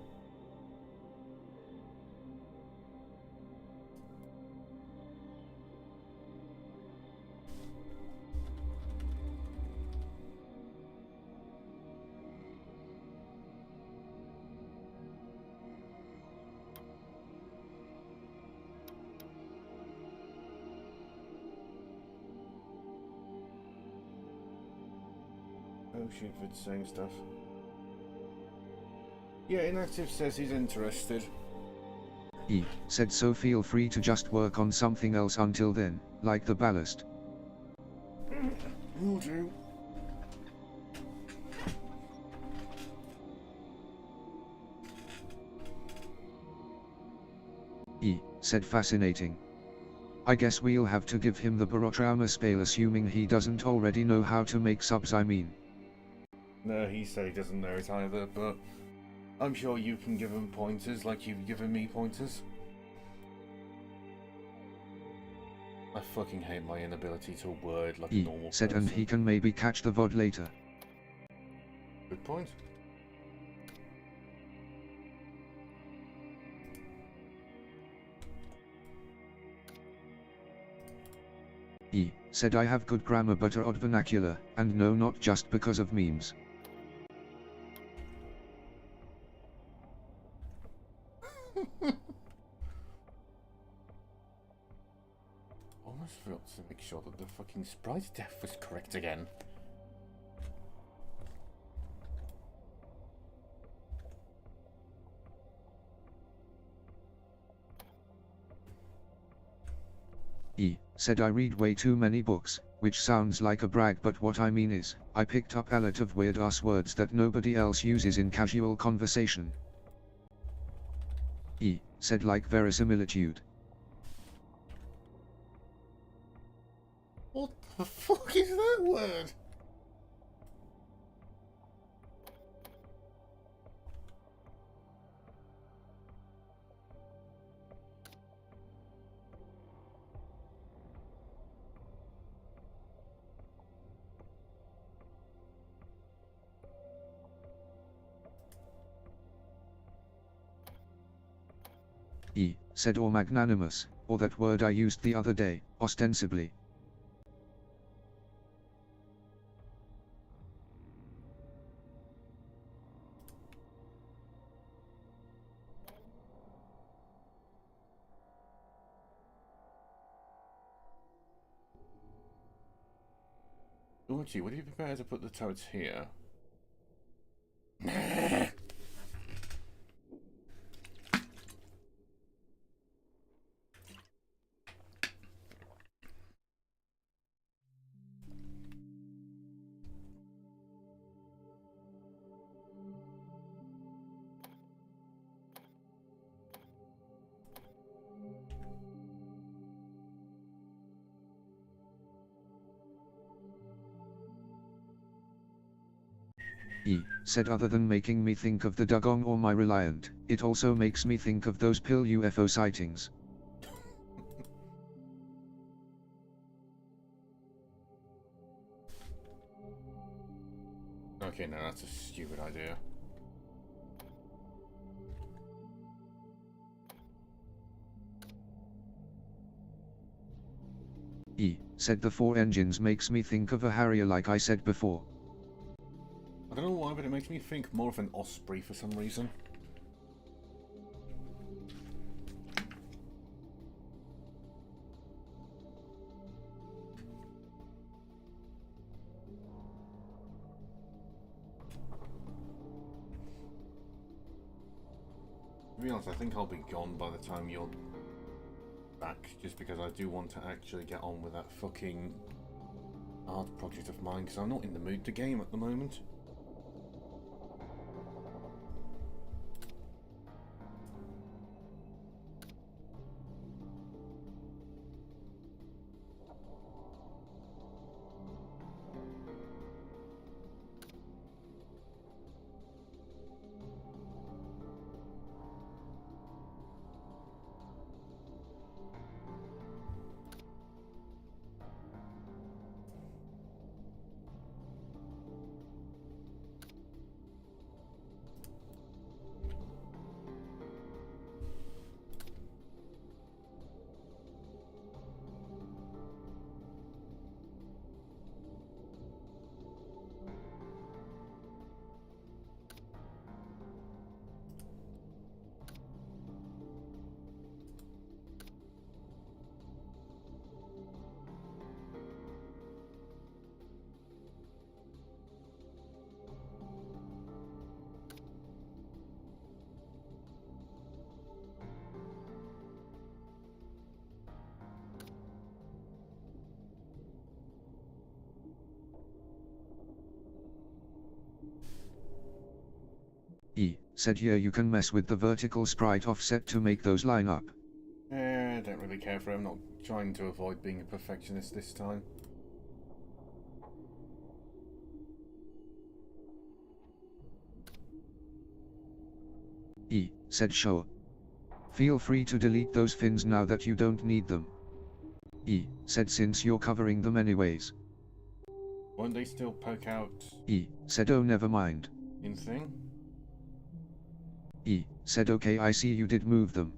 Oh shoot, it's saying stuff. Yeah, Inactive says he's interested. He said so feel free to just work on something else until then, like the ballast. Will do. He said fascinating. I guess we'll have to give him the barotrauma spell assuming he doesn't already know how to make subs, I mean. No, he said he doesn't know it either, but I'm sure you can give him pointers like you've given me pointers. I fucking hate my inability to word like a He normal said person. and he can maybe catch the VOD later. Good point. He said I have good grammar but odd vernacular, and no, not just because of memes. Almost forgot to make sure that the fucking sprite depth was correct again. He said I read way too many books, which sounds like a brag, but what I mean is, I picked up a lot of weird ass words that nobody else uses in casual conversation. He said like verisimilitude. What the fuck is that word? E, said or magnanimous, or that word I used the other day, ostensibly. Oh, gee, would you be prepared to put the turrets here? E, said other than making me think of the dugong or my Reliant, it also makes me think of those pill UFO sightings. Okay, no, that's a stupid idea. E, said the 4 engines makes me think of a Harrier like I said before. I don't know why, but it makes me think more of an Osprey for some reason. To be honest, I think I'll be gone by the time you're back, just because I do want to actually get on with that fucking art project of mine, because I'm not in the mood to game at the moment. E, said here you can mess with the vertical sprite offset to make those line up. I don't really care for it. I'm not trying to avoid being a perfectionist this time. E, said sure. Feel free to delete those fins now that you don't need them. E, said since you're covering them anyways. Won't they still poke out E, said oh never mind. in thing? E, said okay I see you did move them.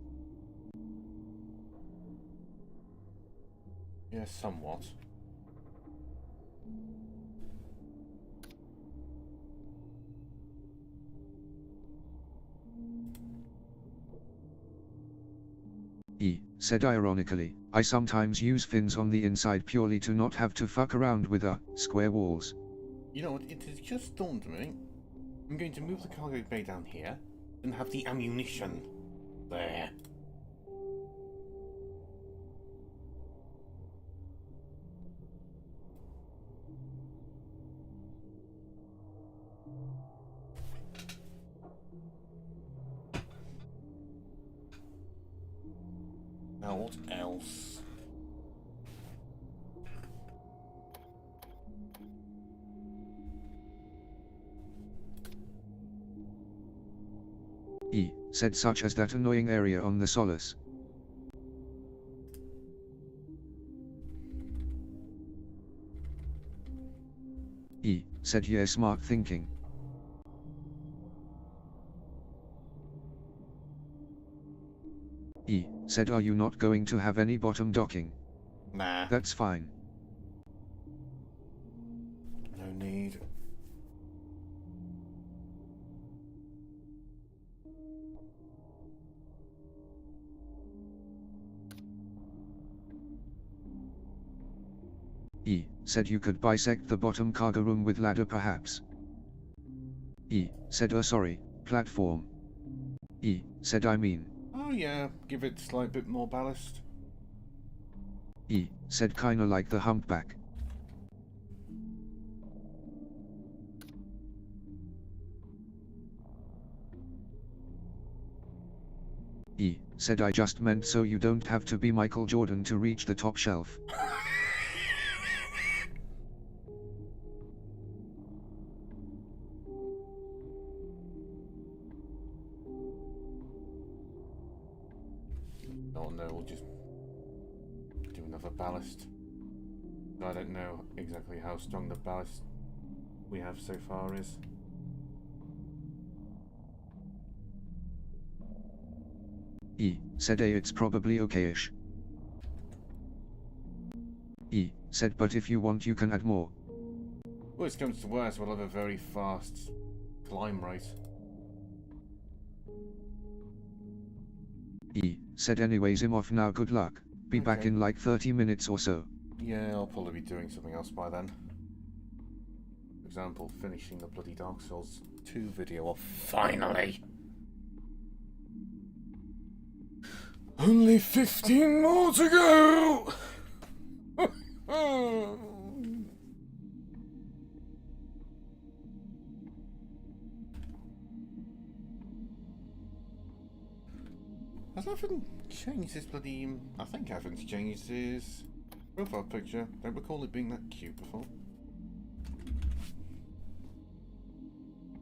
Yes, somewhat. E, said ironically, I sometimes use fins on the inside purely to not have to fuck around with square walls. You know what, it has just dawned on me. I'm going to move the cargo bay down here and have the ammunition there. Now what else? E, said such as that annoying area on the Solace. E, said yeah smart thinking. E said, are you not going to have any bottom docking? Nah. That's fine. No need. E said you could bisect the bottom cargo room with ladder perhaps. E said, oh sorry, platform. E said, I mean. Oh yeah, give it a slight bit more ballast. E said, kinda like the humpback. E said, I just meant so you don't have to be Michael Jordan to reach the top shelf. Oh no, we'll just do another ballast. I don't know exactly how strong the ballast we have so far is. E said, hey, it's probably okayish. E said, but if you want you can add more. Worst comes to worst, we'll have a very fast climb rate. E said, anyways, I'm off now, good luck. Be back Okay. in like 30 minutes or so. Yeah, I'll probably be doing something else by then. For example, finishing the bloody Dark Souls 2 video off. Finally! Only 15 more to go! Has Evan changed his bloody... I think Evan's changed his profile picture. Don't recall it being that cute before.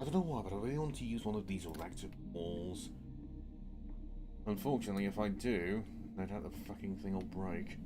I don't know why, but I really want to use one of these erector balls. Unfortunately, if I do, no doubt the fucking thing will break.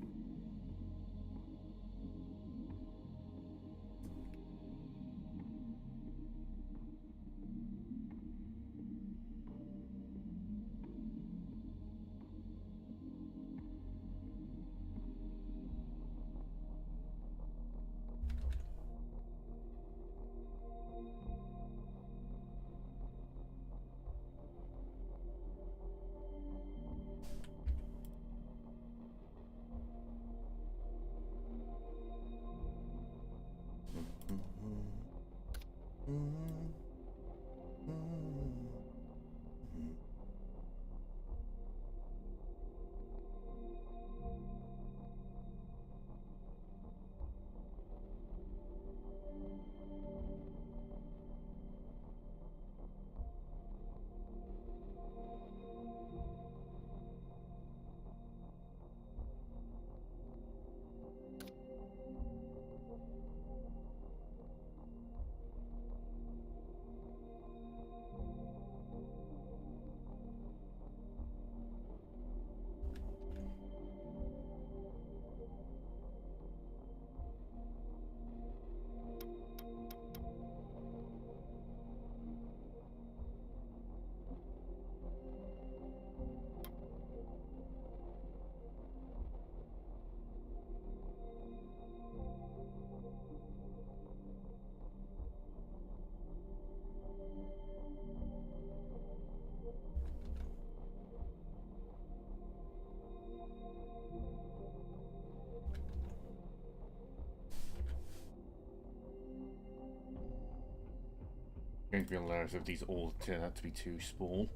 Going to be hilarious if these all turn out to be too small.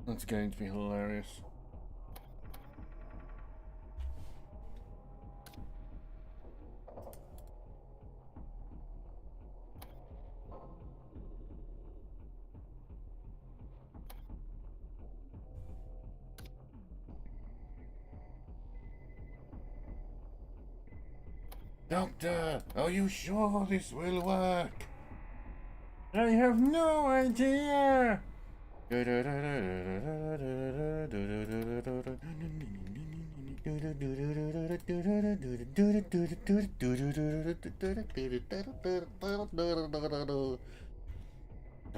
That's going to be hilarious. Doctor, are you sure this will work? I have no idea. Don't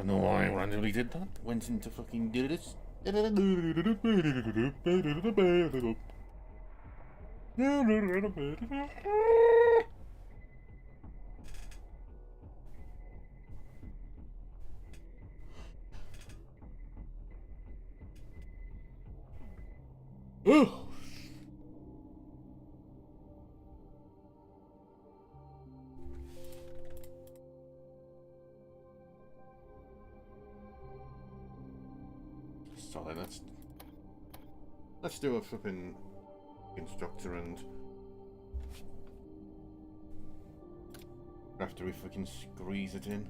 know why I randomly did that. Went into fucking do this. Oh. Sorry, let's do a flipping instructor and after we fucking squeeze it in.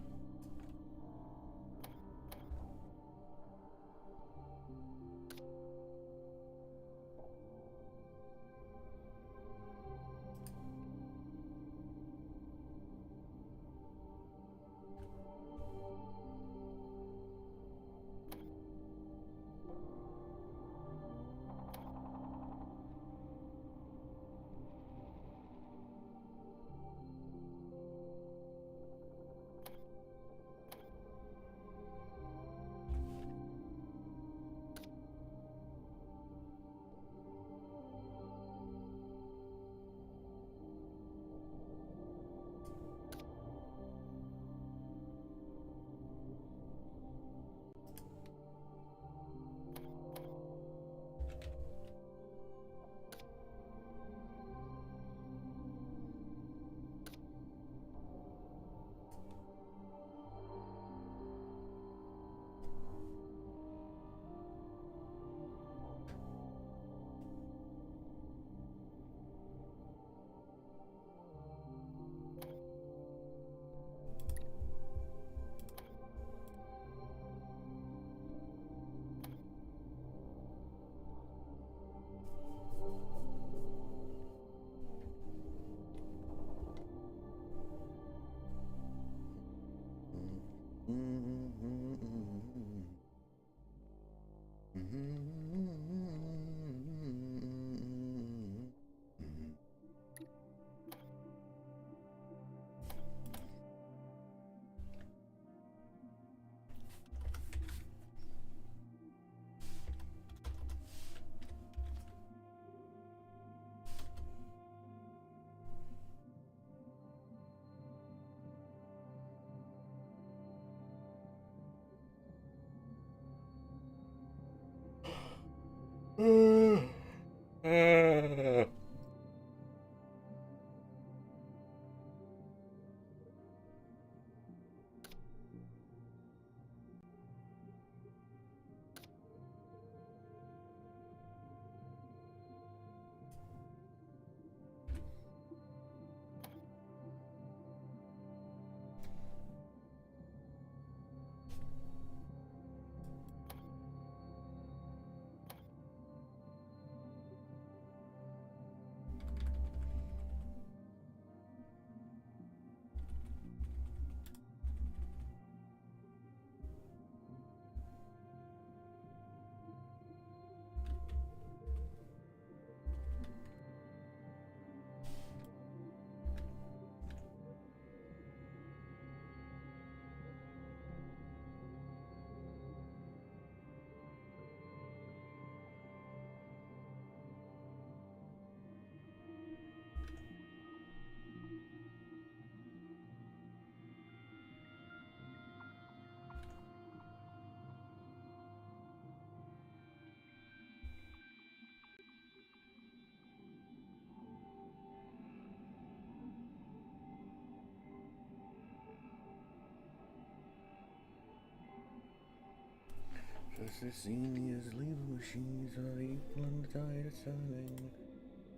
As the seniors leave the machines are equal and the tide is turning.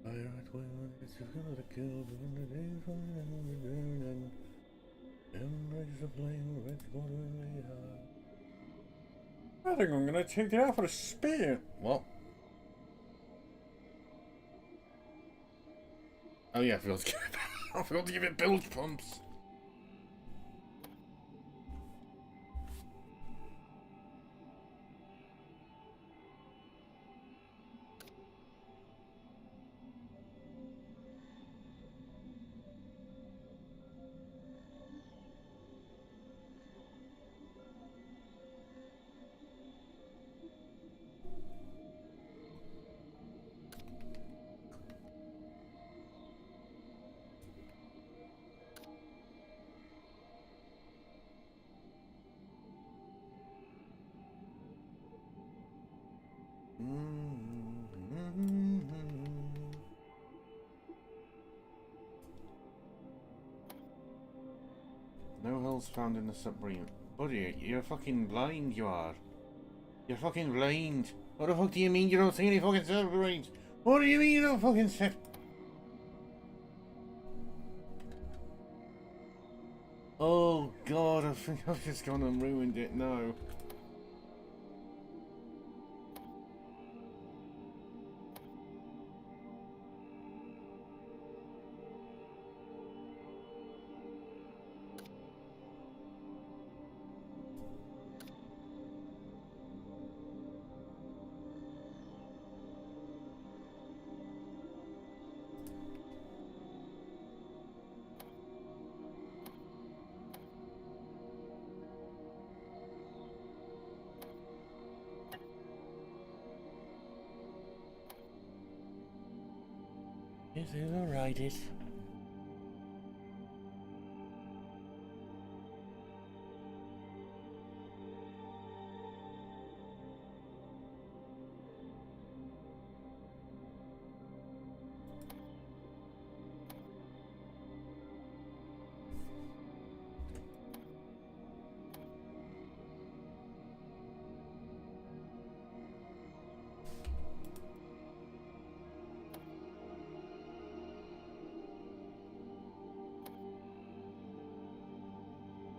I right when it's a feel the kill, but when the day's fine and we're burning. And raise the flame, red water in the heart. I think I'm gonna take it out for a spin. What? Oh yeah, I forgot to give it bilge pumps. No holes found in the submarine. Buddy, you're fucking blind, you are. You're fucking blind. What the fuck do you mean you don't see any fucking submarines? What do you mean you don't fucking see? Oh god, I think I've just gone and ruined it now. Is it alright, it?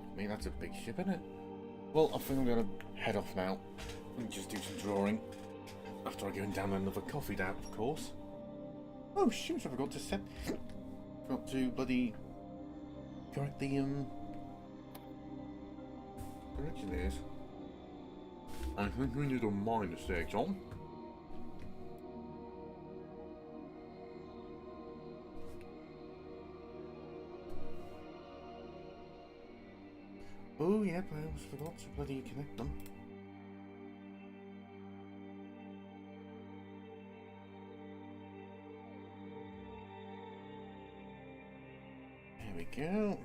I mean, that's a big ship, isn't it? Well, I think I'm gonna head off now and just do some drawing. After I go and down another coffee dab, of course. Oh shoot, I forgot to set... Forgot to bloody... correct the, correction is. I think we need a minor mistake, Tom. Oh, yep, I almost forgot to bloody connect them. There we go.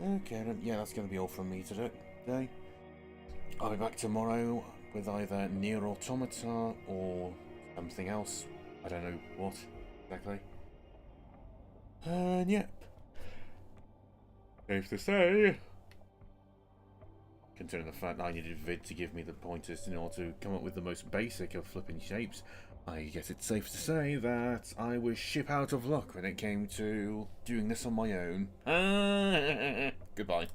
Okay, yeah, that's going to be all from me today. I'll be back tomorrow with either Near Automata or something else. I don't know what exactly. And yep. Safe to say, considering the fact I needed Vid to give me the pointers in order to come up with the most basic of flipping shapes, I guess it's safe to say that I was ship out of luck when it came to doing this on my own. Goodbye.